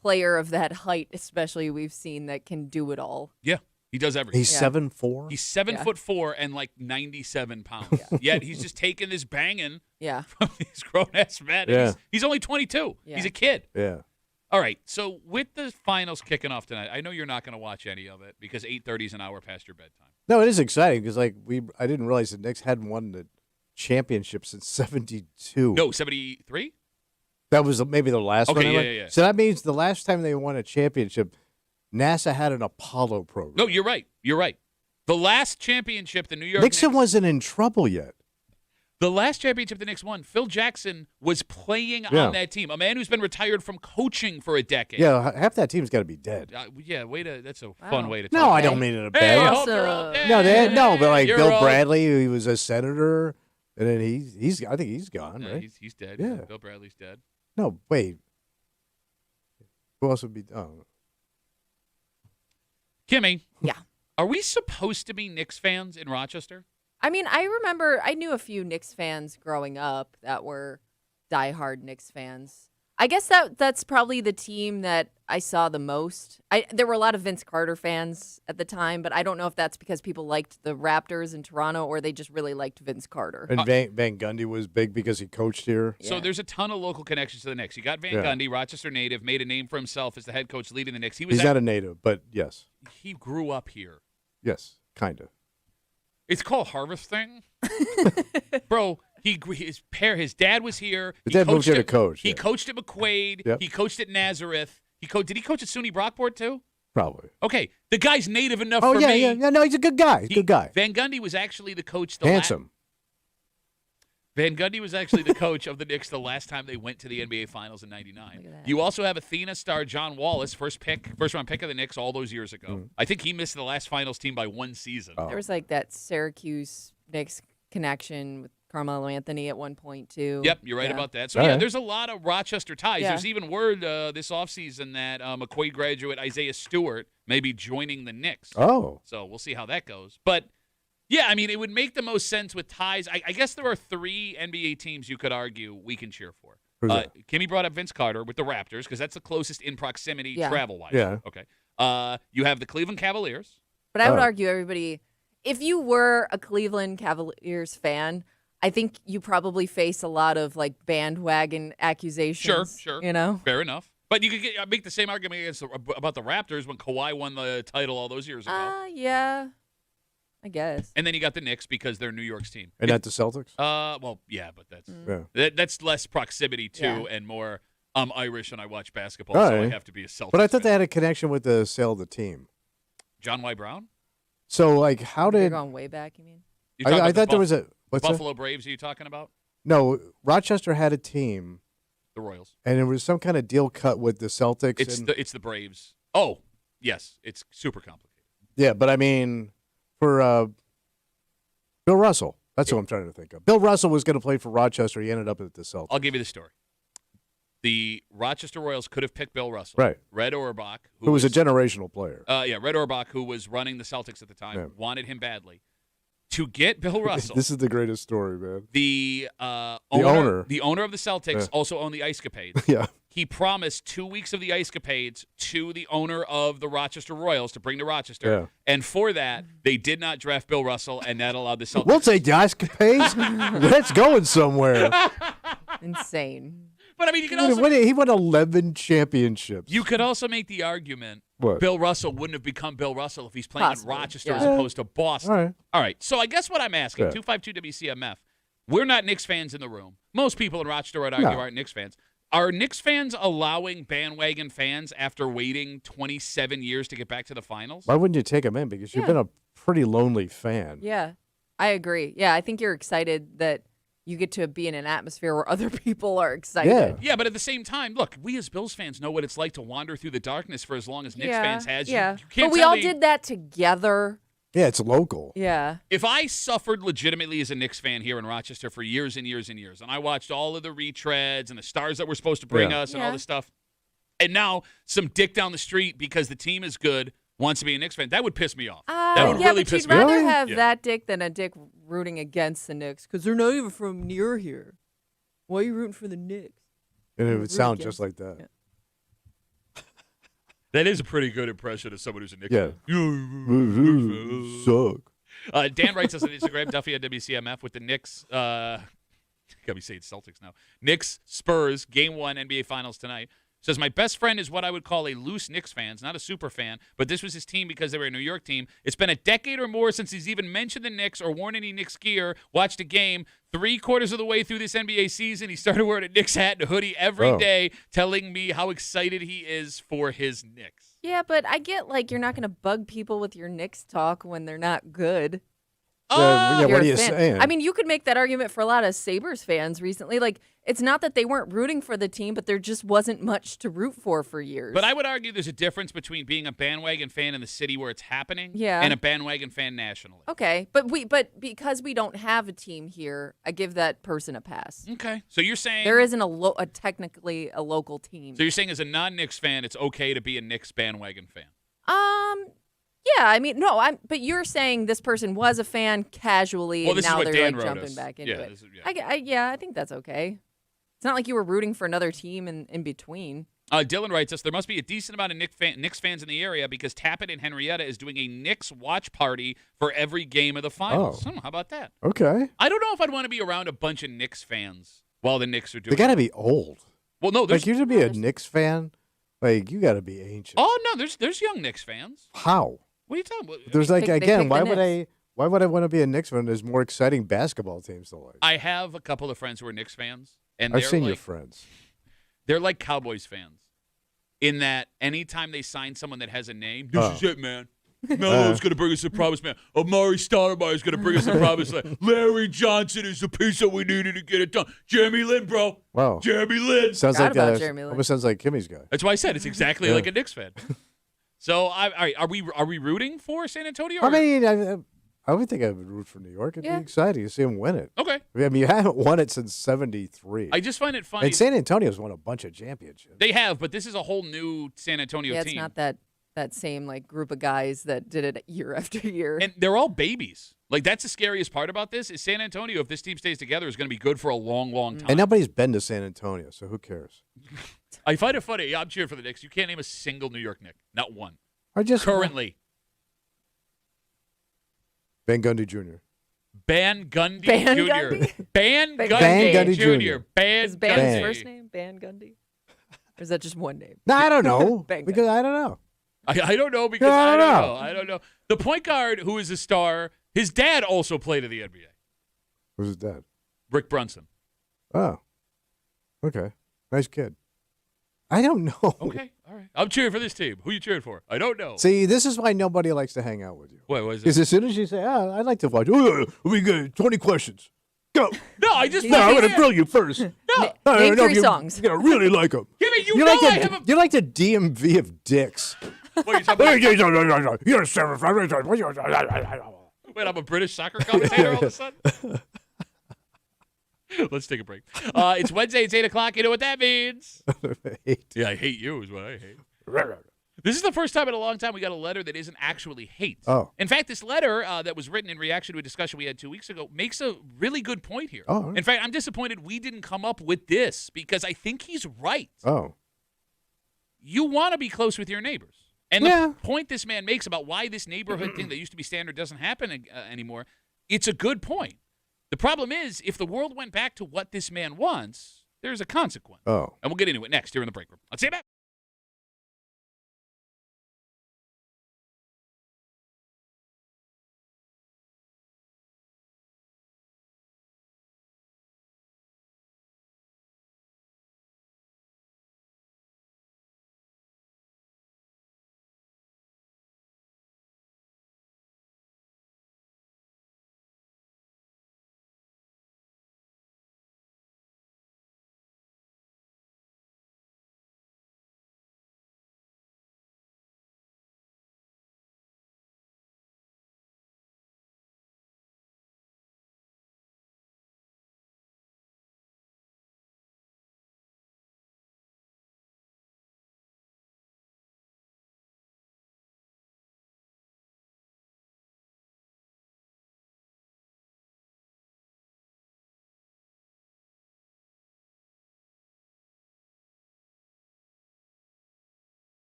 player of that height, especially we've seen that can do it all. Yeah, he does everything. He's 7'4"? He's 7'4" and like 97 pounds. Yet he's just taking this banging from these grown-ass men. Yeah. He's only 22. Yeah. He's a kid. Yeah. All right, so with the finals kicking off tonight, I know you're not going to watch any of it because 8:30 is an hour past your bedtime. No, it is exciting because I didn't realize the Knicks hadn't won the championship since 72. No, 73? That was maybe the last one. Okay, yeah. So that means the last time they won a championship, NASA had an Apollo program. No, you're right. The last championship the New York Nixon Knicks, wasn't in trouble yet. the last championship the Knicks won, Phil Jackson was playing on that team, a man who's been retired from coaching for a decade. Yeah, half that team's got to be dead. That's a fun way to talk. No, I don't mean it a Hey, bad. I hope you're all dead. No, but like You're Bill all- Bradley, he was a senator, and then he's I think he's gone, No, right? he's dead. Yeah. Bill Bradley's dead. No, wait. Who else would be? Oh, Kimmy. Yeah. Are we supposed to be Knicks fans in Rochester? I mean, I remember I knew a few Knicks fans growing up that were diehard Knicks fans. I guess that's probably the team that I saw the most. There were a lot of Vince Carter fans at the time, but I don't know if that's because people liked the Raptors in Toronto or they just really liked Vince Carter. and Van Gundy was big because he coached here. So Yeah. there's a ton of local connections to the Knicks. You got Van Yeah. Gundy, Rochester native, made a name for himself as the head coach leading the Knicks. He's not a native, but yes, He grew up here. yes, kind of. It's called harvesting. Bro, his dad was here. His He dad moved coached here to at- coach, He yeah. coached at McQuaid. Yep. He coached at Nazareth. Did he coach at SUNY Brockport too? Probably. Okay, the guy's native enough Oh for yeah, me. yeah. No, he's a good guy. Good guy. Van Gundy was actually the coach. Handsome. Van Gundy was actually the coach of the Knicks the last time they went to the NBA Finals in '99. Look at that. You also have Athena star John Wallace, first round pick of the Knicks all those years ago. I think he missed the last Finals team by one season. Oh. There was like that Syracuse Knicks connection with Carmelo Anthony at one point too. Yep, you're right Yeah. about that. So, All yeah, right. there's a lot of Rochester ties. Yeah. There's even word this offseason that McQuaid graduate Isaiah Stewart may be joining the Knicks. Oh, So we'll see how that goes. But, yeah, I mean, it would make the most sense with ties. I guess there are 3 NBA teams you could argue we can cheer for. Who's that? Kimmy brought up Vince Carter with the Raptors because that's the closest in proximity Yeah. travel-wise. Yeah. Okay. You have the Cleveland Cavaliers. But I would Oh. argue everybody, if you were a Cleveland Cavaliers fan, I think you probably face a lot of like bandwagon accusations. Sure. You know? Fair enough. But you could make the same argument about the Raptors when Kawhi won the title all those years ago. Yeah. I guess. And then you got the Knicks because they're New York's team. And not the Celtics? Well, yeah, but that's less proximity to and more. I'm Irish and I watch basketball, so I have to be a Celtics. But I thought fan. they had a connection with the sale of the team. John Y. Brown? So, like, how You're did going way back, you mean? I thought there was a Buffalo Braves? Are you talking about No, Rochester had a team, the Royals? and there was some kind of deal cut with the Celtics. It's the Braves. Oh, yes, it's super complicated. Yeah, but I mean, for Bill Russell, that's what I'm trying to think of. Bill Russell was going to play for Rochester. He ended up at the Celtics. I'll give you the story. The Rochester Royals could have picked Bill Russell. Right. Red Auerbach, who was a generational player. Red Auerbach, who was running the Celtics at the time, wanted him badly. To get Bill Russell. This is the greatest story, man. The owner of the Celtics also owned the Ice Capades. Yeah. He promised 2 weeks of the Ice Capades to the owner of the Rochester Royals to bring to Rochester. Yeah. And for that, they did not draft Bill Russell, and that allowed the Celtics. We'll take the Ice Capades. That's going somewhere. Insane. But I mean, you can also He won 11 championships. you could also make the argument What? Bill Russell wouldn't have become Bill Russell if he's playing in Rochester as opposed to Boston. All right. All right. So I guess what I'm asking, Yeah. 252 WCMF, we're not Knicks fans in the room. Most people in Rochester, I'd argue, aren't Knicks fans. Are Knicks fans allowing bandwagon fans after waiting 27 years to get back to the finals? Why wouldn't you take him in? Because you've been a pretty lonely fan. Yeah, I agree. Yeah, I think you're excited that you get to be in an atmosphere where other people are excited. Yeah. Yeah, but at the same time, look, we as Bills fans know what it's like to wander through the darkness for as long as Knicks fans has. Yeah, You can't but we tell all me- did that together. Yeah, it's local. Yeah. If I suffered legitimately as a Knicks fan here in Rochester for years and years and years, and I watched all of the retreads and the stars that were supposed to bring us and all this stuff, and now some dick down the street because the team is good wants to be a Knicks fan, that would piss me off. That would really but piss you'd me off. rather have Yeah. that dick than a dick rooting against the Knicks because they're not even from near here. Why are you rooting for the Knicks? And it would Root sound against just like that. Yeah. That is a pretty good impression of someone who's a Knicks Yeah. fan. Suck. Dan writes us on Instagram, Duffy at WCMF, with the Knicks. Got me saying Celtics now. Knicks Spurs Game 1 NBA Finals tonight. Says my best friend is what I would call a loose Knicks fan, not a super fan, but this was his team because they were a New York team. It's been a decade or more since he's even mentioned the Knicks or worn any Knicks gear, watched a game. 3/4 of the way through this NBA season, he started wearing a Knicks hat and a hoodie every day, telling me how excited he is for his Knicks. Yeah, but I get like you're not going to bug people with your Knicks talk when they're not good. Yeah, You're what are a you fan. saying? I mean, you could make that argument for a lot of Sabres fans recently. Like, it's not that they weren't rooting for the team, but there just wasn't much to root for years. But I would argue there's a difference between being a bandwagon fan in the city where it's happening Yeah. and a bandwagon fan nationally. Okay, but because we don't have a team here, I give that person a pass. Okay. So you're saying There isn't a technically a local team. So you're saying as a non-Knicks fan, it's okay to be a Knicks bandwagon fan? Yeah, I mean, no, but you're saying this person was a fan casually, Well, and this is now what they're Dan like wrote jumping us. back into Yeah, it. this is- I think that's okay. It's not like you were rooting for another team in between. Dylan writes us, there must be a decent amount of Knicks fans in the area because Tappet in Henrietta is doing a Knicks watch party for every game of the finals. Oh. How about that? Okay. I don't know if I'd want to be around a bunch of Knicks fans while the Knicks are doing They got to it. be old. Well, no, there's Like, you to be a Knicks fan, like, you got to be ancient. Oh, no, there's young Knicks fans. How? What are you talking about? There's like, They again, pick the why would Knicks. why would I want to be a Knicks fan? There's more exciting basketball teams to like. I have a couple of friends who are Knicks fans, and I've they're seen like, your friends. They're like Cowboys fans in that anytime they sign someone that has a name, this is it, man. Melo's going to bring us the promised man. Amari Stoudemire is going to bring us the promised land. Larry Johnson is the piece that we needed to get it done. Jeremy Lin, bro. Wow. Jeremy Lin. Sounds Forgot like about Jeremy Lin. almost sounds like Kimmy's guy. That's why I said it's exactly Yeah. like a Knicks fan. So, are we rooting for San Antonio? I or- mean, I would think I would root for New York. It'd Yeah. be exciting to see them win it. Okay. I mean, you haven't won it since '73. I just find it funny. And San Antonio's won a bunch of championships. They have, but this is a whole new San Antonio Yeah, team. it's not that same like group of guys that did it year after year. And they're all babies. Like, that's the scariest part about this is San Antonio, if this team stays together, is going to be good for a long, long time. And nobody's been to San Antonio, so who cares? I find it funny. I'm cheering for the Knicks. You can't name a single New York Knick. Not one. I just Currently. Ben Gundy Jr. Ban Gundy Ban Jr. Gundy? Ban Ban Gundy, Gundy Jr. Jr. Ban Is Ban his Gundy. first name Ban Gundy? Or is that just one name? No, I don't know Ben because I don't know. I don't know because I I don't don't know. know. I don't know. The point guard who is a star His dad also played in the NBA. Who's his dad? Rick Brunson. Oh, okay. Nice kid. I don't know. Okay, all right. I'm cheering for this team. Who you cheering for? I don't know. See, this is why nobody likes to hang out with you. What is Because it? as soon as you say, I'd like to watch, we got 20 questions. Go. No, I just. No, I'm going to grill you first. No. I don't Name know if 3 you- songs. You're going to really like them. Give me. You're I like have a. you're like the DMV of dicks. What are you talking about? You're a Wait, I'm a British soccer commentator all of a sudden? Let's take a break. It's Wednesday. It's 8 o'clock. You know what that means? Yeah, I hate you is what I hate. This is the first time in a long time we got a letter that isn't actually hate. Oh. In fact, this letter that was written in reaction to a discussion we had 2 weeks ago makes a really good point here. Oh, all right. In fact, I'm disappointed we didn't come up with this because I think he's right. Oh. You want to be close with your neighbors. And Yeah. the point this man makes about why this neighborhood thing that used to be standard doesn't happen anymore, it's a good point. The problem is, if the world went back to what this man wants, there's a consequence. Oh. And we'll get into it next here in the break room. Let's see you back.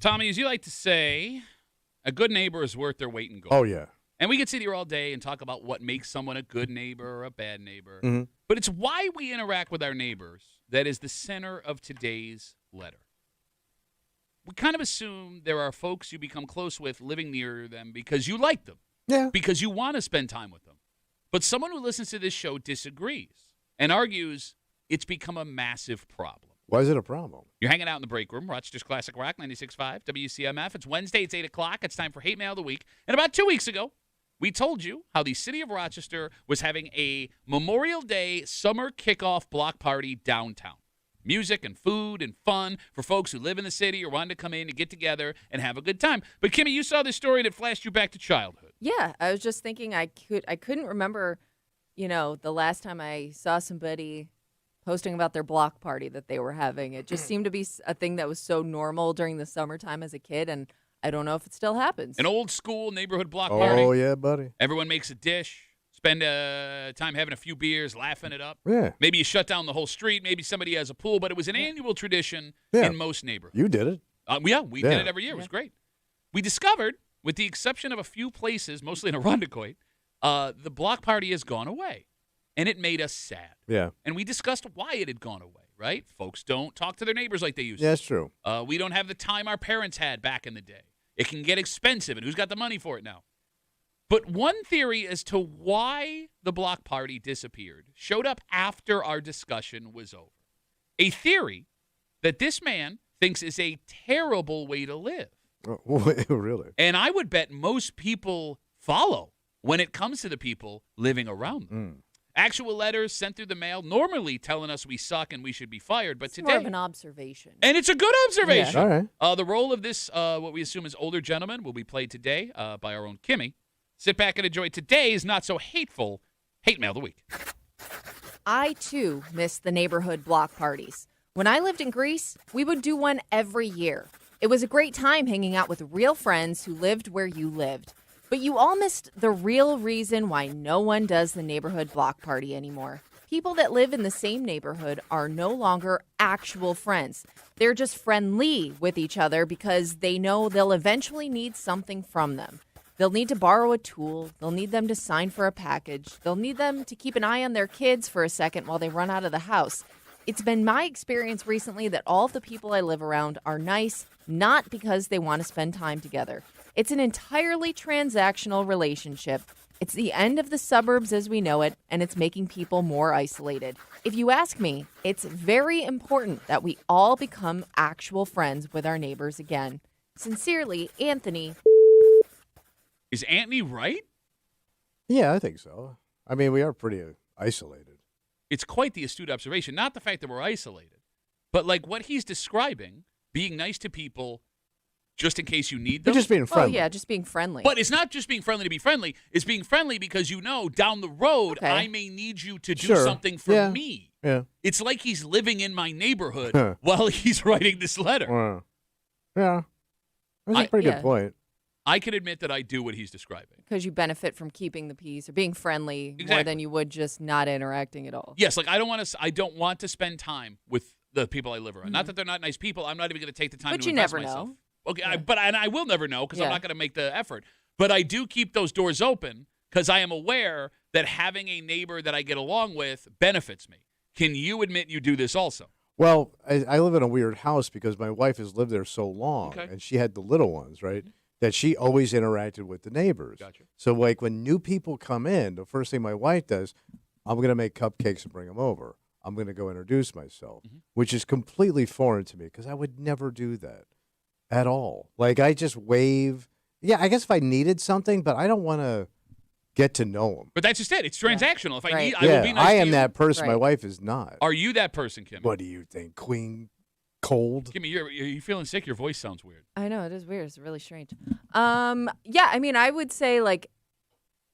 Tommy, as you like to say, a good neighbor is worth their weight in gold. Oh, yeah. And we could sit here all day and talk about what makes someone a good neighbor or a bad neighbor. Mm-hmm. But it's why we interact with our neighbors that is the center of today's letter. We kind of assume there are folks you become close with living near them because you like them. Yeah. Because you want to spend time with them. But someone who listens to this show disagrees and argues it's become a massive problem. Why is it a problem? You're hanging out in the break room, Rochester's Classic Rock 96.5, WCMF. It's Wednesday, it's 8 o'clock. It's time for Hate Mail of the Week. And about 2 weeks ago, we told you how the city of Rochester was having a Memorial Day summer kickoff block party downtown. Music and food and fun for folks who live in the city or want to come in and get together and have a good time. But, Kimmy, you saw this story that flashed you back to childhood. Yeah, I was just thinking I couldn't remember, the last time I saw somebody posting about their block party that they were having. It just seemed to be a thing that was so normal during the summertime as a kid, and I don't know if it still happens. An old school neighborhood block party. Oh, yeah, buddy. Everyone makes a dish, spend time having a few beers, laughing it up. Yeah. Maybe you shut down the whole street. Maybe somebody has a pool, but it was an annual tradition in most neighborhoods. You did it. We did it every year. It was great. We discovered, with the exception of a few places, mostly in Arundecoit, the block party has gone away. And it made us sad. Yeah. And we discussed why it had gone away, right? Folks don't talk to their neighbors like they used to. Yeah, that's true. We don't have the time our parents had back in the day. It can get expensive, and who's got the money for it now? But one theory as to why the block party disappeared showed up after our discussion was over. A theory that this man thinks is a terrible way to live. Oh, really? And I would bet most people follow when it comes to the people living around them. Actual letters sent through the mail, normally telling us we suck and we should be fired, but it's today, more of an observation. and it's a good observation. Yeah. All right. The role of this, what we assume is older gentleman, will be played today by our own Kimmy. Sit back and enjoy today's not so hateful Hate Mail of the Week. I, too, miss the neighborhood block parties. When I lived in Greece, we would do one every year. It was a great time hanging out with real friends who lived where you lived. But you all missed the real reason why no one does the neighborhood block party anymore. People that live in the same neighborhood are no longer actual friends. They're just friendly with each other because they know they'll eventually need something from them. They'll need to borrow a tool. They'll need them to sign for a package. They'll need them to keep an eye on their kids for a second while they run out of the house. It's been my experience recently that all of the people I live around are nice, not because they want to spend time together. It's an entirely transactional relationship. It's the end of the suburbs as we know it, and it's making people more isolated. If you ask me, it's very important that we all become actual friends with our neighbors again. Sincerely, Anthony. Is Anthony right? Yeah, I think so. I mean, we are pretty isolated. It's quite the astute observation. Not the fact that we're isolated, but like what he's describing, being nice to people just in case you need them. You're just being friendly. Oh, yeah, just being friendly. But it's not just being friendly to be friendly. It's being friendly because you know down the road Okay. I may need you to do Sure. something for me. Yeah. It's like he's living in my neighborhood while he's writing this letter. Yeah. That's a pretty yeah. good point. I can admit that I do what he's describing. Because you benefit from keeping the peace or being friendly more Exactly. than you would just not interacting at all. Yes, like I don't want to spend time with the people I live around. Not that they're not nice people. I'm not even going to take the time But to you invest never myself. know. Okay, Yeah. I will never know because I'm Yeah. not going to make the effort. But I do keep those doors open because I am aware that having a neighbor that I get along with benefits me. Can you admit you do this also? Well, I live in a weird house because my wife has lived there so long, Okay. and she had the little ones, right? That she always interacted with the neighbors. Gotcha. So, like, when new people come in, the first thing my wife does, I'm going to make cupcakes and bring them over. I'm going to go introduce myself, which is completely foreign to me because I would never do that at all. Like, I just wave. Yeah, I guess if I needed something, but I don't want to get to know them. But that's just it. It's transactional. If I Right. need, I will be nice I to am you. that person. My Right. wife is not. Are you that person, Kim? What do you think, Queen Cold? Kimmy, are you feeling sick? Your voice sounds weird. I know, it is weird. It's really strange. Yeah, I mean, I would say, like,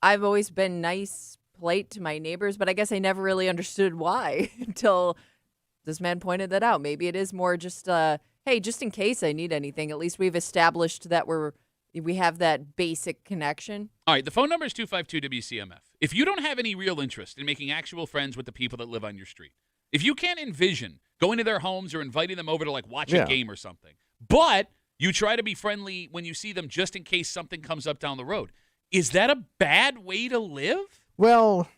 I've always been nice, polite to my neighbors, but I guess I never really understood why until this man pointed that out. Maybe it is more just, hey, just in case I need anything, at least we've established that we have that basic connection. All right, the phone number is 252-WCMF. If you don't have any real interest in making actual friends with the people that live on your street, if you can't envision going to their homes or inviting them over to, like, watch a Yeah. game or something, but You try to be friendly when you see them just in case something comes up down the road. Is that a bad way to live? Well,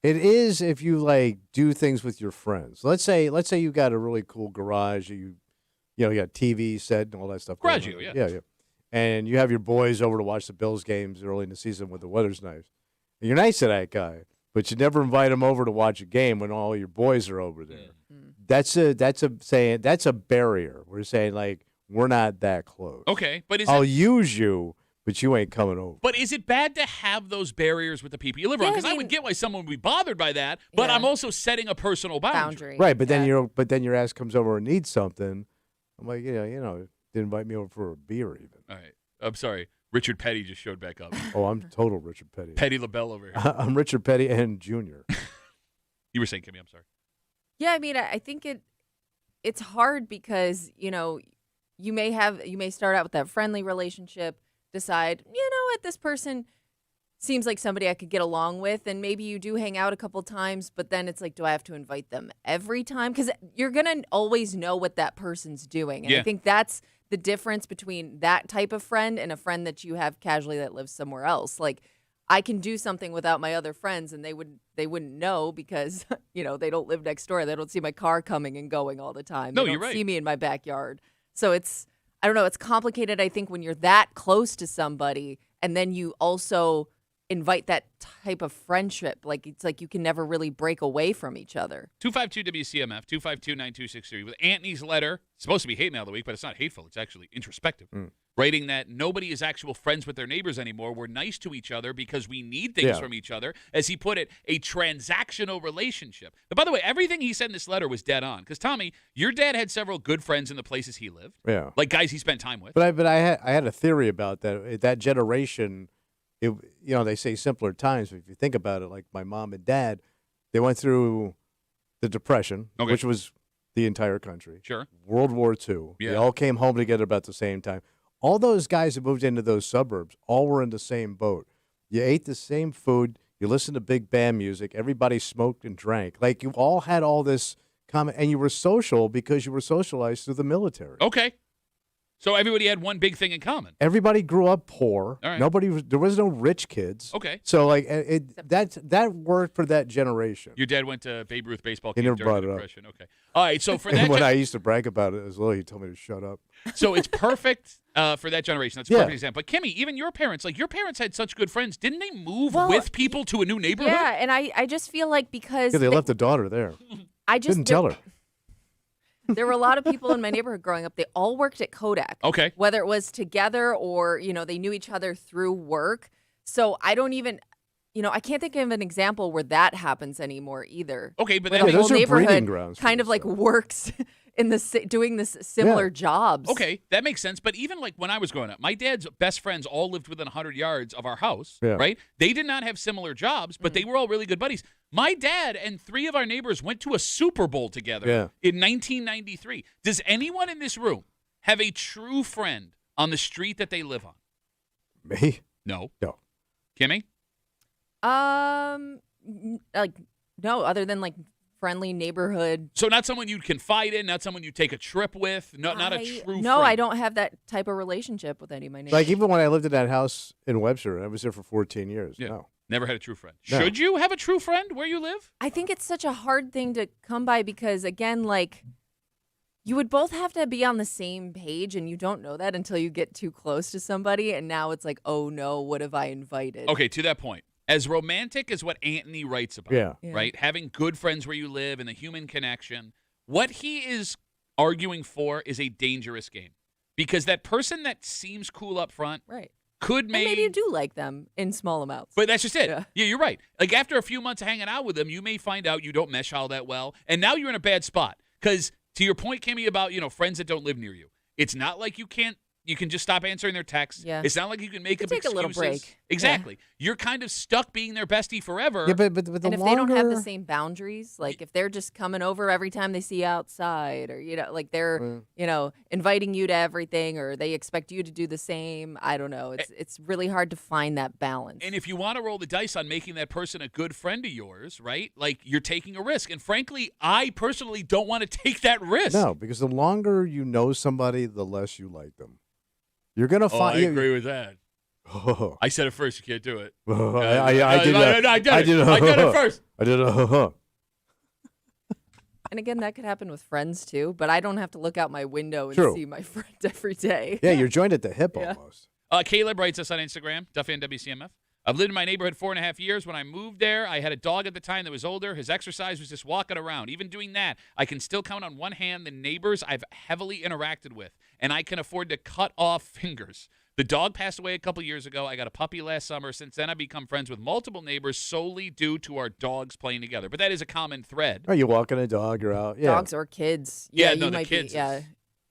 it is if you like do things with your friends. Let's say you got a really cool garage. You got TV set and all that stuff. Garage, going on. yeah. Yeah. And you have your boys over to watch the Bills games early in the season when the weather's nice. And you're nice to that guy, but you never invite him over to watch a game when all your boys are over there. That's a barrier. We're saying like we're not that close. Okay, but I'll use you, but you ain't coming over. But is it bad to have those barriers with the people you live around? Because I would get why someone would be bothered by that, but I'm also setting a personal boundary. Right, but then your ass comes over and needs something. I'm like, didn't invite me over for a beer even. All right, I'm sorry. Richard Petty just showed back up. Oh, I'm total Richard Petty. Petty LaBelle over here. I'm Richard Petty and Junior. You were saying, Kimmy, I'm sorry. Yeah, I mean, I think it's hard because, you may start out with that friendly relationship, decide, this person seems like somebody I could get along with, and maybe you do hang out a couple times, but then it's like, do I have to invite them every time? Because you're going to always know what that person's doing. And I think that's the difference between that type of friend and a friend that you have casually that lives somewhere else. Like, I can do something without my other friends, and they wouldn't know because, they don't live next door. They don't see my car coming and going all the time. No, they you're don't right. see me in my backyard. So I don't know, it's complicated, I think, when you're that close to somebody and then you also invite that type of friendship. Like, it's like you can never really break away from each other. 252-WCMF, 252-9263. With Anthony's letter, it's supposed to be hate mail of the week, but it's not hateful. It's actually introspective. Writing that nobody is actual friends with their neighbors anymore. We're nice to each other because we need things from each other. As he put it, a transactional relationship. But by the way, everything he said in this letter was dead on. Because, Tommy, your dad had several good friends in the places he lived. Yeah. Like guys he spent time with. But I had a theory about that. That generation, they say simpler times. But if you think about it, like my mom and dad, they went through the Depression, which was the entire country. Sure. World War II. Yeah. They all came home together about the same time. All those guys who moved into those suburbs all were in the same boat. You ate the same food. You listened to big band music. Everybody smoked and drank. Like, you all had all this common, and you were social because you were socialized through the military. Okay. So everybody had one big thing in common. Everybody grew up poor. All right. There was no rich kids. Okay. So like that worked for that generation. Your dad went to Babe Ruth baseball He camp never brought during the it up. Depression. Okay. All right. So for And that, when I used to brag about it as well, he told me to shut up. So it's perfect for that generation. That's a perfect example. But Kimmy, even your parents had such good friends. Didn't they move with people to a new neighborhood? Yeah, and I just feel like because they left the daughter there. I just didn't tell her. There were a lot of people in my neighborhood growing up. They all worked at Kodak. Okay. Whether it was together or, they knew each other through work. So I don't even, I can't think of an example where that happens anymore either. Okay, but the whole those are breeding neighborhood grounds for kind of this like stuff. works in doing this similar jobs. Okay, that makes sense. But even like when I was growing up, my dad's best friends all lived within 100 yards of our house, right? They did not have similar jobs, but they were all really good buddies. My dad and 3 of our neighbors went to a Super Bowl together in 1993. Does anyone in this room have a true friend on the street that they live on? Me? No. No. Kimmy? Like, no, other than like friendly neighborhood. So not someone you'd confide in, not someone you'd take a trip with, not a true friend. No, I don't have that type of relationship with any of my neighbors. Like, even when I lived in that house in Webster, I was there for 14 years. Yeah. No. Never had a true friend. No. Should you have a true friend where you live? I think it's such a hard thing to come by because, again, like, you would both have to be on the same page, and you don't know that until you get too close to somebody, and now it's like, oh, no, what have I invited? Okay, to that point, as romantic as what Anthony writes about, right? Having good friends where you live and the human connection, what he is arguing for is a dangerous game. Because that person that seems cool up front could maybe you do like them in small amounts. But that's just it. Yeah, you're right. Like, after a few months of hanging out with them, you may find out you don't mesh all that well, and now you're in a bad spot. Because to your point, Kimmy, about, friends that don't live near you, it's not like you can't You can just stop answering their texts. Yeah. It's not like you can make You up can take a excuses. little break. Exactly. You're kind of stuck being their bestie forever. Yeah, but the And if longer, they don't have the same boundaries, like if they're just coming over every time they see you outside, or like they're inviting you to everything, or they expect you to do the same, I don't know. It's really hard to find that balance. And if you want to roll the dice on making that person a good friend of yours, right? Like you're taking a risk. And frankly, I personally don't want to take that risk. No, because the longer you know somebody, the less you like them. You're gonna find. I agree with that. Oh. I said it first. You can't do it. I did. I did it first. I did. And again, that could happen with friends too, but I don't have to look out my window and True. see my friend every day. Yeah, you're joined at the hip Yeah. almost. Caleb writes us on Instagram, Duffy and WCMF. I've lived in my neighborhood 4.5 years. When I moved there, I had a dog at the time that was older. His exercise was just walking around. Even doing that, I can still count on one hand the neighbors I've heavily interacted with, and I can afford to cut off fingers. The dog passed away a couple years ago. I got a puppy last summer. Since then, I've become friends with multiple neighbors solely due to our dogs playing together. But that is a common thread. Are you walking a dog? You're out. Yeah. Dogs or kids. Yeah, you no, the might kids be. Yeah.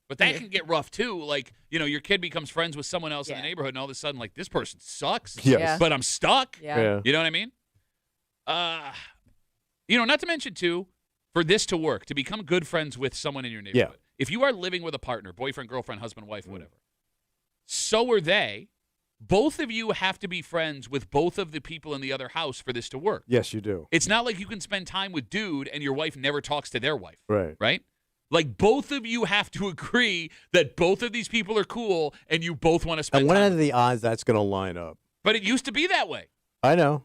But that can get rough, too. Like, your kid becomes friends with someone else in the Yeah. neighborhood, and all of a sudden, like, this person sucks. Yes. Yeah. But I'm stuck. Yeah. You know what I mean? Not to mention, too, for this to work, to become good friends with someone in your neighborhood. If you are living with a partner, boyfriend, girlfriend, husband, wife, whatever, so are they. Both of you have to be friends with both of the people in the other house for this to work. Yes, you do. It's not like you can spend time with dude and your wife never talks to their wife. Right. Right? Like, both of you have to agree that both of these people are cool and you both want to spend And what time. are the odds that's going to line up? But it used to be that way. I know.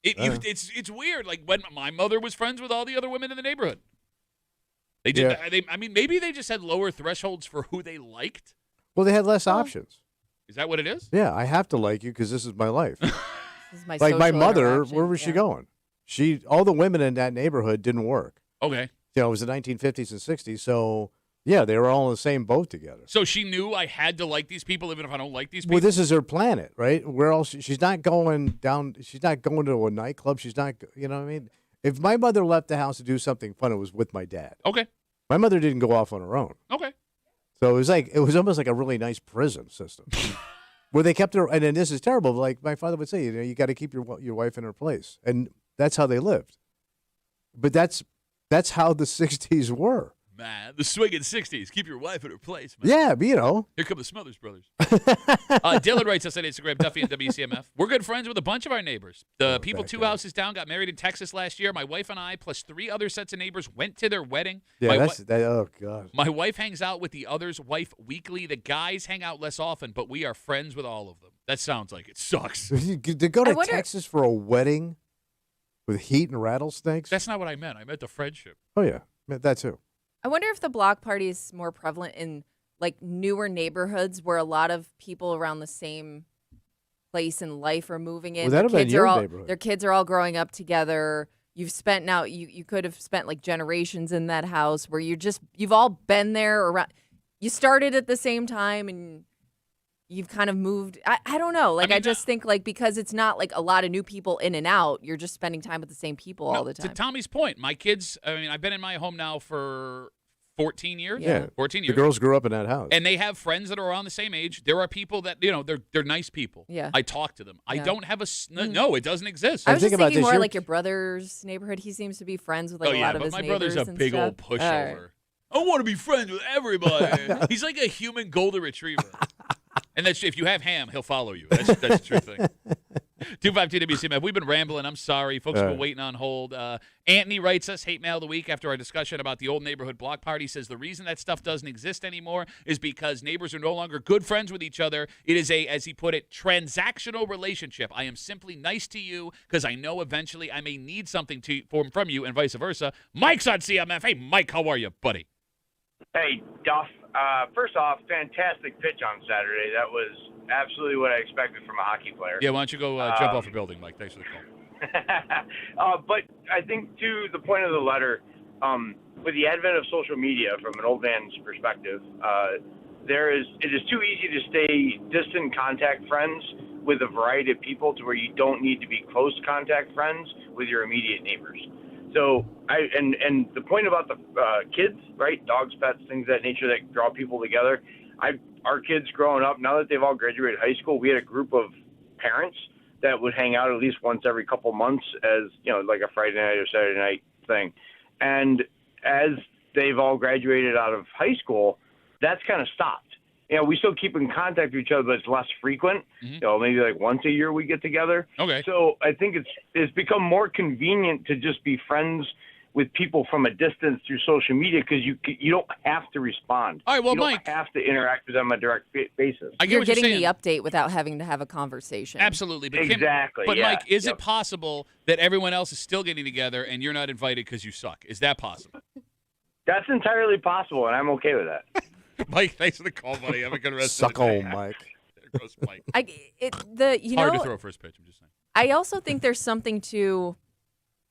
It's weird. Like, when my mother was friends with all the other women in the neighborhood. They did. Yeah. Maybe they just had lower thresholds for who they liked. Well, they had less options. Is that what it is? Yeah, I have to like you because this is my life. This is my Like my social mother, interaction. where was she Yeah. going? All the women in that neighborhood didn't work. Okay. It was the 1950s and 60s, so yeah, they were all in the same boat together. So she knew I had to like these people even if I don't like these people? Well, this is her planet, right? Where else? She's not going down. She's not going to a nightclub. She's not. You know what I mean? If my mother left the house to do something fun, it was with my dad. Okay. My mother didn't go off on her own. Okay. So it was almost like a really nice prison system. Where they kept her, and then this is terrible. Like my father would say, you got to keep your wife in her place, and that's how they lived. But that's how the '60s were. Man, the swinging 60s. Keep your wife in her place, man. Yeah, but Here come the Smothers Brothers. Dylan writes us on Instagram, Duffy and WCMF. We're good friends with a bunch of our neighbors. The people 2 houses down got married in Texas last year. My wife and I, plus 3 other sets of neighbors, went to their wedding. Yeah, oh god. My wife hangs out with the other's wife weekly. The guys hang out less often, but we are friends with all of them. That sounds like it sucks. To go to Texas for a wedding with heat and rattlesnakes? That's not what I meant. I meant the friendship. Oh yeah, that too. I wonder if the block party is more prevalent in like newer neighborhoods where a lot of people around the same place in life are moving in. Well, that'd have been your neighborhood. Their kids are all growing up together. You've spent now. You could have spent like generations in that house where you've all been there around. You started at the same time and you've kind of moved. I don't know. Like, I just think like because it's not like a lot of new people in and out, you're just spending time with the same people all the time. To Tommy's point, my kids, I've been in my home now for 14 years. Yeah. 14 years. The girls grew up in that house. And they have friends that are around the same age. There are people that, they're nice people. Yeah. I talk to them. I Yeah. don't have no, it doesn't exist. I was just think about thinking this, more like your brother's neighborhood. He seems to be friends with like a lot of but his my neighbors. brother's a and big stuff. old pushover. All right. I want to be friends with everybody. He's like a human golden retriever. And that's if you have ham, he'll follow you. That's the true thing. 252 WCMF. We've been rambling. I'm sorry. Folks have been waiting on hold. Anthony writes us hate mail of the week after our discussion about the old neighborhood block party. Says the reason that stuff doesn't exist anymore is because neighbors are no longer good friends with each other. It is a, as he put it, transactional relationship. I am simply nice to you because I know eventually I may need something from you and vice versa. Mike's on CMF. Hey, Mike, how are you, buddy? Hey, Duff. First off, fantastic pitch on Saturday. That was absolutely what I expected from a hockey player. Yeah, why don't you go jump off a building, Mike? Thanks for the call. But I think to the point of the letter, with the advent of social media, from an old man's perspective, it is too easy to stay distant contact friends with a variety of people to where you don't need to be close contact friends with your immediate neighbors. So and the point about the kids, right? Dogs, pets, things of that nature that draw people together. I our kids growing up, now that they've all graduated high school, we had a group of parents that would hang out at least once every couple months as, like a Friday night or Saturday night thing. And as they've all graduated out of high school, that's kind of stopped. We still keep in contact with each other, but it's less frequent. Maybe like once a year we get together. Okay. So I think it's become more convenient to just be friends with people from a distance through social media because you don't have to respond. All right, well, you don't Mike, have to interact with them on a direct basis. I get You're what getting saying. the update without having to have a conversation. Absolutely. But Exactly, But yeah. Mike, is Yep. it possible that everyone else is still getting together and you're not invited because you suck? Is that possible? That's entirely possible, and I'm okay with that. Mike, thanks for the call, buddy. Have a good rest Suck of the day. home, Mike. There goes Mike. You Hard to know, throw first pitch, I'm just saying. I also think there's something to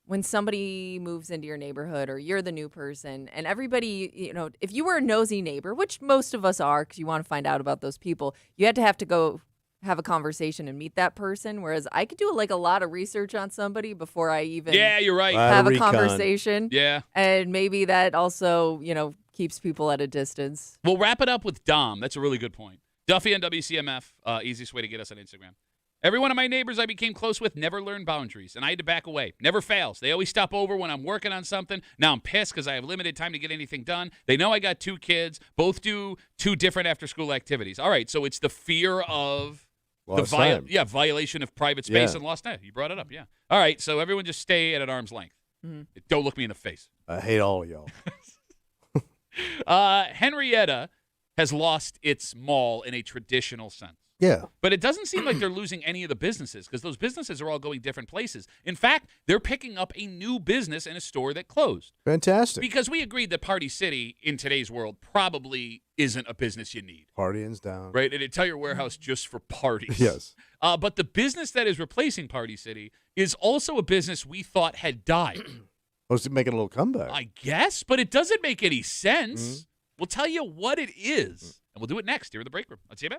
when somebody moves into your neighborhood or you're the new person and everybody, if you were a nosy neighbor, which most of us are because you want to find out about those people, you had to have to go have a conversation and meet that person. Whereas I could do like a lot of research on somebody before I even Yeah, you're right. have a Recon. conversation. Yeah. And maybe that also, keeps people at a distance. We'll wrap it up with Dom. That's a really good point. Duffy on WCMF, easiest way to get us on Instagram. Every one of my neighbors I became close with never learned boundaries, and I had to back away. Never fails. They always stop over when I'm working on something. Now I'm pissed because I have limited time to get anything done. They know I got 2 kids. Both do 2 different after-school activities. All right, so it's the fear of Lost time. violation of private space Yeah. and lost time. You brought it up, yeah. All right, so everyone just stay at an arm's length. Don't look me in the face. I hate all of y'all. Henrietta has lost its mall in a traditional sense. Yeah. But it doesn't seem like they're losing any of the businesses because those businesses are all going different places. In fact, they're picking up a new business in a store that closed. Fantastic. Because we agreed that Party City in today's world probably isn't a business you need. Partying's down. Right? An entire warehouse just for parties. Yes. But the business that is replacing Party City is also a business we thought had died. Supposed to make a little comeback. I guess, but it doesn't make any sense. We'll tell you what it is, and we'll do it next here in the break room. Let's see you,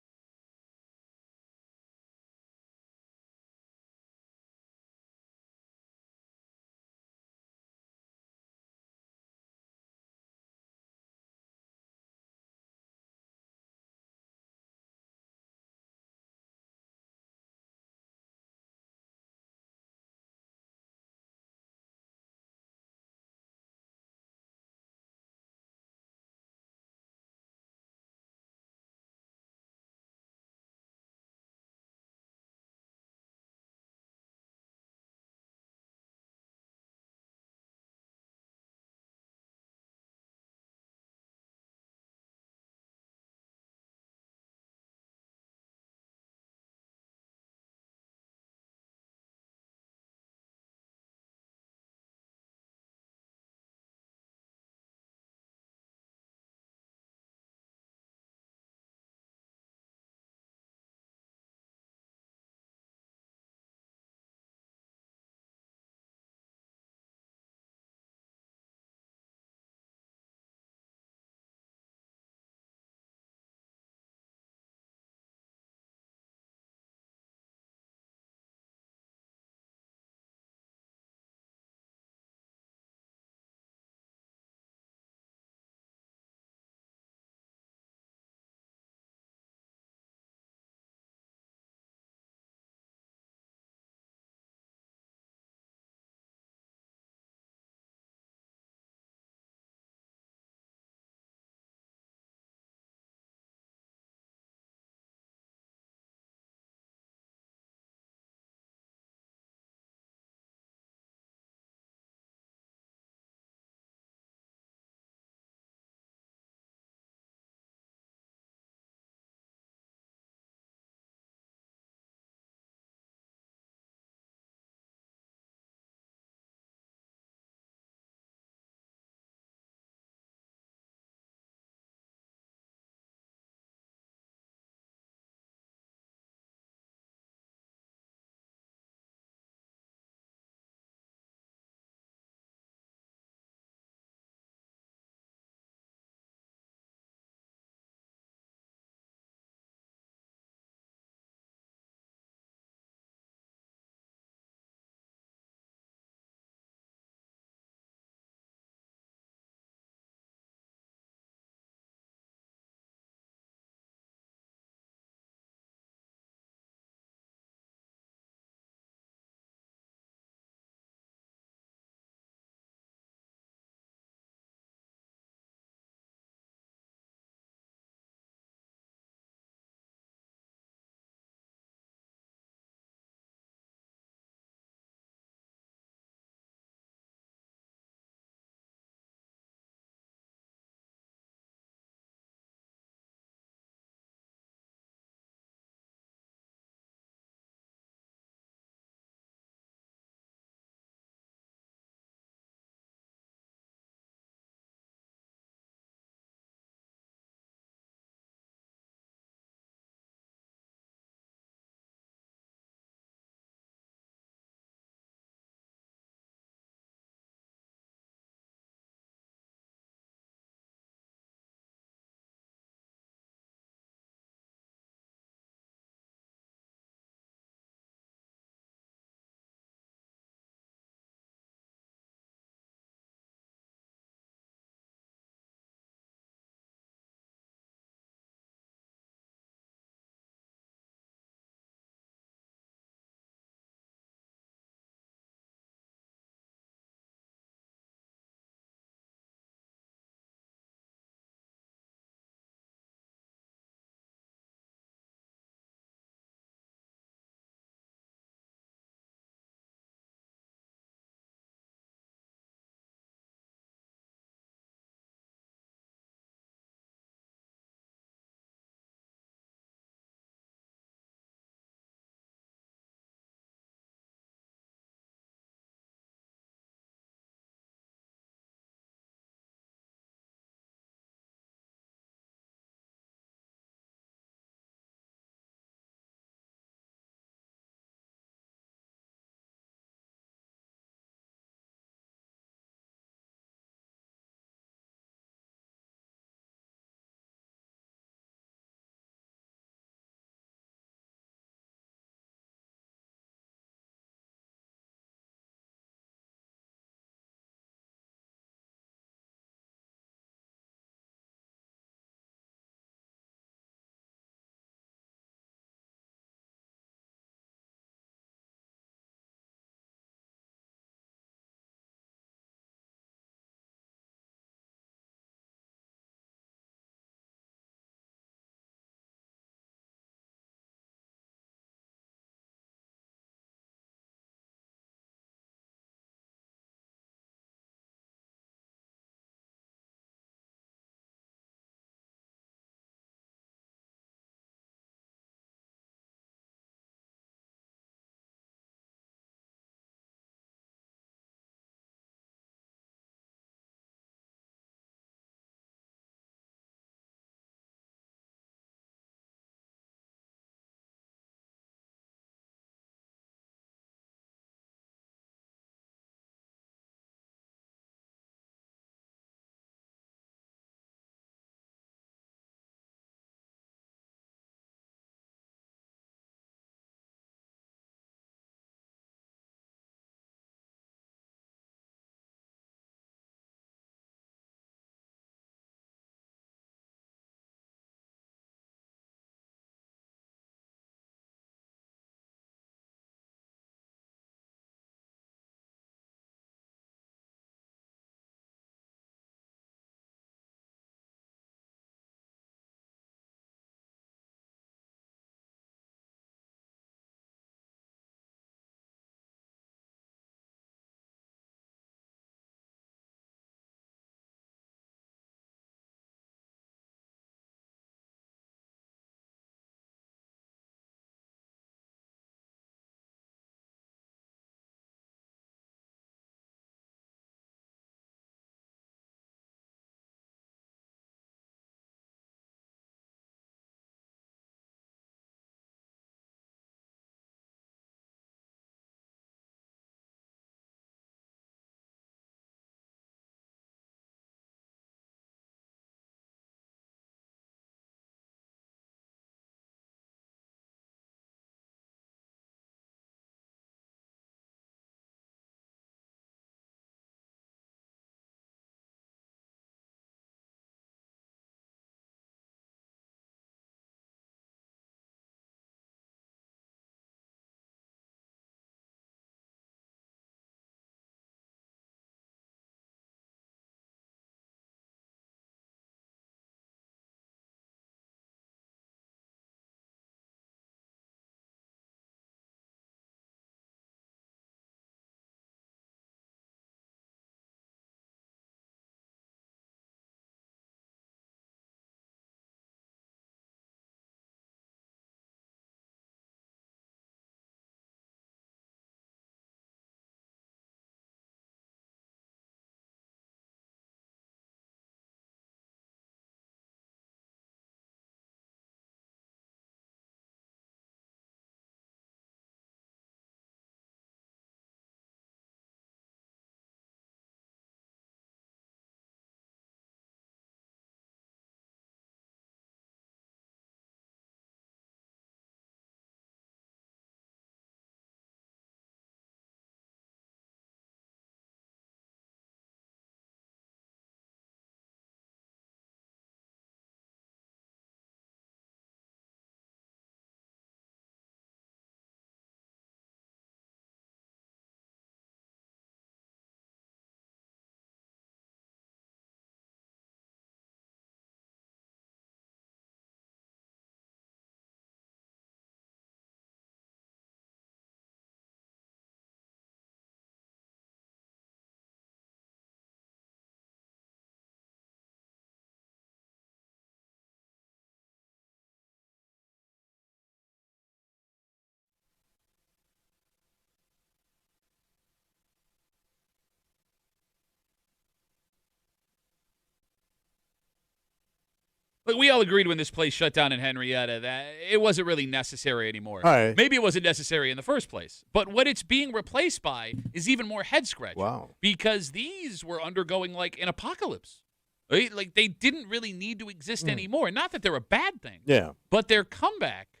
Like, we all agreed when this place shut down in Henrietta that it wasn't really necessary anymore. All right. Maybe it wasn't necessary in the first place. But what it's being replaced by is even more head-scratching. Wow. Because these were undergoing, like, an apocalypse. Right? Like, they didn't really need to exist anymore. Not that they're a bad thing. Yeah. But their comeback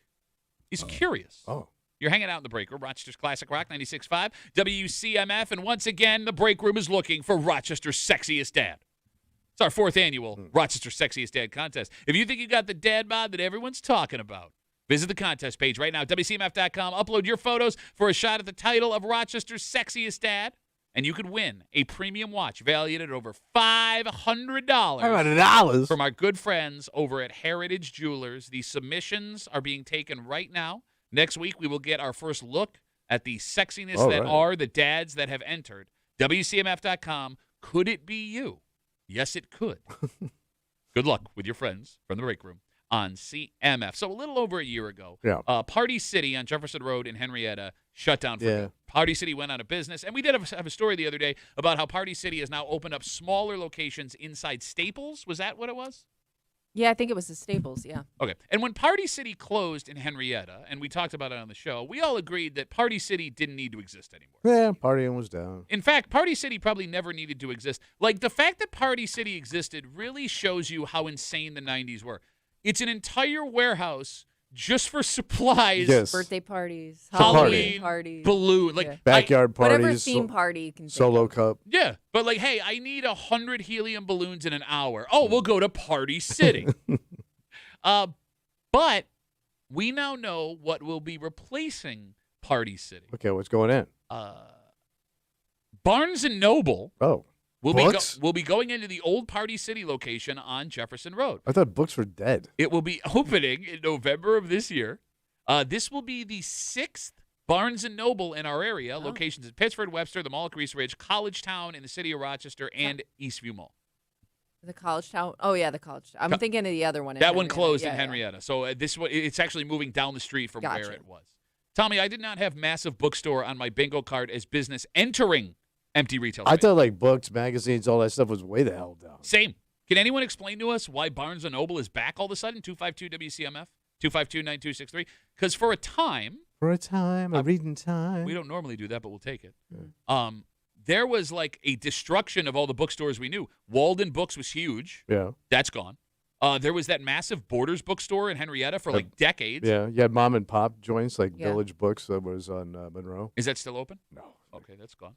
is curious. Oh. You're hanging out in the break room, Rochester's Classic Rock 96.5, WCMF, and once again, the break room is looking for Rochester's sexiest dad. It's our 4th annual Rochester's Sexiest Dad contest. If you think you got the dad bod that everyone's talking about, visit the contest page right now, WCMF.com. Upload your photos for a shot at the title of Rochester's Sexiest Dad, and you could win a premium watch valued at over $500 $500 from our good friends over at Heritage Jewelers. The submissions are being taken right now. Next week, we will get our first look at the sexiness that are the dads that have entered. WCMF.com. Could it be you? Yes, it could. Good luck with your friends from the break room on CMF. So a little over a year ago, Party City on Jefferson Road in Henrietta shut down for good. Party City went out of business. And we did have a story the other day about how Party City has now opened up smaller locations inside Staples. Was that what it was? Yeah, I think it was the Staples, yeah. Okay. And when Party City closed in Henrietta, and we talked about it on the show, we all agreed that Party City didn't need to exist anymore. Yeah, partying was down. In fact, Party City probably never needed to exist. Like, the fact that Party City existed really shows you how insane the 90s were. It's an entire warehouse just for supplies. Yes. Birthday parties, Halloween parties, balloon, like backyard parties, whatever theme party you can think solo of. cup. Yeah, but like, hey, I need 100 helium balloons in an hour. Oh, we'll go to Party City. But we now know what will be replacing Party City. Okay, what's going in? Barnes & Noble. Oh, will be going into the old Party City location on Jefferson Road. I thought books were dead. It will be opening in November of this year. This will be the 6th Barnes & Noble in our area. Locations in Pittsford, Webster, the Mall at Grease Ridge, College Town in the city of Rochester, and Eastview Mall. The College Town? Oh, yeah, the College Town. I'm thinking of the other one. That one closed in Henrietta. So it's actually moving down the street from where it was. Tommy, I did not have massive bookstore on my bingo card as business entering empty retail space. I thought like books, magazines, all that stuff was way the hell down. Same. Can anyone explain to us why Barnes & Noble is back all of a sudden? 252-WCMF, 252-9263. Because for a time, a reading time. We don't normally do that, but we'll take it. Yeah. There was like a destruction of all the bookstores we knew. Walden Books was huge. Yeah. That's gone. There was that massive Borders bookstore in Henrietta for like decades. Yeah, you had mom and pop joints like Village Books that was on Monroe. Is that still open? No. Okay, that's gone.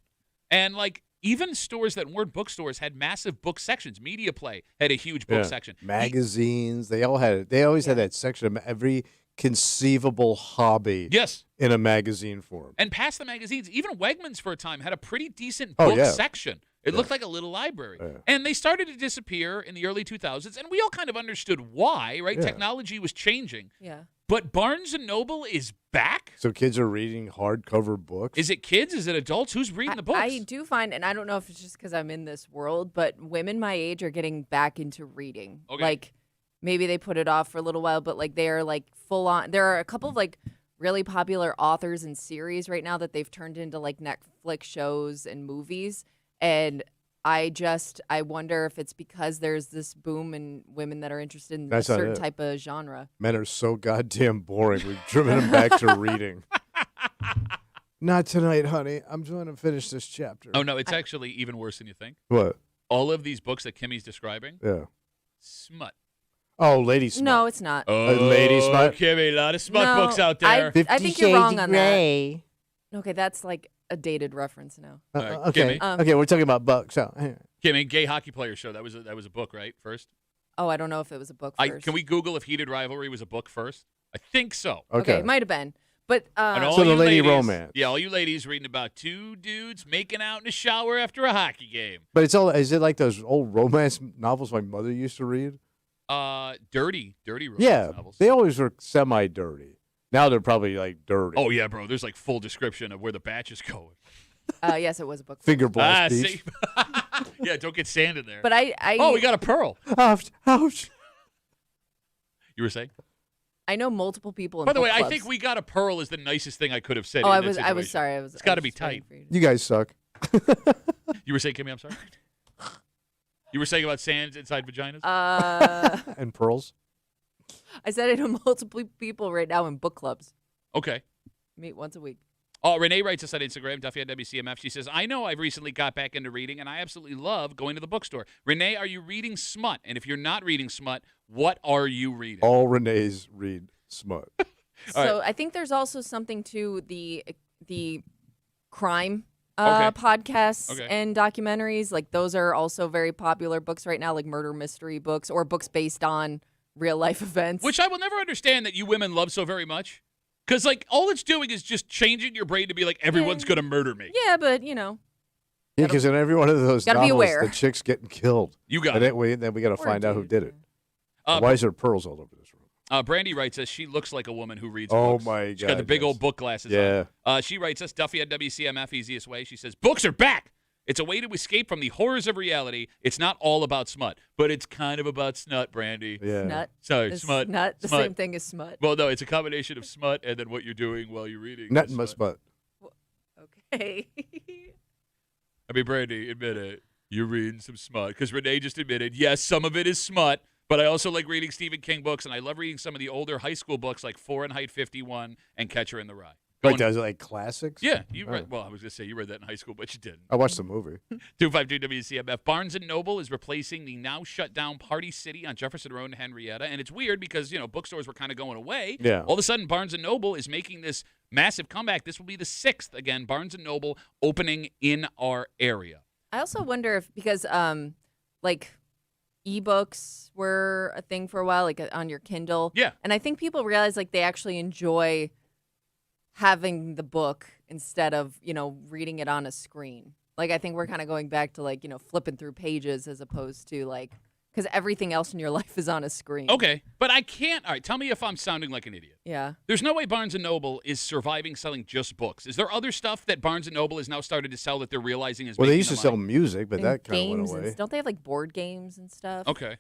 And like even stores that weren't bookstores had massive book sections. Media Play had a huge book section. Magazines, they all had it. They always had that section of every conceivable hobby. Yes. In a magazine form. And past the magazines, even Wegmans for a time had a pretty decent book section. It looked like a little library. Yeah. And they started to disappear in the early 2000s, and we all kind of understood why, right? Yeah. Technology was changing. Yeah. But Barnes & Noble is back? So kids are reading hardcover books? Is it kids? Is it adults? Who's reading the books? I do find, and I don't know if it's just because I'm in this world, but women my age are getting back into reading. Okay. Like, maybe they put it off for a little while, but like they're like full on. There are a couple of like really popular authors and series right now that they've turned into like Netflix shows and movies. And I wonder if it's because there's this boom in women that are interested in a certain type of genre. Men are so goddamn boring. We've driven them back to reading. Not tonight, honey. I'm trying to finish this chapter. Oh, no, it's actually even worse than you think. What? All of these books that Kimmy's describing, smut. Oh, lady smut. No, it's not. Oh, lady smut. Kimmy, a lot of smut books out there. I think you're wrong on that. Okay, that's like a dated reference now. Okay. Okay, we're talking about books. So. Kimmy, Gay Hockey Player Show. That was a book, right? First. Oh, I don't know if it was a book first. Can we Google if Heated Rivalry was a book first? I think so. Okay, it might have been. But so the lady romance. Yeah, all you ladies reading about two dudes making out in the shower after a hockey game. But is it like those old romance novels my mother used to read? Dirty romance novels. They always were semi-dirty. Now they're probably like dirty. Oh yeah, bro. There's like full description of where the batch is going. Yes, it was a book. Finger blast beach. Yeah, don't get sand in there. But we got a pearl. Ouch. You were saying? I know multiple people in By the way, clubs. I think we got a pearl is the nicest thing I could have said. Oh, I was sorry. It's got to be tight. You guys suck. You were saying, Kimmy, I'm sorry? You were saying about sands inside vaginas? And pearls? I said it to multiple people right now in book clubs. Okay. Meet once a week. Oh, Renee writes us on Instagram, Duffy at WCMF. She says, I know I've recently got back into reading, and I absolutely love going to the bookstore. Renee, are you reading smut? And if you're not reading smut, what are you reading? All Renees read smut. So I think there's also something to the crime Okay. podcasts Okay. and documentaries. Like those are also very popular books right now, like murder mystery books or books based on real life events. Which I will never understand that you women love so very much. Because, like, all it's doing is just changing your brain to be like, everyone's going to murder me. Yeah, but, you know. Yeah, because in every one of those Gotta be novels, aware. the chick's getting killed. You got and it. then we got to Or find out who dude, did it. yeah. Why is there pearls all over this room? Brandy writes us, she looks like a woman who reads Oh, books. my She's got the God, big yes. old book glasses Yeah. on. She writes us, Duffy at WCMF, easiest way. She says, books are back. It's a way to escape from the horrors of reality. It's not all about smut, but it's kind of about snut, Brandy. Yeah. Nut. Sorry, Is smut. Nut the Smut. same thing as smut. Well, no, it's a combination of smut and then what you're doing while you're reading. Nut is and my smut. smut. Okay. I mean, Brandy, admit it. You're reading some smut. Because Renee just admitted, yes, some of it is smut, but I also like reading Stephen King books, and I love reading some of the older high school books like Fahrenheit 51 and Catcher in the Rye. Like, does it like classics? Yeah, you Oh. read. Well, I was going to say you read that in high school, but you didn't. I watched the movie. 252 WCMF. Barnes & Noble is replacing the now shut down Party City on Jefferson Road in Henrietta. And it's weird because, you know, bookstores were kind of going away. Yeah. All of a sudden, Barnes & Noble is making this massive comeback. This will be the 6th, again, Barnes & Noble opening in our area. I also wonder if, because, like, ebooks were a thing for a while, like on your Kindle. Yeah. And I think people realize, like, they actually enjoy having the book instead of, you know, reading it on a screen. Like, I think we're kind of going back to, like, you know, flipping through pages as opposed to, like, because everything else in your life is on a screen. Okay, but I can't. All right, tell me if I'm sounding like an idiot. Yeah. There's no way Barnes & Noble is surviving selling just books. Is there other stuff that Barnes & Noble has now started to sell that they're realizing is Well, they making used to them sell money? music, but And that kind of went games away. and don't they have, like, board games and stuff? Okay.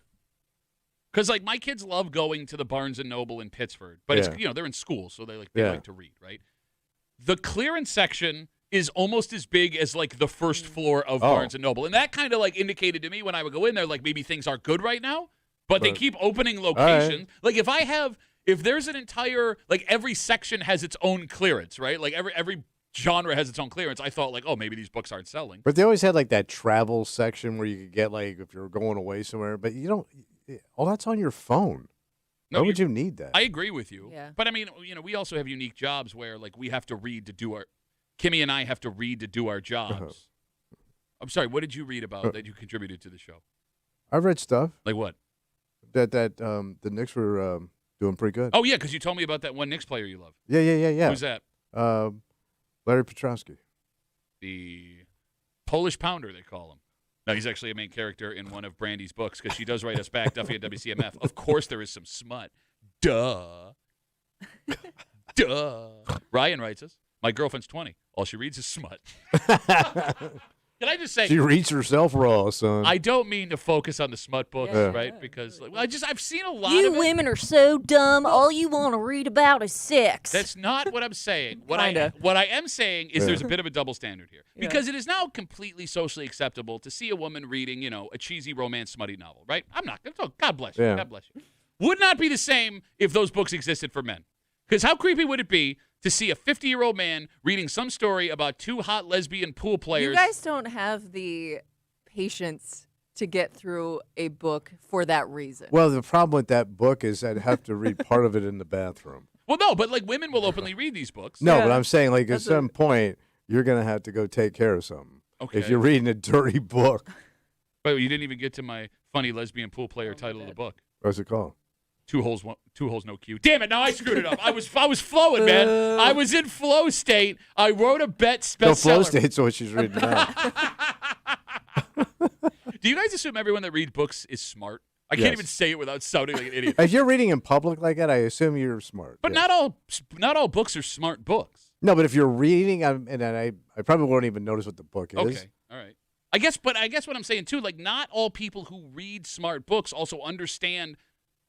Because, like, my kids love going to the Barnes & Noble in Pittsburgh, but it's, Yeah. you know, they're in school, so they Yeah. like to read, right? The clearance section is almost as big as, like, the first floor of Oh. Barnes & Noble. And that kind of, like, indicated to me when I would go in there, like, maybe things aren't good right now, but they But- keep opening right. locations. Like, if there's an entire, like, every section has its own clearance, right? Like, every genre has its own clearance. I thought, like, oh, maybe these books aren't selling. But they always had like that travel section where you could get like if you're going away somewhere. But you don't. All that's on your phone. No, Why would you need that? I agree with you. Yeah. But I mean, you know, we also have unique jobs where like we have to read to do our Kimmy and I have to read to do our jobs. I'm sorry, what did you read about that you contributed to the show? I've read stuff Like what? that the Knicks were doing pretty good. Oh yeah, because you told me about that one Knicks player you love. Yeah. Who's that? Larry Petrosky. The Polish Pounder, they call him. No, he's actually a main character in one of Brandy's books because she does write us back, Duffy at WCMF. Of course there is some smut. Duh. Duh. Ryan writes us, my girlfriend's 20. All she reads is smut. Can I just say, She reads herself raw, son. I don't mean to focus on the smut books, Yeah. right? Because like, I've seen a lot You of it. women are so dumb. All you want to read about is sex. That's not what I'm saying. What Kinda. I am saying is Yeah. there's a bit of a double standard here. Because it is now completely socially acceptable to see a woman reading, you know, a cheesy romance smutty novel, right? I'm not going to. God bless you. Yeah. God bless you. Would not be the same if those books existed for men. Because how creepy would it be to see a 50-year-old man reading some story about two hot lesbian pool players? You guys don't have the patience to get through a book for that reason. Well, the problem with that book is I'd have to read part of it in the bathroom. Well, no, but like women will openly read these books. No, Yeah. but I'm saying like at That's some point you're gonna have to go take care of something. Okay. If you're reading a dirty book, Wait, you didn't even get to my funny lesbian pool player title of the book. what's it called? Two holes, no Q. Damn it! Now I screwed it up. I was flowing, man. I was in flow state. I wrote a bestseller. No, flow state's what she's reading now. Do you guys assume everyone that reads books is smart? I can't Yes. even say it without sounding like an idiot. If you're reading in public like that, I assume you're smart. But yes. not all books are smart books. No, but if you're reading, I probably won't even notice what the book is. Okay, all right. I guess what I'm saying too, like not all people who read smart books also understand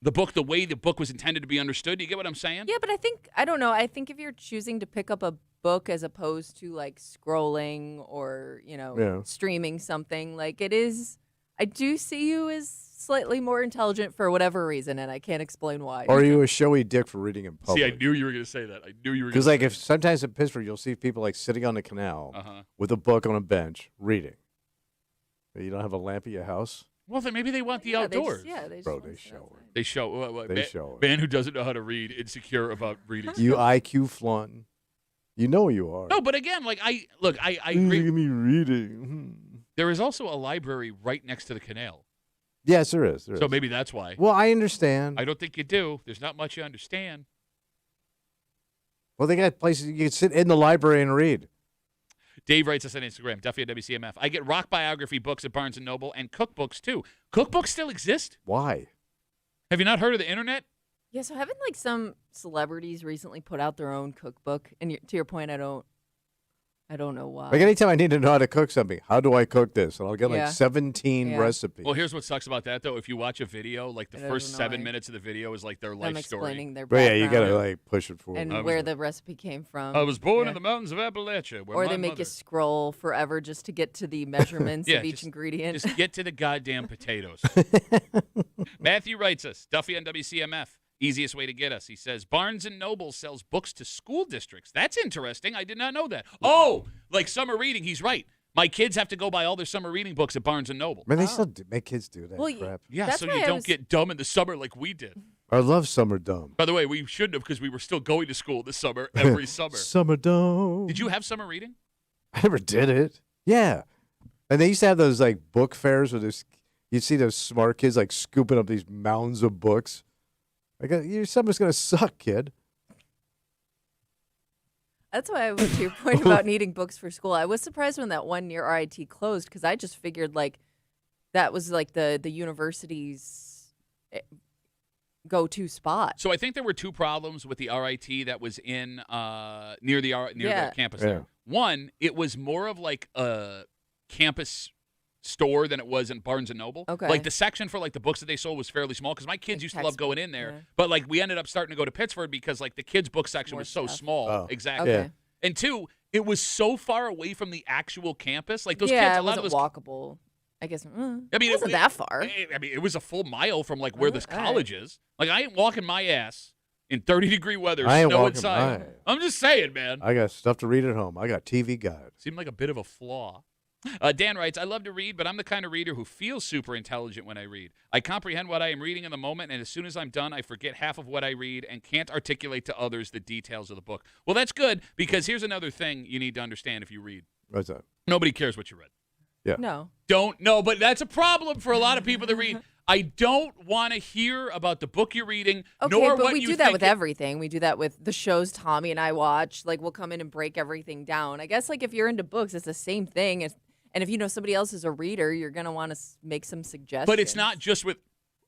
the book the way the book was intended to be understood. Do you get what I'm saying? Yeah, but I don't know. I think if you're choosing to pick up a book as opposed to like scrolling or, you know, Yeah. streaming something, like it is, I do see you as slightly more intelligent for whatever reason, and I can't explain why. Or are you a showy dick for reading in public? See, I knew you were going to say that. Because like if sometimes in Pittsburgh you'll see people like sitting on the canal with a book on a bench reading. You don't have a lamp at your house? Well, then maybe they want the outdoors. They Bro, they show it. They show. They show it. Man who doesn't know how to read, insecure about reading. You IQ flunting. You know you are. No, but again, like I Look agree. at me reading. There is also a library right next to the canal. Yes, there is. So maybe that's why. Well, I understand. I don't think you do. There's not much you understand. Well, they got places you can sit in the library and read. Dave writes us on Instagram, Duffy at WCMF. I get rock biography books at Barnes & Noble and cookbooks, too. Cookbooks still exist? Why? Have you not heard of the internet? Yeah, so haven't like some celebrities recently put out their own cookbook? And to your point, I don't know why. Like anytime I need to know how to cook something, how do I cook this? And I'll get Yeah. like 17 recipes. Well, here's what sucks about that, though. If you watch a video, like the It first is 7 annoying. minutes of the video is like their Them life story. explaining their But yeah, background you gotta like push it forward. and where the recipe came from. I was born Yeah. in the mountains of Appalachia. Where Or my they make mother... you scroll forever just to get to the measurements Yeah, of each ingredient. Just get to the goddamn potatoes. Matthew writes us, Duffy on WCMF. Easiest way to get us. He says, Barnes & Noble sells books to school districts. That's interesting. I did not know that. Oh, like summer reading. He's right. My kids have to go buy all their summer reading books at Barnes & Noble. Man, they still make kids do that Well, crap. Yeah, That's so why you I don't was- get dumb in the summer like we did. I love summer dumb. By the way, we shouldn't have because we were still going to school this summer every summer. Summer dumb. Did you have summer reading? I never did it. Yeah. And they used to have those like book fairs where you'd see those smart kids like scooping up these mounds of books. Like, your summer's going to suck, kid. That's why I went to your point about needing books for school. I was surprised when that one near RIT closed because I just figured like that was like the university's go-to spot. So I think there were two problems with the RIT that was in near the campus there. One, it was more of like a campus store than it was in Barnes & Noble. Okay. Like the section for like the books that they sold was fairly small because my kids used to love going in there. Yeah. But like we ended up starting to go to Pittsburgh because like the kids book section More was so stuff. small. Oh. Exactly. Okay. Yeah. And two, it was so far away from the actual campus. Like those yeah, kids, a it lot wasn't of those. walkable. I guess. I mean, it wasn't that far. I mean, it was a full mile from like where this all right. college is. Like I ain't walking my ass in 30-degree weather, I ain't snow walking inside. mine. I'm just saying, man. I got stuff to read at home. I got TV Guide. Seemed like a bit of a flaw. Dan writes, I love to read, but I'm the kind of reader who feels super intelligent when I read. I comprehend what I am reading in the moment, and as soon as I'm done, I forget half of what I read and can't articulate to others the details of the book. Well, that's good, because here's another thing you need to understand if you read. What's that? Nobody cares what you read. Yeah. No. Don't know, but that's a problem for a lot of people that read. I don't want to hear about the book you're reading, Okay, nor but what we you do that think with everything. We do that with the shows Tommy and I watch. Like, we'll come in and break everything down. I guess, like, if you're into books, it's the same thing. And if you know somebody else is a reader, you're going to want to make some suggestions. But it's not just with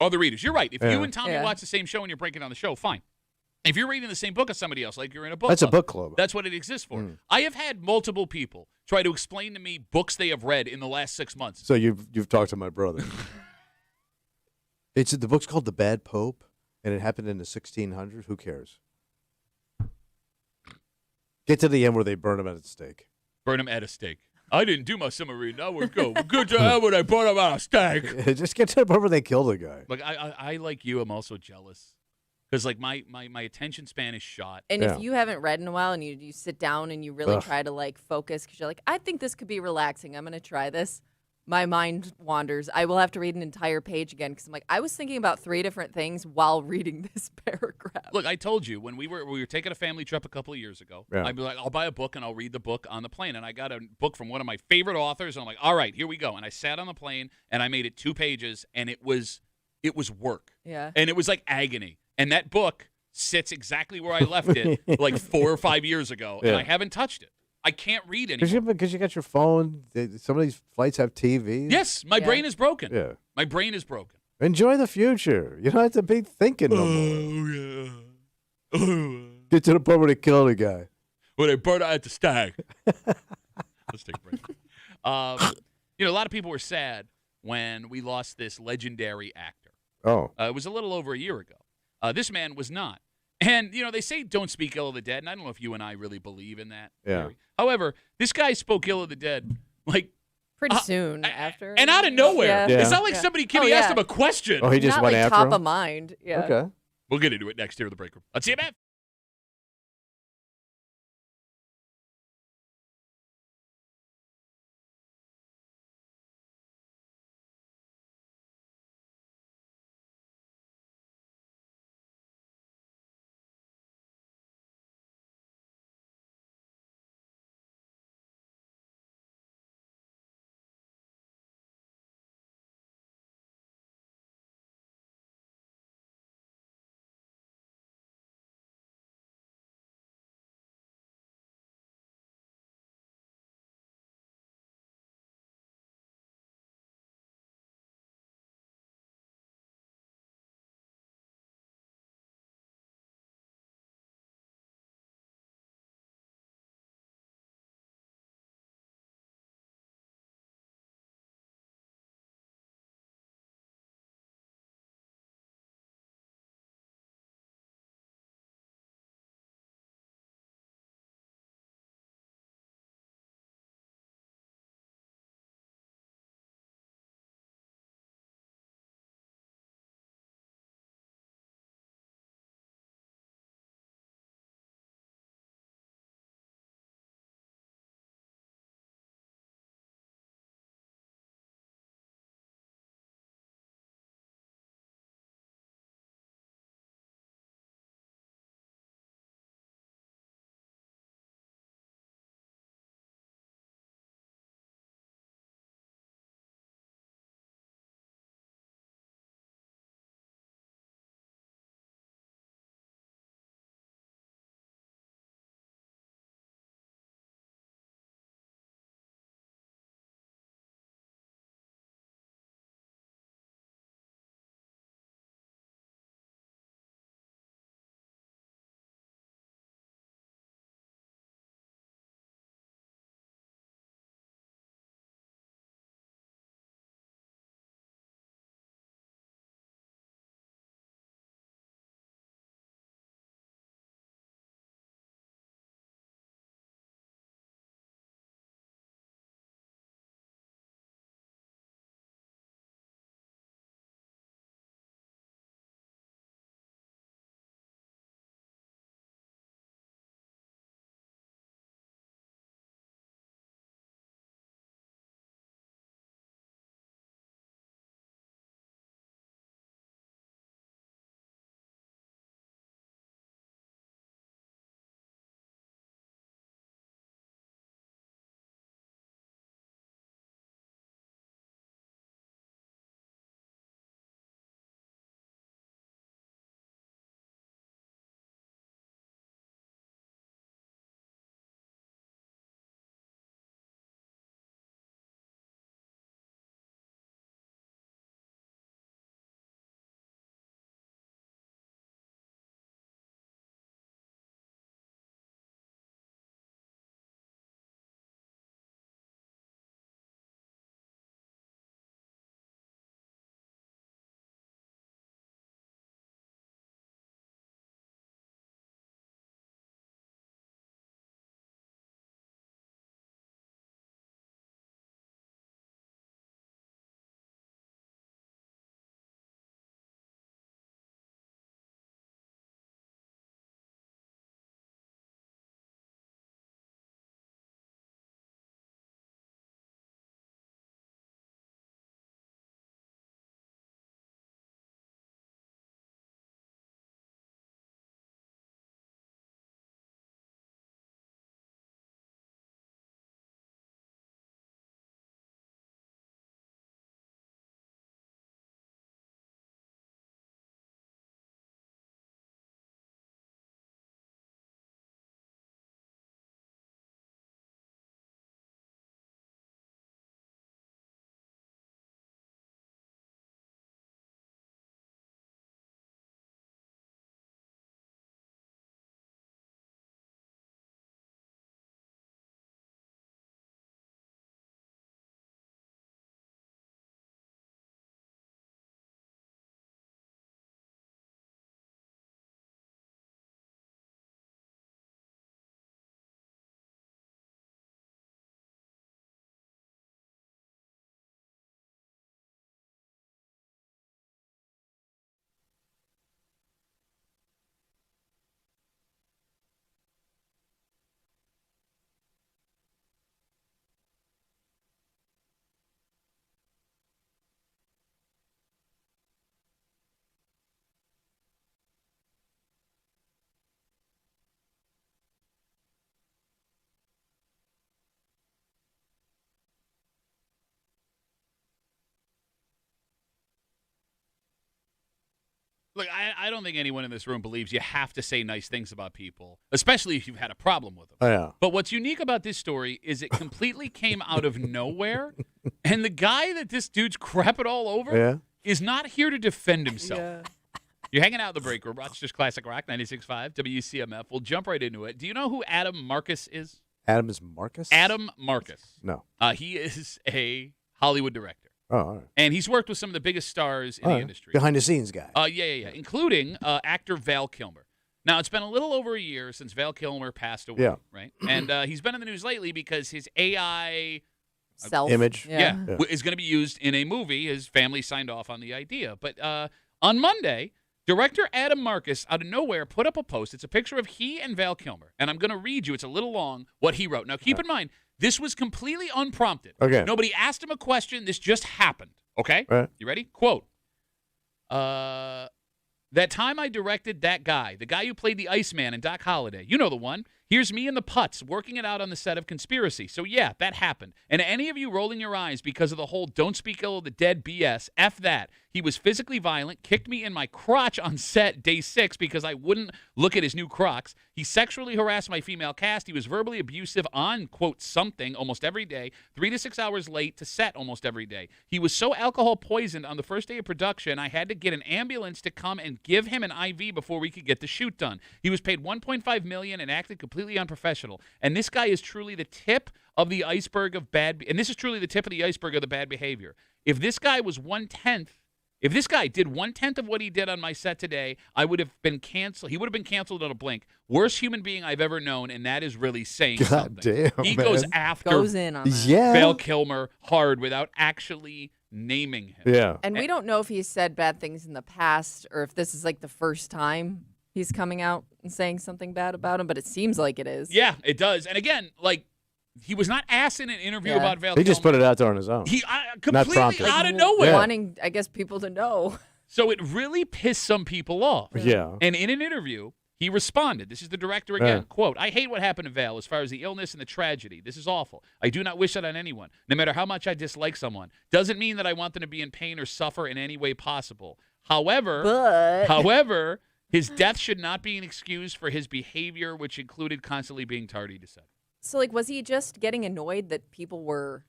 other readers. You're right. If you Yeah. and Tommy Yeah. watch the same show and you're breaking down the show, fine. If you're reading the same book as somebody else, like you're in a book That's a club, book club. that's what it exists for. I have had multiple people try to explain to me books they have read in the last 6 months. So you've talked to my brother. The book's called The Bad Pope, and it happened in the 1600s. Who cares? Get to the end where they burn him at a stake. Burn them at a stake. I didn't do my summer reading. I would go. Good to have when I burn them at a stake. Just get to the part where they kill the guy. Like I like you. I'm also jealous because like my attention span is shot. And Yeah. if you haven't read in a while and you sit down and you really Ugh. try to, like, focus because you're like, I think this could be relaxing. I'm going to try this. My mind wanders. I will have to read an entire page again because I'm like, I was thinking about 3 different things while reading this paragraph. Look, I told you when we were taking a family trip a couple of years ago. Yeah. I'd be like, I'll buy a book and I'll read the book on the plane. And I got a book from one of my favorite authors, and I'm like, all right, here we go. And I sat on the plane and I made it 2 pages, and it was work, Yeah. and it was like agony. And that book sits exactly where I left it like 4 or 5 years ago, and Yeah. I haven't touched it. I can't read anymore. Because you got your phone. Some of these flights have TVs. Yes, my Yeah. brain is broken. Yeah. My brain is broken. Enjoy the future. You don't have to be thinking no more. yeah. Get to the point where they kill the guy. When they burn out at the stag. Let's take a break. A lot of people were sad when we lost this legendary actor. Oh. It was a little over a year ago. This man was not. And, they say don't speak ill of the dead, and I don't know if you and I really believe in that Yeah. theory. However, this guy spoke ill of the dead like pretty soon after. And out of nowhere. Yeah. Yeah. It's not like somebody Kimmy asked him a question. Oh, he just Not went like after top him? of mind. Yeah. Okay. We'll get into it next here in the break room. Let's see you, man. Look, I don't think anyone in this room believes you have to say nice things about people, especially if you've had a problem with them. Oh, yeah. But what's unique about this story is it completely came out of nowhere, and the guy that this dude's crapping all over is not here to defend himself. Yeah. You're hanging out in the break room, Rochester's Classic Rock, 96.5, WCMF. We'll jump right into it. Do you know who Adam Marcus is? Adam is Marcus? Adam Marcus. No. He is a Hollywood director. Oh, all right. And he's worked with some of the biggest stars in the industry. Behind-the-scenes guy. Yeah. Including actor Val Kilmer. Now, it's been a little over a year since Val Kilmer passed away, right? And he's been in the news lately because his AI image is going to be used in a movie. His family signed off on the idea. But on Monday, director Adam Marcus, out of nowhere, put up a post. It's a picture of he and Val Kilmer. And I'm going to read you, it's a little long, what he wrote. Now, keep in mind, this was completely unprompted. Okay. Nobody asked him a question. This just happened. Okay? Right. You ready? Quote. That time I directed that guy, the guy who played the Iceman in Doc Holliday. You know the one. Here's me and the putz working it out on the set of Conspiracy. So, yeah, that happened. And any of you rolling your eyes because of the whole don't speak ill of the dead BS, F that. He was physically violent, kicked me in my crotch on set day 6 because I wouldn't look at his new Crocs. He sexually harassed my female cast. He was verbally abusive on, quote, something almost every day, 3 to 6 hours late to set almost every day. He was so alcohol poisoned on the first day of production, I had to get an ambulance to come and give him an IV before we could get the shoot done. He was paid $1.5 million and acted completely unprofessional. And this guy is truly the tip of the iceberg of bad, and this is truly the tip of the iceberg of the bad behavior. If this guy was 1/10, if this guy did 1/10 of what he did on my set today, I would have been canceled. He would have been canceled on a blink. Worst human being I've ever known, and that is really saying something. Damn, he man. goes after Goes in on that. Val Kilmer hard without actually naming him. Yeah. And we don't know if he's said bad things in the past or if this is like the first time he's coming out and saying something bad about him, but it seems like it is. Yeah, it does. And again, like, he was not asked in an interview about Val Kilmer. He just put it out there on his own. He Not completely prompted. out of nowhere. Wanting, I guess, people to know. So it really pissed some people off. Yeah. And in an interview, he responded. This is the director again. Quote, I hate what happened to Val as far as the illness and the tragedy. This is awful. I do not wish that on anyone, no matter how much I dislike someone. Doesn't mean that I want them to be in pain or suffer in any way possible. However, his death should not be an excuse for his behavior, which included constantly being tardy to set. So, like, was he just getting annoyed that people were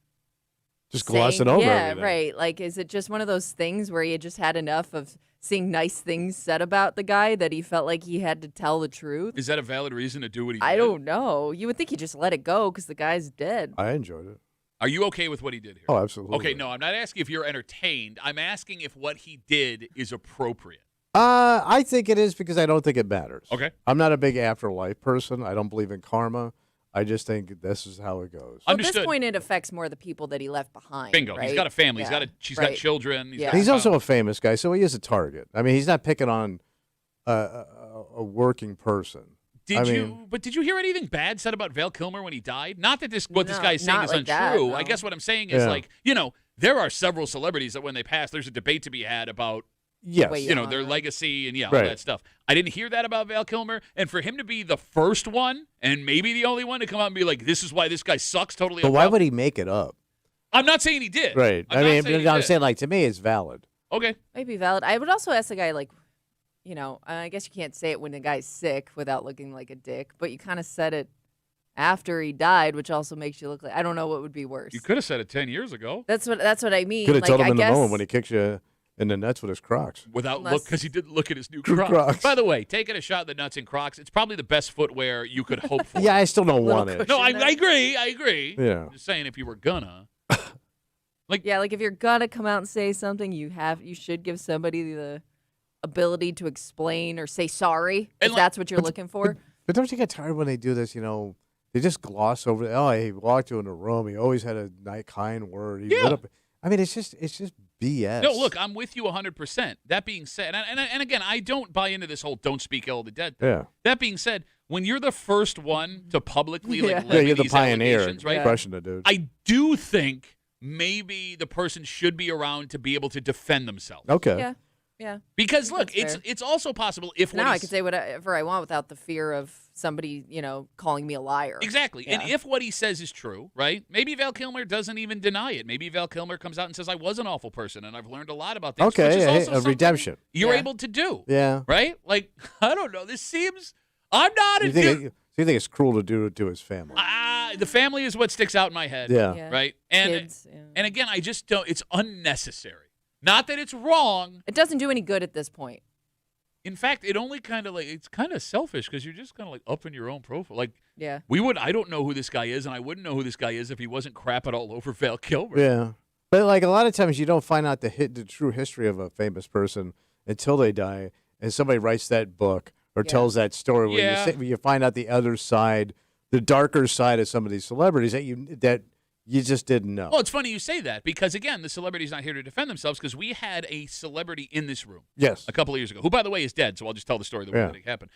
just glossing over everything? Yeah, right. Like, is it just one of those things where he had just had enough of seeing nice things said about the guy that he felt like he had to tell the truth? Is that a valid reason to do what he did? I don't know. You would think he'd just let it go because the guy's dead. I enjoyed it. Are you okay with what he did here? Oh, absolutely. Okay, no, I'm not asking if you're entertained. I'm asking if what he did is appropriate. I think it is because I don't think it matters. Okay. I'm not a big afterlife person. I don't believe in karma. I just think this is how it goes. Well, at this point, it affects more the people that he left behind. Bingo. Right? He's got a family. Yeah. She's got children. He's also a famous guy, so he is a target. I mean, he's not picking on a working person. Did you hear anything bad said about Val Kilmer when he died? Not that this guy is saying is like untrue. that, no. I guess what I'm saying is there are several celebrities that when they pass, there's a debate to be had about yes, their legacy and all that stuff. I didn't hear that about Val Kilmer, and for him to be the first one and maybe the only one to come out and be like, "This is why this guy sucks," totally. But why would he make it up? I'm not saying he did. Right. I'm saying like to me, it's valid. Okay. Might be valid. I would also ask the guy like, I guess you can't say it when the guy's sick without looking like a dick, but you kind of said it after he died, which also makes you look like I don't know what would be worse. You could have said it 10 years ago. That's what I mean. Could have told him in the guess, moment when he kicks you in the nuts with his Crocs. Because he didn't look at his new Crocs. By the way, taking a shot at the nuts in Crocs, it's probably the best footwear you could hope for. Yeah, I still don't want it. No, I agree. Yeah. I'm just saying if you were gonna. like if you're gonna come out and say something, you should give somebody the ability to explain or say sorry if that's what you're looking for. But don't you get tired when they do this, they just gloss over it. Oh, he walked you in a room. He always had a kind word. He lit up. I mean, it's just BS. No, look, I'm with you 100%. That being said, and again, I don't buy into this whole don't speak ill of the dead thing. Yeah. That being said, when you're the first one to publicly you're levy the these pioneer, allegations, right? Crushing the dude. I do think maybe the person should be around to be able to defend themselves. Okay. Yeah. Because look, it's also possible if now I can say whatever I want without the fear of somebody, calling me a liar. Exactly. Yeah. And if what he says is true, right, maybe Val Kilmer doesn't even deny it. Maybe Val Kilmer comes out and says, I was an awful person, and I've learned a lot about things. Okay, which is also a redemption. you're Yeah. able to do. Yeah. Right? Like, I don't know. This seems – I'm not a You dude. think it's cruel to do it to his family? The family is what sticks out in my head. Yeah. Yeah. Right? And, Kids. Yeah. and again, I just don't – it's unnecessary. Not that it's wrong. It doesn't do any good at this point. In fact, it only kind of like – it's kind of selfish because you're just kind of like up in your own profile. Like, Yeah. I don't know who this guy is, and I wouldn't know who this guy is if he wasn't crapping all over Val Kilmer. Yeah. But like a lot of times you don't find out the true history of a famous person until they die, and somebody writes that book or Yeah. tells that story where Yeah. where you find out the other side, the darker side of some of these celebrities that you just didn't know. Well, it's funny you say that because, again, the celebrity's not here to defend themselves because we had a celebrity in this room Yes. a couple of years ago, who, by the way, is dead, so I'll just tell the story the way Yeah. that it happened.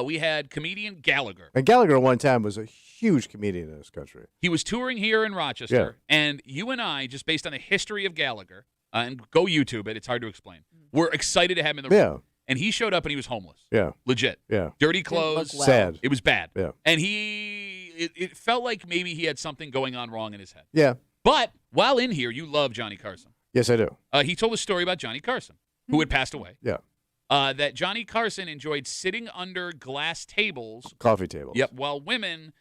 We had comedian Gallagher. And Gallagher one time was a huge comedian in this country. He was touring here in Rochester, and you and I, just based on the history of Gallagher, and go YouTube it, it's hard to explain, we're excited to have him in the room. Yeah. And he showed up and he was homeless. Yeah. Legit. Yeah. Dirty Didn't look clothes. well. Sad. It was bad. Yeah. And it felt like maybe he had something going on wrong in his head. Yeah. But while in here, you love Johnny Carson. Yes, I do. He told a story about Johnny Carson, who had passed away. Yeah. That Johnny Carson enjoyed sitting under glass tables. Coffee tables. Yep. While women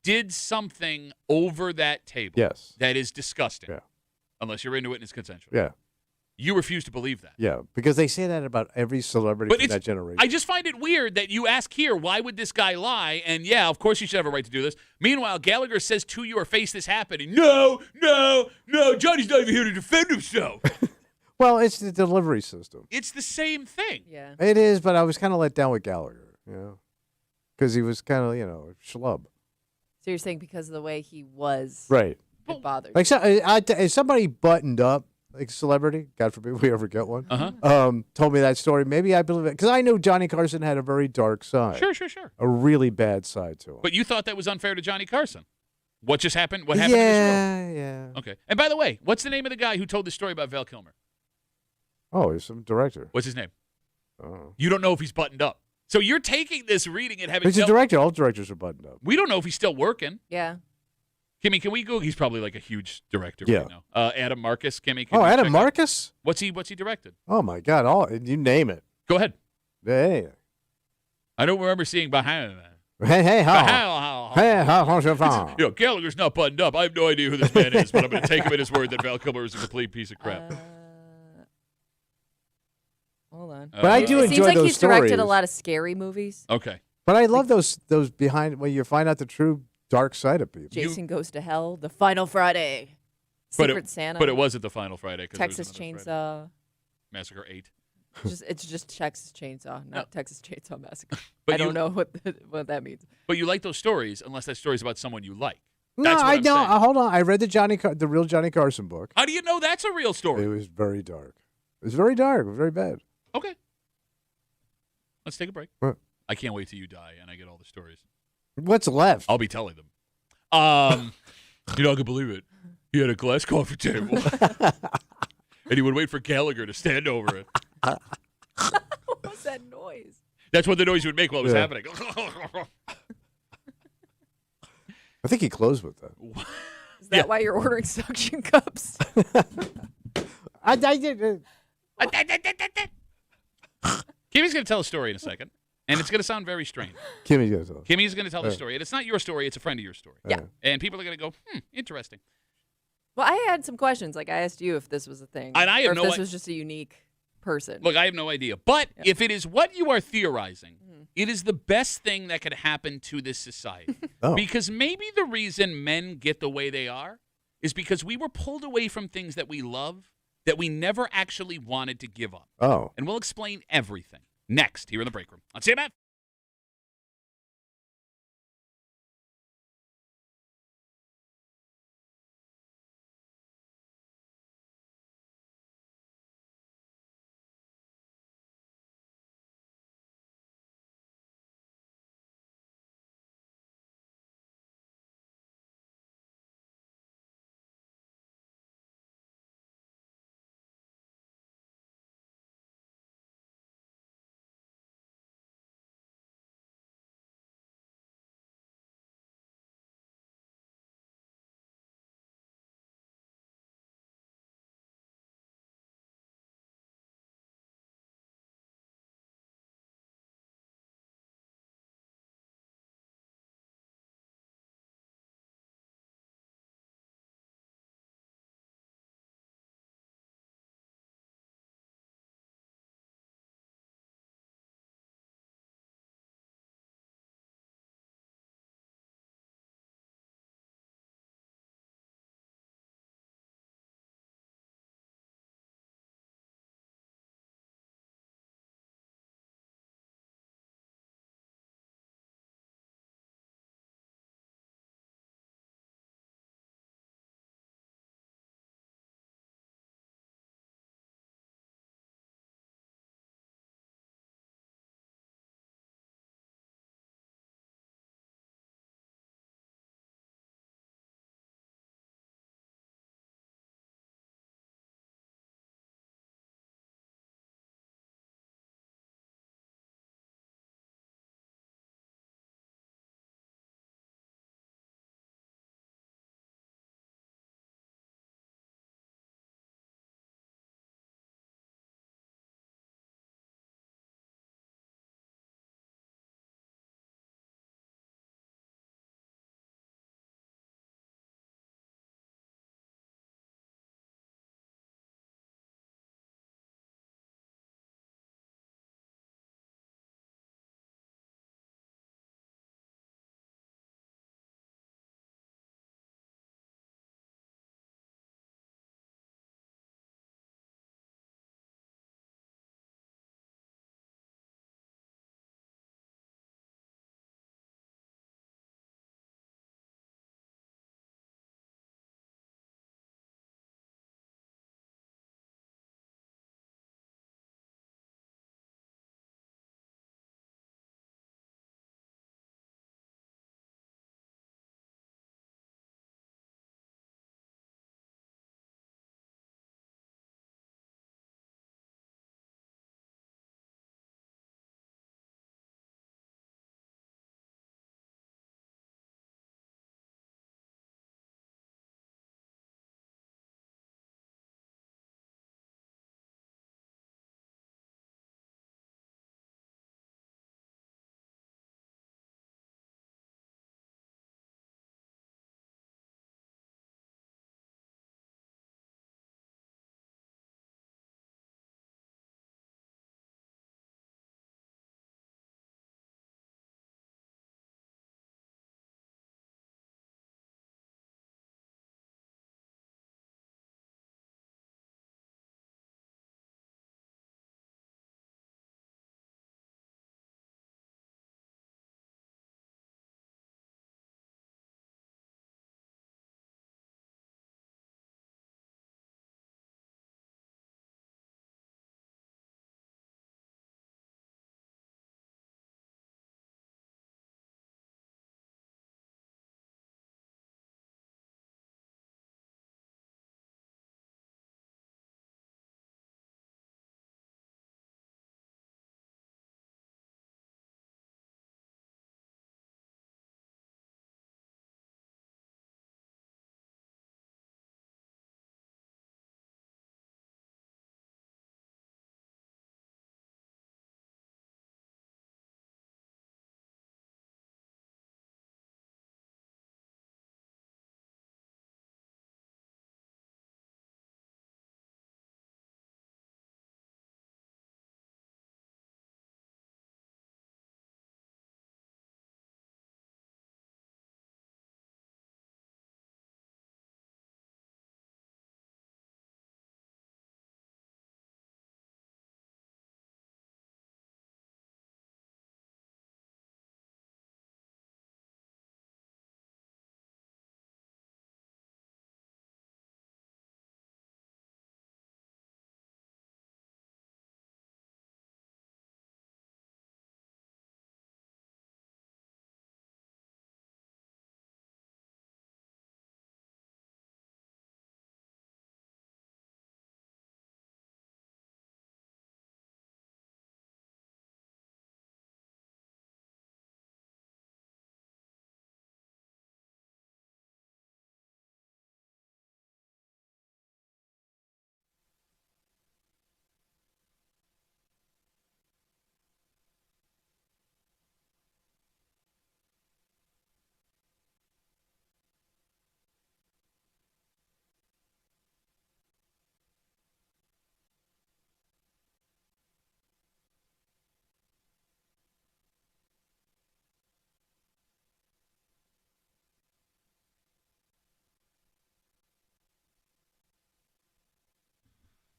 did something over that table. Yes. That is disgusting. Yeah. Unless you're into it and it's consensual. Yeah. You refuse to believe that. Yeah. Because they say that about every celebrity But from that generation. I just find it weird that you ask here, why would this guy lie? And yeah, of course you should have a right to do this. Meanwhile, Gallagher says to your face this happened. And no, Johnny's not even here to defend himself. Well, it's the delivery system. It's the same thing. Yeah. It is, but I was kind of let down with Gallagher, because he was kind of, a schlub. So you're saying because of the way he was, Right. it bothered Like, if somebody buttoned up, like a celebrity, God forbid we ever get one, told me that story, maybe I believe it. Because I knew Johnny Carson had a very dark side. Sure. A really bad side to him. But you thought that was unfair to Johnny Carson. What just happened? What happened in this room? Yeah. Okay. And by the way, what's the name of the guy who told the story about Val Kilmer? Oh, he's some director. What's his name? Oh. You don't know if he's buttoned up. So you're taking this reading and having He's a director. All directors are buttoned up. We don't know if he's still working. Yeah. Kimmy, can we go? He's probably like a huge director Yeah. right now. Adam Marcus, Kimmy. Can Oh, you Adam check Marcus? out- What's he directed? Oh, my God. You name it. Go ahead. Hey. I don't remember seeing behind that. Hey, how? Hey, how's your phone? Gallagher's not buttoned up. I have no idea who this man is, but I'm going to take him at his word that Val Kilmer is a complete piece of crap. Hold on. But I do It enjoy seems like those he's directed a stories. lot of scary movies. Okay. But I love those behind when you find out the true dark side of people. Jason Goes to Hell, The Final Friday, But Secret it- Santa, But it wasn't the final Friday. 'Cause there was Texas another Friday. Chainsaw. Massacre 8. It's just Texas Chainsaw, not Texas Chainsaw Massacre. But I don't you- know what that means. But you like those stories unless that story's about someone you like. No, That's what I I'm don't. saying. Hold on. I read the real Johnny Carson book. How do you know that's a real story? It was very dark. It was very dark. It was very bad. Okay. Let's take a break. What? I can't wait till you die and I get all the stories. What's left? I'll be telling them. You're not gonna believe it. He had a glass coffee table, and he would wait for Gallagher to stand over it. What was that noise? That's what the noise he would make while it was Yeah. happening. I think he closed with that. Is that why you're ordering suction cups? I did. Kimmy's gonna tell a story in a second, and it's gonna sound very strange. Kimmy's gonna tell us. Kimmy's gonna tell the Yeah. story, and it's not your story; it's a friend of your story. Yeah. And people are gonna go, interesting. Well, I had some questions. Like I asked you if this was a thing, And I have or if no this i- was just a unique person. Look, I have no idea. But if it is what you are theorizing, it is the best thing that could happen to this society. Oh. Because maybe the reason men get the way they are is because we were pulled away from things that we love that we never actually wanted to give up. Oh. And we'll explain everything next here in the break room on CMF.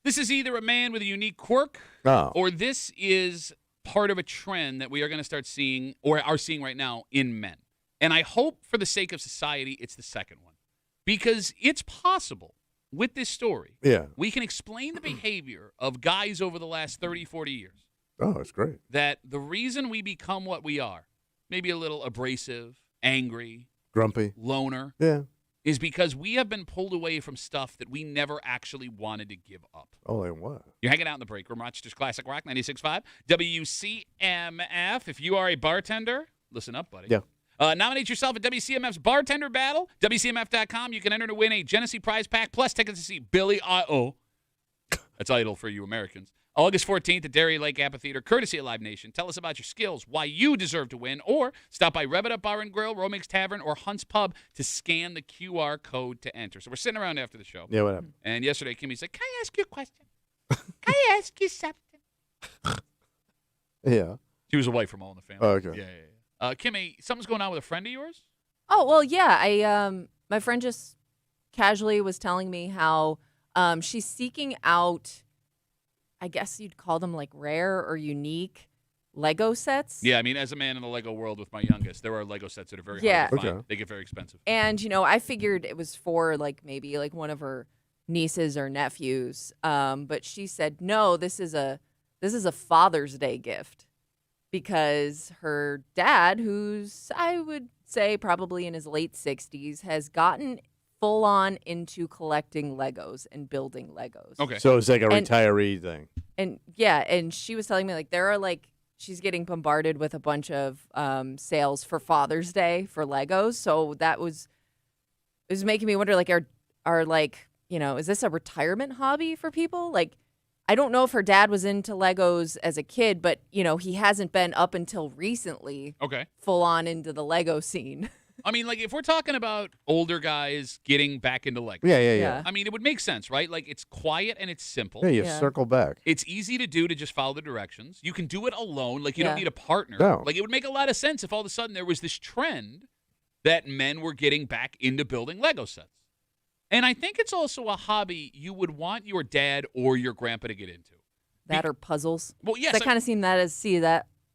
This is either a man with a unique quirk, or this is part of a trend that we are going to start seeing or are seeing right now in men. And I hope for the sake of society, it's the second one. Because it's possible with this story, we can explain the behavior of guys over the last 30, 40 years. Oh, that's great. That the reason we become what we are, maybe a little abrasive, angry, grumpy, loner, is because we have been pulled away from stuff that we never actually wanted to give up. Oh, and what? You're hanging out in the break room, Rochester's Classic Rock 96.5, WCMF. If you are a bartender, listen up, buddy. Yeah. Nominate yourself at WCMF's Bartender Battle, WCMF.com. You can enter to win a Genesee prize pack plus tickets to see Billy I.O. That's Idol for you Americans. August 14th at Dairy Lake Amphitheater, courtesy of Live Nation. Tell us about your skills, why you deserve to win, or stop by Rev It Up Bar and Grill, Romix Tavern, or Hunt's Pub to scan the QR code to enter. So we're sitting around after the show. Yeah, what happened? And yesterday, Kimmy said, "Can I ask you a question? Can I ask you something?" Yeah. She was a wife from All in the Family. Oh, okay. Yeah. Kimmy, something's going on with a friend of yours? Oh, well, yeah. My friend just casually was telling me how she's seeking out, I guess you'd call them like rare or unique Lego sets. Yeah, I mean, as a man in the Lego world with my youngest, there are Lego sets that are very hard to find. Okay. They get very expensive. And, I figured it was for like maybe like one of her nieces or nephews. But she said, no, this is a Father's Day gift because her dad, who's I would say probably in his late 60s, has gotten full on into collecting Legos and building Legos. Okay. So it's like a retiree thing. And yeah, and she was telling me like there are like she's getting bombarded with a bunch of sales for Father's Day for Legos. So it was making me wonder like are like, is this a retirement hobby for people? Like I don't know if her dad was into Legos as a kid, but he hasn't been up until recently. Okay. Full on into the Lego scene. I mean, like, if we're talking about older guys getting back into Legos. Yeah. I mean, it would make sense, right? Like, it's quiet and it's simple. Yeah, you circle back. It's easy to do to just follow the directions. You can do it alone. Like, you don't need a partner. No. Like, it would make a lot of sense if all of a sudden there was this trend that men were getting back into building Lego sets. And I think it's also a hobby you would want your dad or your grandpa to get into. That or puzzles. Well, yes. I kind of see that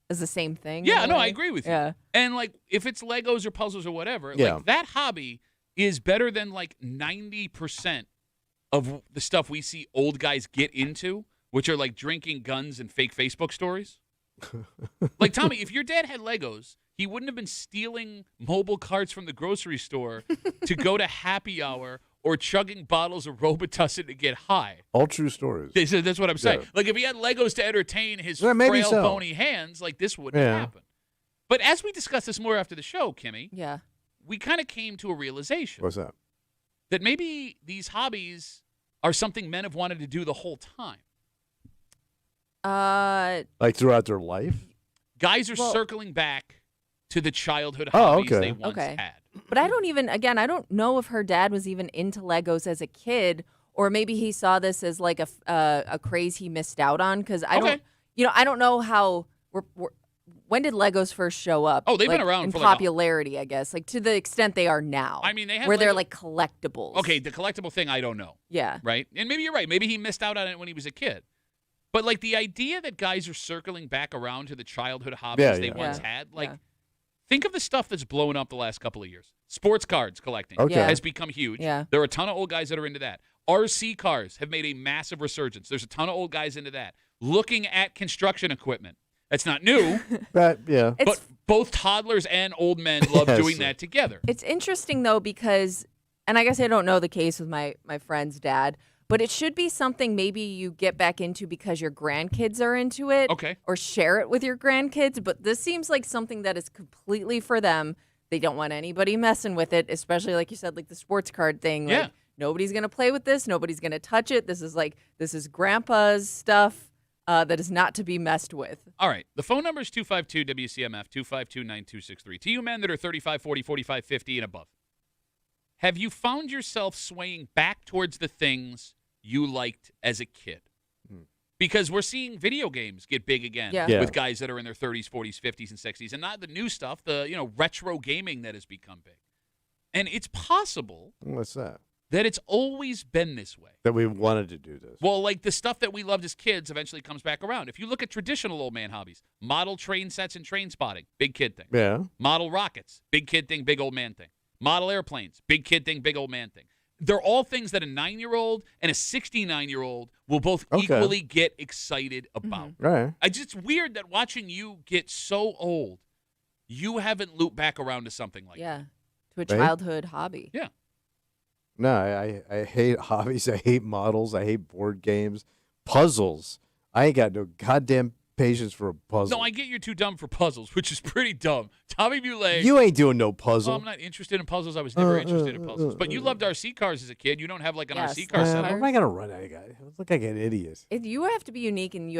as the same thing. Yeah, no, I agree with you. Yeah. And, like, if it's Legos or puzzles or whatever, Yeah. like, that hobby is better than, like, 90% of the stuff we see old guys get into, which are, like, drinking guns and fake Facebook stories. Like, Tommy, if your dad had Legos, he wouldn't have been stealing mobile carts from the grocery store to go to happy hour or chugging bottles of Robitussin to get high. All true stories. That's what I'm saying. Yeah. Like, if he had Legos to entertain his maybe frail, so. bony hands, like, this wouldn't happen. But as we discuss this more after the show, Kimmy, we kind of came to a realization. What's that? That maybe these hobbies are something men have wanted to do the whole time. Like throughout their life? Guys are circling back to the childhood hobbies they once had. But I don't know if her dad was even into Legos as a kid, or maybe he saw this as like a craze he missed out on. Because I don't know how. When did Legos first show up? Oh, they've been around in for popularity, I guess, like to the extent they are now. I mean, they have where they're like collectibles. Okay, the collectible thing, I don't know. Yeah. Right, and maybe you're right. Maybe he missed out on it when he was a kid. But like the idea that guys are circling back around to the childhood hobbies they once had, like. Think of the stuff that's blown up the last couple of years. Sports cards collecting has become huge. Yeah. There are a ton of old guys that are into that. RC cars have made a massive resurgence. There's a ton of old guys into that. Looking at construction equipment. That's not new. But both toddlers and old men love doing that together. It's interesting, though, because, and I guess I don't know the case with my friend's dad, but it should be something maybe you get back into because your grandkids are into it. Okay. Or share it with your grandkids. But this seems like something that is completely for them. They don't want anybody messing with it, especially like you said, like the sports card thing. Yeah. Like, nobody's going to play with this. Nobody's going to touch it. This is grandpa's stuff that is not to be messed with. All right. The phone number is 252-WCMF, 252-9263. To you men that are 35, 40, 45, 50 and above, have you found yourself swaying back towards the things you liked as a kid? Because we're seeing video games get big again with guys that are in their 30s, 40s, 50s, and 60s, and not the new stuff, the retro gaming that has become big. And it's possible What's that? that it's always been this way. That we wanted to do this. Well, like the stuff that we loved as kids eventually comes back around. If you look at traditional old man hobbies, model train sets and train spotting, big kid thing. Yeah. Model rockets, big kid thing, big old man thing. Model airplanes, big kid thing, big old man thing. They're all things that a 9-year-old and a 69-year-old will both equally get excited about. Right. It's weird that watching you get so old, you haven't looped back around to something like that. Yeah, to a childhood hobby. Yeah. No, I hate hobbies. I hate models. I hate board games. Puzzles. I ain't got no goddamn patience for a puzzle. No, I get you're too dumb for puzzles, which is pretty dumb. Tommy Muley. You ain't doing no puzzle. Well, I'm not interested in puzzles. I was never interested in puzzles. But you loved RC cars as a kid. You don't have like an RC car Yes. setup. Am I gonna run out of guys? I look like an idiot. You have to be unique, and you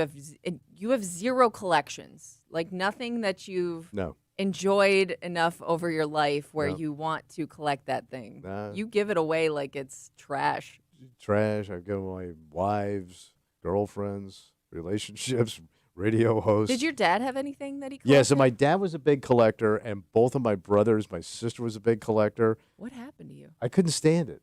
have zero collections. Like nothing that you've No. enjoyed enough over your life where No. you want to collect that thing. Nah. You give it away like it's trash. Trash. I've got my wives, girlfriends, relationships, radio hosts. Did your dad have anything that he collected? Yeah, so my dad was a big collector, and both of my brothers, my sister was a big collector. What happened to you? I couldn't stand it.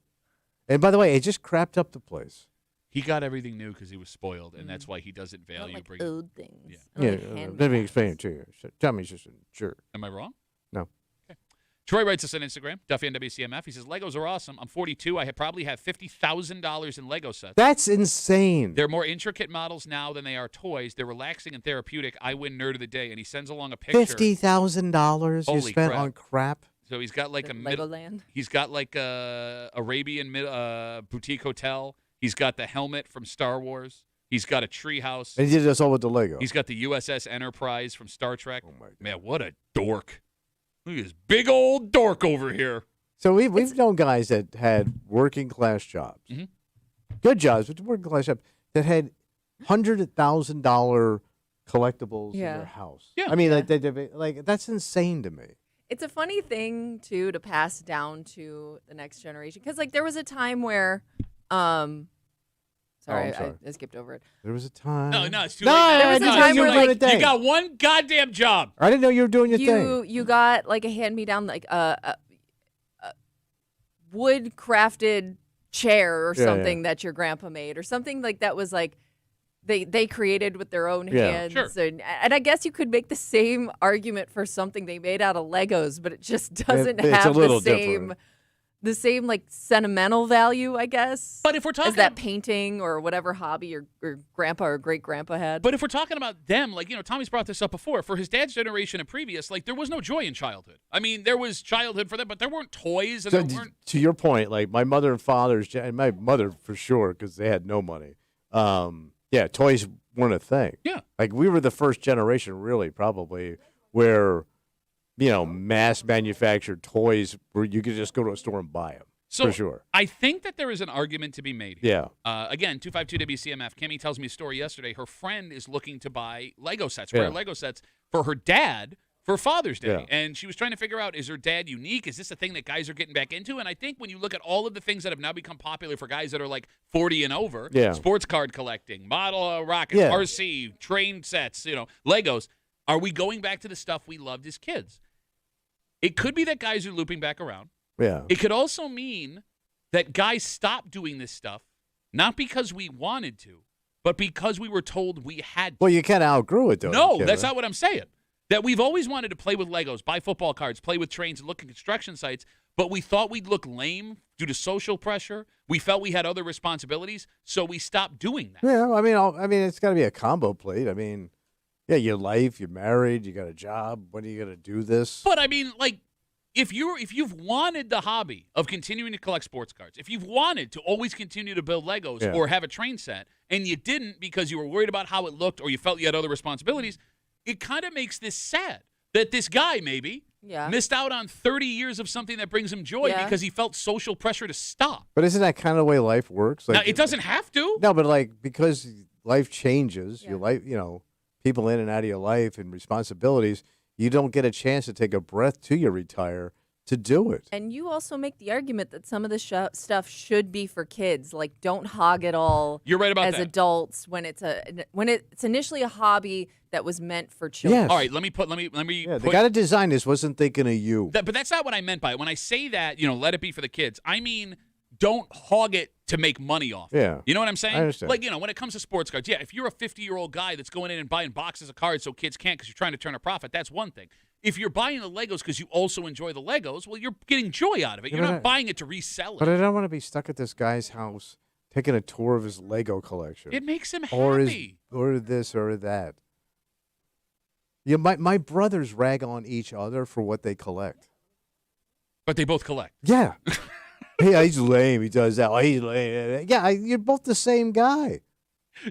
And by the way, it just crapped up the place. He got everything new because he was spoiled, and that's why he doesn't I don't value like bringing. old things. Yeah. I don't Yeah, like hand let me me explain downs. it to you. Tommy's just a jerk. Am I wrong? No. Okay. Troy writes us on Instagram, Duffy and WCMF. He says, Legos are awesome. I'm 42. I probably have $50,000 in Lego sets. That's insane. They're more intricate models now than they are toys. They're relaxing and therapeutic. I win nerd of the day. And he sends along a picture. $50,000 you Holy spent crap. on crap. So he's got like The a middle. Legoland. He's got like a Arabian boutique hotel. He's got the helmet from Star Wars. He's got a tree house. And he did this all with the Lego. He's got the USS Enterprise from Star Trek. Oh, my God. Man, what a dork. Look at this big old dork over here. So we've known guys that had working class jobs, Mhm. good jobs, but working class jobs that had $100,000 collectibles in Yeah. their house. Yeah. I mean, like that's insane to me. It's a funny thing too to pass down to the next generation because like there was a time where sorry, sorry. I skipped over it. There was a time. No, it's too No, late. There was a No, time it's too where, late. like, thing. you got one goddamn job. I didn't know you were doing your thing. You got like a hand me down like a wood crafted chair or Yeah, something that your grandpa made or something like that was like they created with their own Yeah. hands. Sure. And I guess you could make the same argument for something they made out of Legos, but it just doesn't it's a have little the same like sentimental value, I guess. But if we're talking as that painting or whatever hobby your grandpa or great grandpa had. But if we're talking about them, like, Tommy's brought this up before. For his dad's generation and previous, like, there was no joy in childhood. I mean, there was childhood for them, but there weren't toys and So there weren't. to your point, like my mother and father's, and my mother for sure, because they had no money. Yeah, toys weren't a thing. Yeah. Like we were the first generation, really, probably, where, mass manufactured toys where you could just go to a store and buy them. So for sure. I think that there is an argument to be made here. Yeah. Again, 252 WCMF. Kimmy tells me a story yesterday. Her friend is looking to buy Lego sets, rare Yeah. Lego sets, for her dad for Father's Day. Yeah. And she was trying to figure out, is her dad unique? Is this a thing that guys are getting back into? And I think when you look at all of the things that have now become popular for guys that are like 40 and over, Yeah. sports card collecting, model rockets, Yeah. RC, train sets, Legos, are we going back to the stuff we loved as kids? It could be that guys are looping back around. Yeah. It could also mean that guys stopped doing this stuff, not because we wanted to, but because we were told we had to. Well, you kind of outgrew it, though. No, Kevin. that's not what I'm saying. That we've always wanted to play with Legos, buy football cards, play with trains, and look at construction sites, but we thought we'd look lame due to social pressure. We felt we had other responsibilities, so we stopped doing that. Yeah, I mean, it's got to be a combo plate. I mean, yeah, your life, you're married, you got a job. When are you going to do this? But I mean, like, if you've wanted the hobby of continuing to collect sports cards, if you've wanted to always continue to build Legos Yeah. or have a train set, and you didn't because you were worried about how it looked or you felt you had other responsibilities, it kind of makes this sad that this guy maybe Yeah. missed out on 30 years of something that brings him joy Yeah. because he felt social pressure to stop. But isn't that kind of the way life works? Now, it doesn't have to. No, but like because life changes, Yeah. your life, people in and out of your life and responsibilities, you don't get a chance to take a breath till you retire to do it. And you also make the argument that some of the stuff should be for kids. Like, don't hog it all. You're right about as that. adults when it's initially a hobby that was meant for children. Yes. All right, let me Yeah, the put guy that designed this wasn't thinking of you. but that's not what I meant by it. When I say that, let it be for the kids. I mean, don't hog it to make money off it. Yeah. You know what I'm saying? I understand. Like, when it comes to sports cards, if you're a 50-year-old guy that's going in and buying boxes of cards so kids can't because you're trying to turn a profit, that's one thing. If you're buying the Legos because you also enjoy the Legos, well, you're getting joy out of it. You're not buying it to resell it. But I don't want to be stuck at this guy's house taking a tour of his Lego collection. It makes him or happy. Or this or that. Yeah, my brothers rag on each other for what they collect. But they both collect. Yeah. Hey, he's lame. He does that. Oh, he's lame. Yeah, you're both the same guy.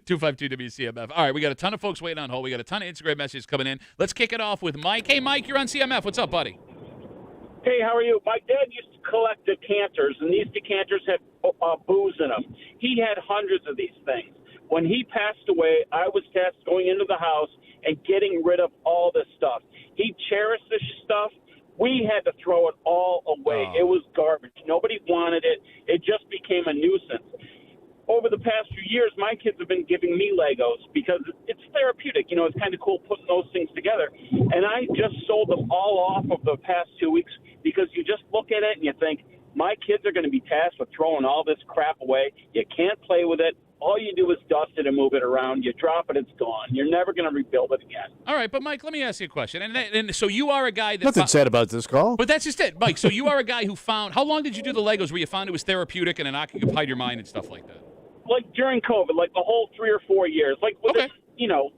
252 WCMF. All right, we got a ton of folks waiting on hold. We got a ton of Instagram messages coming in. Let's kick it off with Mike. Hey, Mike, you're on CMF. What's up, buddy? Hey, how are you? My dad used to collect decanters, and these decanters had booze in them. He had hundreds of these things. When he passed away, I was tasked going into the house and getting rid of all this stuff. He cherished this stuff. We had to throw it all away. Oh. It was garbage. Nobody wanted it. It just became a nuisance. Over the past few years, my kids have been giving me Legos because it's therapeutic. You know, it's kind of cool putting those things together. And I just sold them all off of the past 2 weeks because you just look at it and you think, my kids are going to be tasked with throwing all this crap away. You can't play with it. All you do is dust it and move it around. You drop it, it's gone. You're never going to rebuild it again. All right, but Mike, let me ask you a question. And so you are a guy that Nothing said about this call. But that's just it, Mike. So you are a guy who found. How long did you do the Legos where you found it was therapeutic and it occupied your mind and stuff like that? Like during COVID, like the whole 3 or 4 years. Like with this, you know,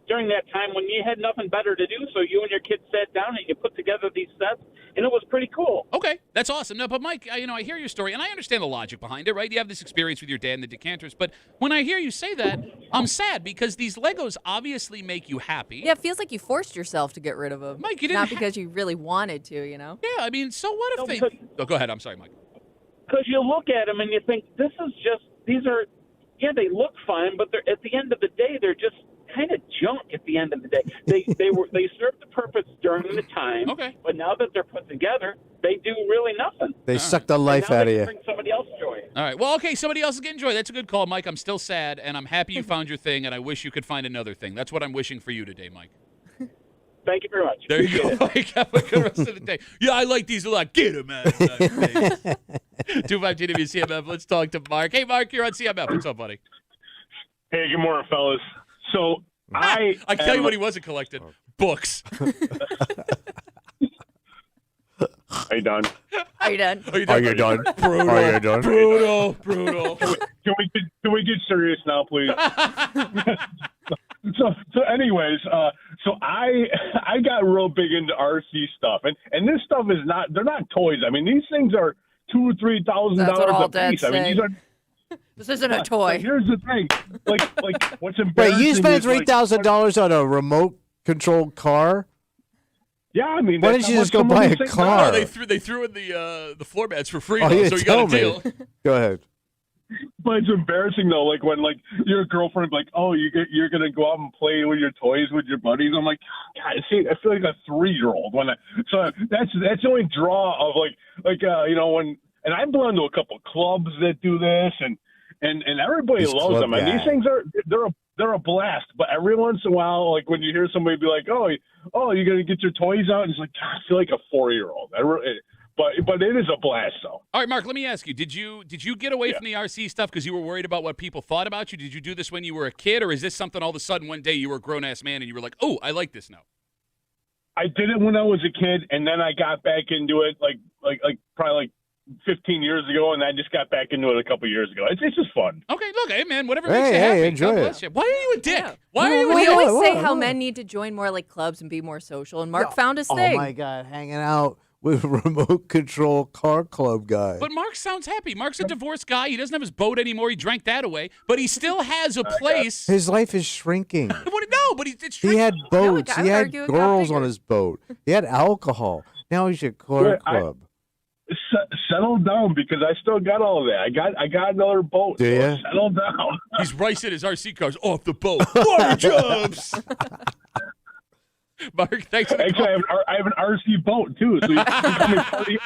during that time when you had nothing better to do, so you and your kids sat down and you put together these sets, and it was pretty cool. Okay, that's awesome. No, but Mike, I hear your story, and I understand the logic behind it, right? You have this experience with your dad and the decanters, but when I hear you say that, I'm sad because these Legos obviously make you happy. Yeah, it feels like you forced yourself to get rid of them. Mike, you didn't Not because you really wanted to, you know? Yeah, I mean, so what if they... Oh, go ahead. I'm sorry, Mike. Because you look at them and you think, these are, yeah, they look fine, but they're at the end of the day, they're just kind of junk at the end of the day. They served the purpose during the time, but now that they're put together, they do really nothing. They suck the life out of you. Bring somebody else joy. All right. Well, okay, somebody else is getting joy. That's a good call, Mike. I'm still sad, and I'm happy you found your thing, and I wish you could find another thing. That's what I'm wishing for you today, Mike. Thank you very much. There you go, Mike. Have a good rest of the day. Yeah, I like these a lot. Get them out of my face. 252 WCMF. Let's talk to Mark. Hey, Mark, you're on CMF. What's up, buddy? Hey, good morning, fellas. So I tell you what he wasn't collecting. Books. Are you done? Are you done? Are you done? Brutal. Are you done? Brutal. Can we get serious now, please? So anyways, so I got real big into RC stuff, and this stuff is they're not toys. I mean, these things are $2,000 or $3,000 a piece. I mean, these are. This isn't a toy. Here's the thing, like what's embarrassing. Wait, you spent is, $3,000 on a remote controlled car? Yeah, I mean, why didn't you just go buy a car? No, they threw in the floor mats for free, oh, though, you so you got a tell deal. Go ahead. But it's embarrassing though, like when your girlfriend like, oh, you're gonna go out and play with your toys with your buddies. I'm like, God, see, I feel like a 3-year-old so that's the only draw of and I belong to a couple clubs that do this and everybody loves them. And these things they're a blast. But every once in a while, like when you hear somebody be like, oh, you're gonna get your toys out, and it's like, God, I feel like a 4-year-old. But it is a blast, though. All right, Mark, let me ask you: Did you get away from the RC stuff because you were worried about what people thought about you? Did you do this when you were a kid, or is this something all of a sudden one day you were a grown ass man and you were like, oh, I like this now? I did it when I was a kid, and then I got back into it like probably 15 years ago, and I just got back into it a couple years ago. It's just fun. Okay, look, hey man, whatever makes you happy. Enjoy God bless you. Why are you a dick? Yeah. Why are you a We dick? always say how men need to join more like clubs and be more social, and Mark found his thing. Oh my God, hanging out with remote control car club guy. But Mark sounds happy. Mark's a divorced guy. He doesn't have his boat anymore. He drank that away, but he still has a place. His life is shrinking. No, but it's He had boats. I He would had argue it got girls bigger. on his boat. He had alcohol. Now he's a car club. Settle down, because I still got all of that. I got another boat. Do ya? Settle down. He's ricing his RC cars off the boat. Water jumps. Mark, thanks for the Actually, call. I have an RC boat, too. So you can call me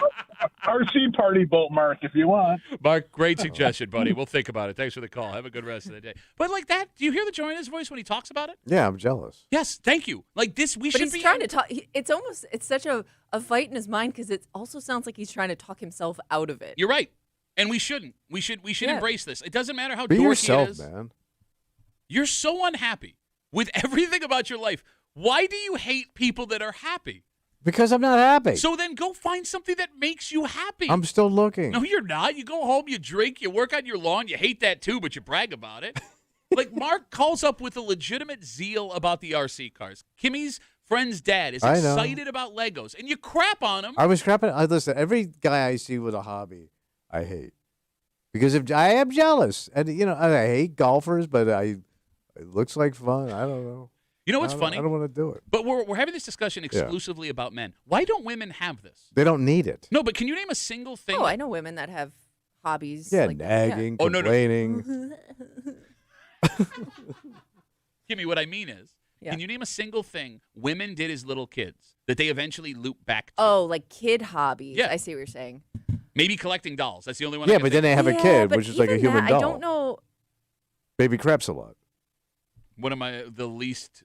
RC party boat, Mark, if you want. Mark, great suggestion, buddy. We'll think about it. Thanks for the call. Have a good rest of the day. But like that, do you hear the joy in his voice when he talks about it? Yeah, I'm jealous. Yes, thank you. Like this, we But should he's trying to talk. It's such a fight in his mind because it also sounds like he's trying to talk himself out of it. You're right. And we shouldn't. We should Yeah. embrace this. It doesn't matter how Be dorky yourself, it is. man. You're so unhappy with everything about your life. Why do you hate people that are happy? Because I'm not happy. So then go find something that makes you happy. I'm still looking. No, you're not. You go home, you drink, you work on your lawn. You hate that too, but you brag about it. Like Mark calls up with a legitimate zeal about the RC cars. Kimmy's friend's dad is I know. excited about Legos, and you crap on him. I was crapping. Listen, every guy I see with a hobby, I hate. Because if I am jealous. And, I hate golfers, but it looks like fun. I don't know. You know what's funny? I don't want to do it. But we're having this discussion exclusively about men. Why don't women have this? They don't need it. No, but can you name a single thing? Oh, I know women that have hobbies. Yeah, like nagging, Oh, no, no. complaining. Kimmy, what I mean is, can you name a single thing women did as little kids that they eventually loop back to? Oh, like kid hobbies. Yeah. I see what you're saying. Maybe collecting dolls. That's the only one. Yeah, I can but then think they have a Yeah, kid, but which is like a even human that, doll. I don't know. Baby craps a lot. of. One of the least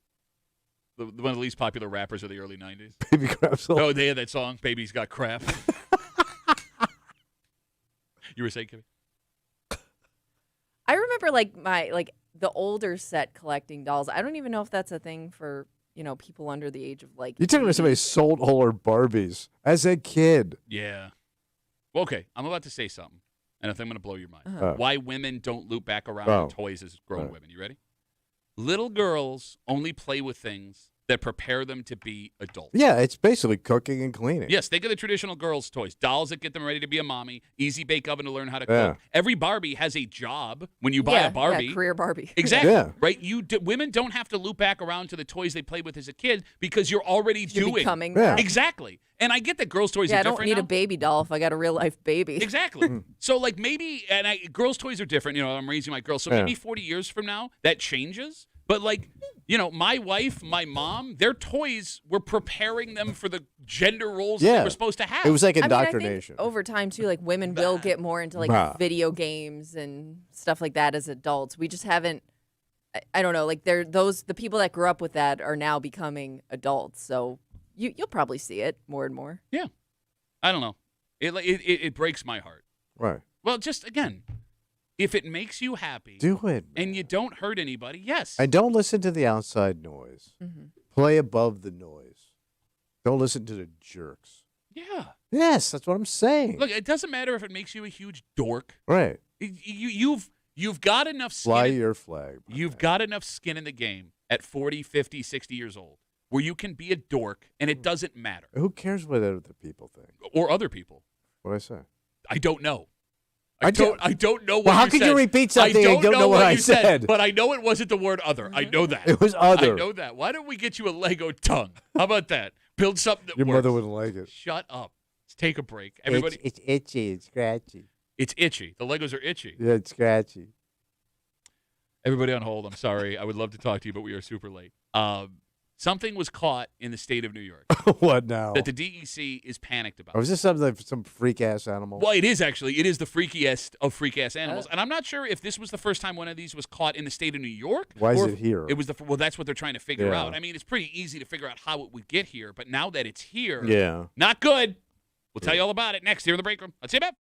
popular rappers of the early '90s. Baby craps a lot. Oh, they had that song, "Baby's Got Crap." You were saying, Kimmy? I remember the older set collecting dolls. I don't even know if that's a thing for people under the age of like. You're talking about 80. somebody sold all her Barbies as a kid. Yeah. Well, okay, I'm about to say something, and I think I'm going to blow your mind. Uh-huh. Why women don't loop back around Oh. on toys as grown Right. women. You ready? Little girls only play with things that prepare them to be adults. Yeah, it's basically cooking and cleaning. Yes, think of the traditional girls' toys. Dolls that get them ready to be a mommy. Easy bake oven to learn how to Yeah. cook. Every Barbie has a job when you buy Yeah, a Barbie. yeah, career Barbie. Exactly. Yeah. Right? Women don't have to loop back around to the toys they played with as a kid because you're already You're doing. becoming Yeah. that. Exactly. And I get that girls' toys Yeah, are I don't different need now. a baby doll if I got a real life baby. Exactly. So, like, maybe, girls' toys are different. I'm raising my girls. So Yeah. maybe 40 years from now, that changes. But, like, my wife, my mom, their toys were preparing them for the gender roles that Yeah. they were supposed to have. It was like I indoctrination. think over time too, like women will get more into like Bah. video games and stuff like that as adults. We just haven't. I don't know. Like the people that grew up with that are now becoming adults. So you'll probably see it more and more. Yeah. I don't know. It breaks my heart. Right. Well, just, again, if it makes you happy Do it. and you don't hurt anybody, yes. And don't listen to the outside noise. Mm-hmm. Play above the noise. Don't listen to the jerks. Yeah. Yes, that's what I'm saying. Look, it doesn't matter if it makes you a huge dork. Right. You've got enough skin. Fly your flag. my You've man. got enough skin in the game at 40, 50, 60 years old where you can be a dork and it doesn't matter. Who cares what other people think? Or other people. What I say? I don't know. I I don't know what Well, how you could said. you repeat something and don't know what I you said? But I know it wasn't the word other. I know that. It was other. I know that. Why don't we get you a Lego tongue? How about that? Build something that Your works. mother wouldn't like it. Shut up. Let's take a break. Everybody, It's itchy. It's scratchy. it's itchy. The Legos are itchy. Yeah, it's scratchy. Everybody on hold. I'm sorry. I would love to talk to you, but we are super late. Something was caught in the state of New York What now? that the DEC is panicked about. Or was this something like some freak ass animal? Well, it is actually. It is the freakiest of freak-ass animals. And I'm not sure if this was the first time one of these was caught in the state of New York. Why is or it if here? It was well, that's what they're trying to figure Yeah. out. I mean, it's pretty easy to figure out how it would get here, but now that it's here, Yeah. not good. We'll tell you all about it next here in the break room. Let's see about.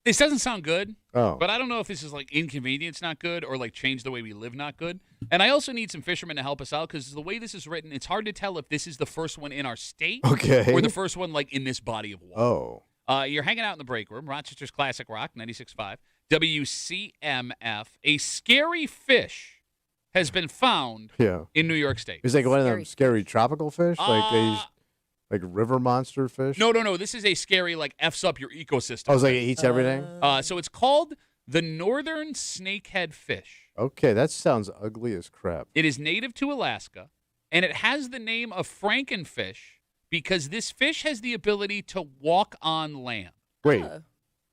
This doesn't sound good, Oh. but I don't know if this is like inconvenience not good or like change the way we live not good. And I also need some fishermen to help us out because the way this is written, it's hard to tell if this is the first one in our state or the first one like in this body of water. Oh. You're hanging out in the break room, Rochester's Classic Rock, 96.5, WCMF. A scary fish has been found in New York State. It's like one of them scary tropical fish, like river monster fish. No. This is a scary like F's up your ecosystem. Oh, it's like it eats everything. So it's called the northern snakehead fish. Okay, that sounds ugly as crap. It is native to Alaska, and it has the name of frankenfish because this fish has the ability to walk on land. Wait,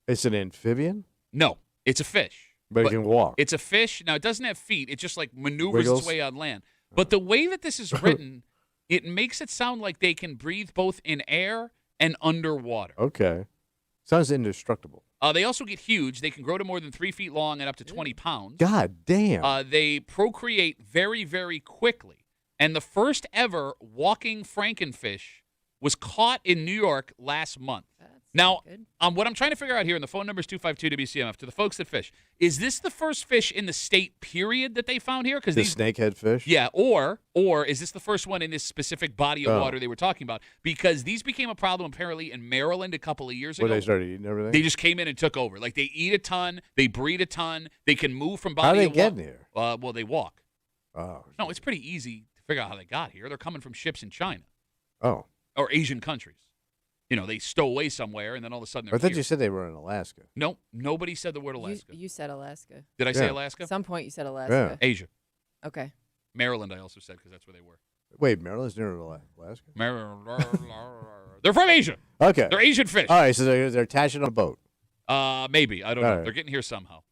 it's an amphibian? No, it's a fish. But it can walk. It's a fish. Now, it doesn't have feet. It just like maneuvers its way on land. But the way that this is written, it makes it sound like they can breathe both in air and underwater. Okay. Sounds indestructible. They also get huge. They can grow to more than 3 feet long and up to 20 pounds. God damn. They procreate very, very quickly. And the first ever walking frankenfish was caught in New York last month. Now, what I'm trying to figure out here, and the phone number is 252-WCMF, to the folks that fish, is this the first fish in the state, period, that they found here? The snakehead fish? Yeah, or is this the first one in this specific body of water they were talking about? Because these became a problem, apparently, in Maryland a couple of years ago. Where they started eating everything? They just came in and took over. Like, they eat a ton, they breed a ton, they can move from body How do they of get here? Well, they walk. Oh. No, it's pretty easy to figure out how they got here. They're coming from ships in China. Oh. Or Asian countries. You know, they stow away somewhere, and then all of a sudden they're I thought here. you said they were in Alaska. No, nobody said the word Alaska. You said Alaska. Did I say Alaska? At some point you said Alaska. Asia. Okay. Maryland, I also said, because that's where they were. Wait, Maryland's near Alaska? They're from Asia. Okay. They're Asian fish. All right, so they're attached on a boat. Maybe. I don't know. All right. They're getting here somehow.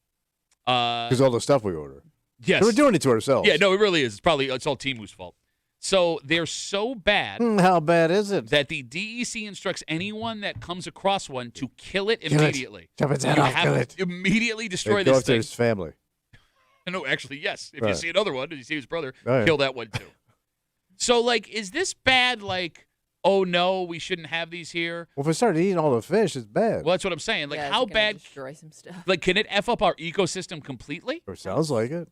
Because all the stuff we order. Yes. So we're doing it to ourselves. Yeah, no, it really is. It's all Timu's fault. So they're so bad. How bad is it? That the DEC instructs anyone that comes across one to kill it Kill it. immediately. Chop its head You off, have kill to it. immediately destroy Go this after thing. his family. No, actually, yes. If you Right. see another one, and you see his brother, Oh, yeah. kill that one too. So, like, is this bad? Like, oh no, we shouldn't have these here. Well, if we started eating all the fish, it's bad. Well, that's what I'm saying. Like, Yeah, how it's gonna bad? Destroy some stuff. Like, can it f up our ecosystem completely? It sounds like it.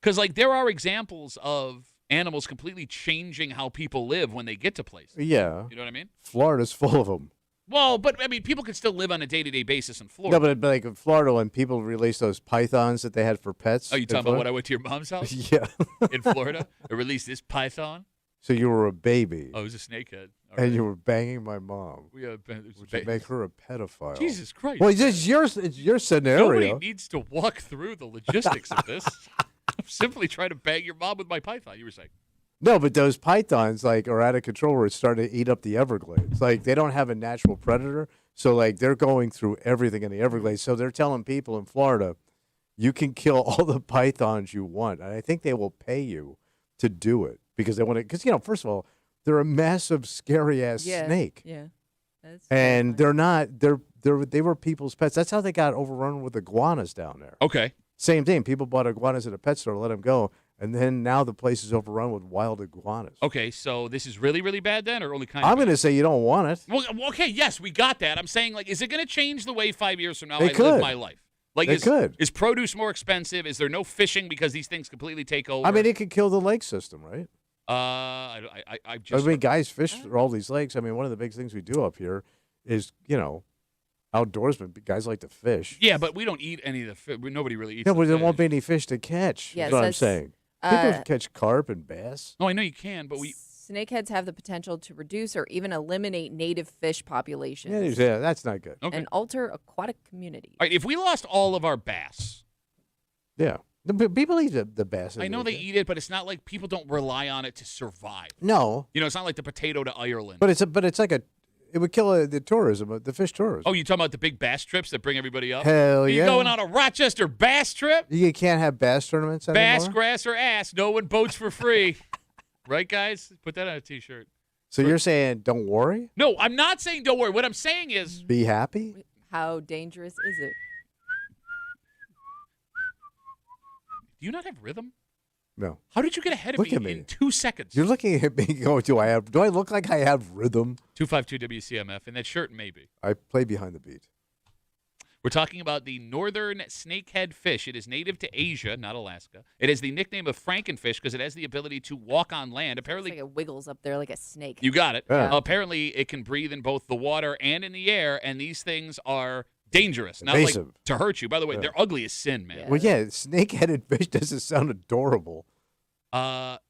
Because, like, there are examples of animals completely changing how people live when they get to places. Yeah. You know what I mean? Florida's full of them. Well, but I mean, people can still live on a day-to-day basis in Florida. No, but like in Florida, when people released those pythons that they had for pets. Oh, you talking about when I went to your mom's house? Yeah. In Florida, I released this python. So you were a baby. Oh, it was a snakehead. All and right. you were banging my mom. We have Which would make her a pedophile. Jesus Christ. Well, it's your scenario. Nobody needs to walk through the logistics of this. I'm simply trying to bang your mom with my python. You were saying. No, but those pythons like are out of control where it's starting to eat up the Everglades. Like they don't have a natural predator, so like they're going through everything in the Everglades. So they're telling people in Florida, you can kill all the pythons you want, and I think they will pay you to do it because they want to. Because first of all, they're a massive, scary ass snake. Yeah. That's And they're not. They were people's pets. That's how they got overrun with iguanas down there. Okay. Same thing. People bought iguanas at a pet store, let them go. And then now the place is overrun with wild iguanas. Okay, so this is really, really bad then, or only kind of I'm bad? going to say you don't want it. Well, okay, yes, we got that. I'm saying, like, is it going to change the way 5 years from now It I could. live my life? Like, It could. Is produce more expensive? Is there no fishing because these things completely take over? I mean, it could kill the lake system, right? I just. Guys fish for all these lakes. I mean, one of the big things we do up here is, outdoorsmen. Guys like to fish. Yeah, but we don't eat any of the fish. Nobody really eats. No, the but there fish. won't be any fish to catch. Yeah, That's what I'm says, saying. People can catch carp and bass. No, I know you can, but we. Snakeheads have the potential to reduce or even eliminate native fish populations Yeah, that's not good. Okay. and alter aquatic communities. All right, if we lost all of our bass, Yeah. People eat the bass. I know they eat it, but it's not like people don't rely on it to survive. No. It's not like the potato to Ireland. But it's like it would kill the tourism, the fish tourism. Oh, you talking about the big bass trips that bring everybody up? Hell Are you yeah. going on a Rochester bass trip? You can't have bass tournaments anymore? Bass, grass, or ass. No one boats for free. Right, guys? Put that on a T-shirt. So you're saying don't worry? No, I'm not saying don't worry. What I'm saying is Be happy? How dangerous is it? do you not have rhythm? No. How did you get ahead of Look me at me. in 2 seconds? You're looking at me going, do I look like I have rhythm? 252 WCMF, and that shirt maybe. I play behind the beat. We're talking about the northern snakehead fish. It is native to Asia, not Alaska. It has the nickname of Frankenfish because it has the ability to walk on land. Apparently, It's like it wiggles up there like a snake. you got it. Yeah. Apparently, it can breathe in both the water and in the air, and these things are dangerous, not Invasive. like to hurt you. By the way, Yeah. they're ugly as sin, man. Yeah. Well, yeah, snake-headed fish doesn't sound adorable. Have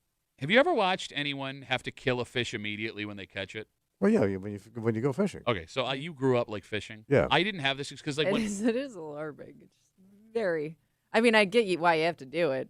you ever watched anyone have to kill a fish immediately when they catch it? Well, yeah, when you go fishing. Okay, so you grew up like fishing. Yeah. I didn't have this because like It is alarming. It's very. I mean, I get why you have to do it.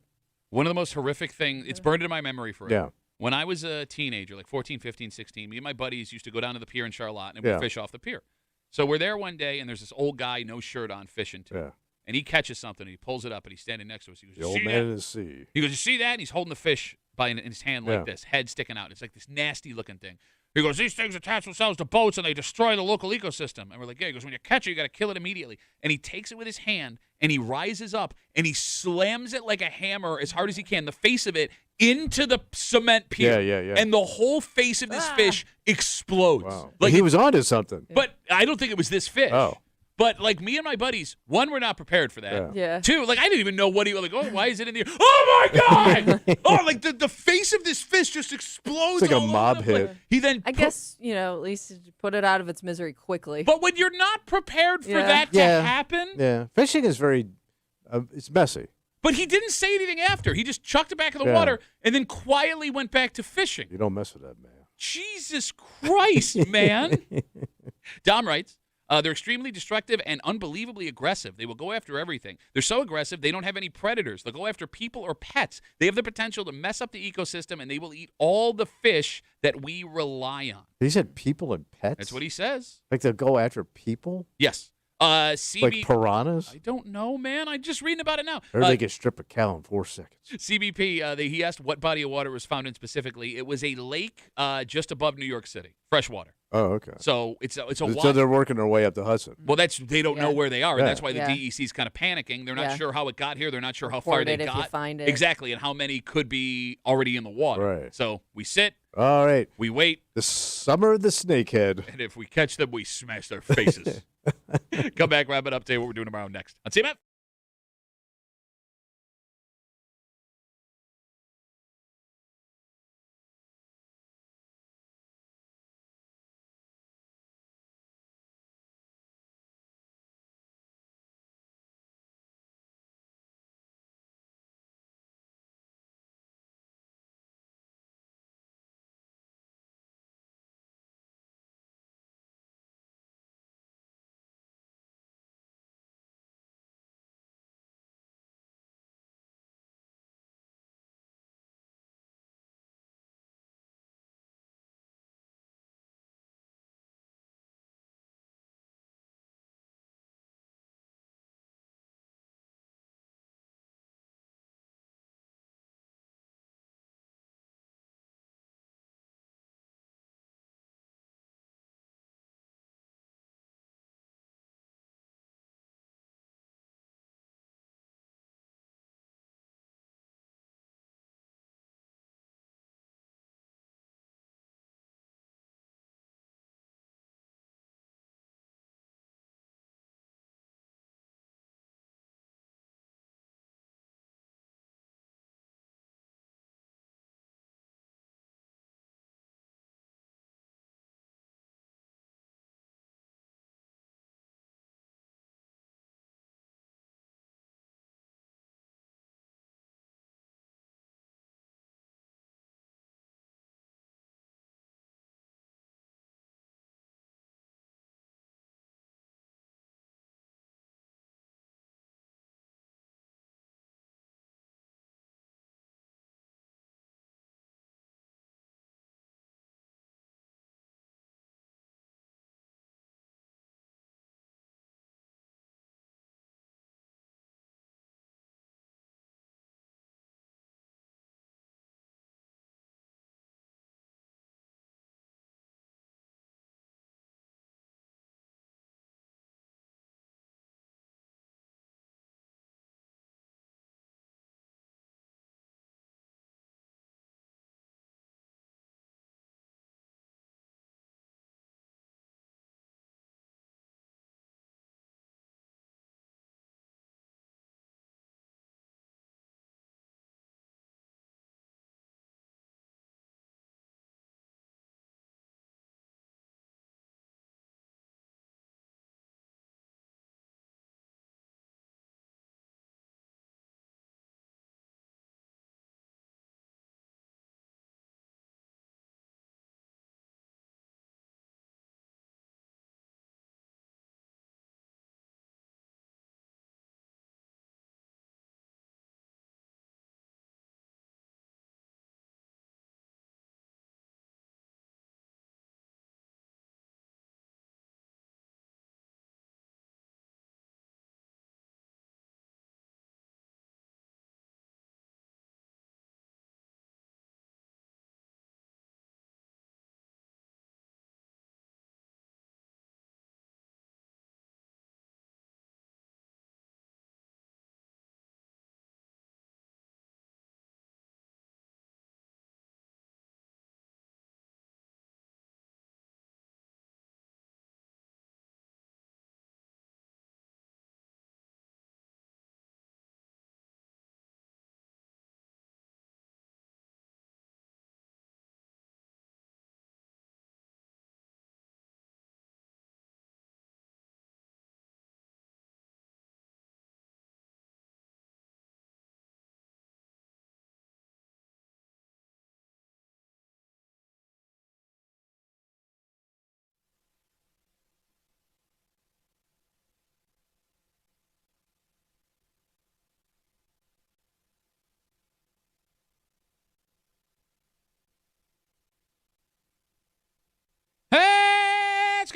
one of the most horrific things. It's burned in my memory forever. Yeah. When I was a teenager, like 14, 15, 16, me and my buddies used to go down to the pier in Charlotte and Yeah. we'd fish off the pier. So we're there one day and there's this old guy, no shirt on, fishing too. Yeah. And he catches something and he pulls it up and he's standing next to us. He goes, The "You old see man that?" in the sea. He goes, "You see that?" And he's holding the fish in his hand like Yeah. this, head sticking out. It's like this nasty looking thing. He goes, "These things attach themselves to boats and they destroy the local ecosystem." And we're like, "Yeah." He goes, "When you catch it, you got to kill it immediately." And he takes it with his hand and he rises up and he slams it like a hammer as hard as he can, the face of it, into the cement pier. Yeah. And the whole face of this fish explodes. Wow. Like He was onto something. but I don't think it was this fish. Oh. But like me and my buddies, one, we're not prepared for that. Yeah. Yeah. Two, like I didn't even know what he was like. Oh, why is it in the? Oh my god! Oh, like the face of this fish just explodes. It's like a all over mob the place. hit. He then, I guess at least put it out of its misery quickly. But when you're not prepared for Yeah. that to Yeah. happen, Yeah. Fishing is very, it's messy. but he didn't say anything after. He just chucked it back in the Yeah. water and then quietly went back to fishing. You don't mess with that, man. Jesus Christ, man! Dom writes. They're extremely destructive and unbelievably aggressive. They will go after everything. They're so aggressive, they don't have any predators. They'll go after people or pets. They have the potential to mess up the ecosystem, and they will eat all the fish that we rely on. He said people and pets? That's what he says. Like they'll go after people? Yes. Like piranhas? I don't know, man. I'm just reading about it now. Or they can strip a cow in 4 seconds. CBP, he asked what body of water was found in specifically. It was a lake just above New York City, freshwater. Oh, okay. So it's a So wash. they're working their way up the Hudson. Well, they don't know Yeah. where they are, and Yeah. that's why the Yeah. DEC is kind of panicking. They're not Yeah. sure how it got here. They're not sure how far Report they it if you got. find it. Exactly, and how many could be already in the water. Right. So we sit, All right. we wait, The summer of the snakehead. and if we catch them, we smash their faces. Come back, wrap it up, tell you what we're doing tomorrow next on CMF.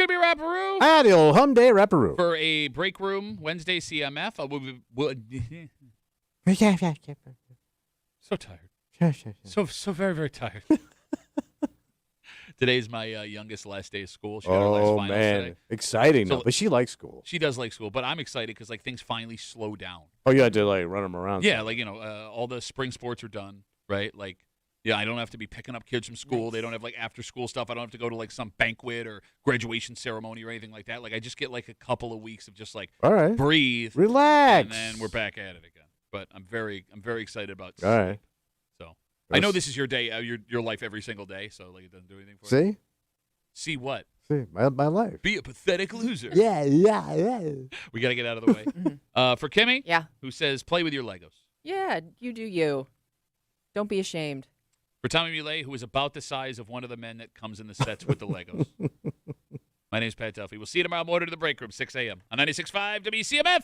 going to be Rapparoo. Ah, the old hum day Rapparoo. For a break room Wednesday CMF. So tired. So very, very tired. Today's my youngest last day of school. She got her last finals today. Exciting. So- though, but she likes school. She does like school, but I'm excited because like things finally slow down. Oh, you had to like run them around. Yeah, like all the spring sports are done, right? Like, yeah, I don't have to be picking up kids from school. Nice. They don't have like after school stuff. I don't have to go to like some banquet or graduation ceremony or anything like that. Like I just get like a couple of weeks of just like All right. breathe, Relax. and then we're back at it again. But I'm very excited about. All right. So I know this is your day, your life every single day. So like it doesn't do anything for you. See? See what? See, my life. Be a pathetic loser. Yeah. We got to get out of the way. For Kimmy, Yeah. who says play with your Legos. Yeah, you do you. Don't be ashamed. For Tommy Muley, who is about the size of one of the men that comes in the sets with the Legos. My name's Pat Duffy. We'll see you tomorrow morning to the break room, 6 a.m. on 96.5 WCMF.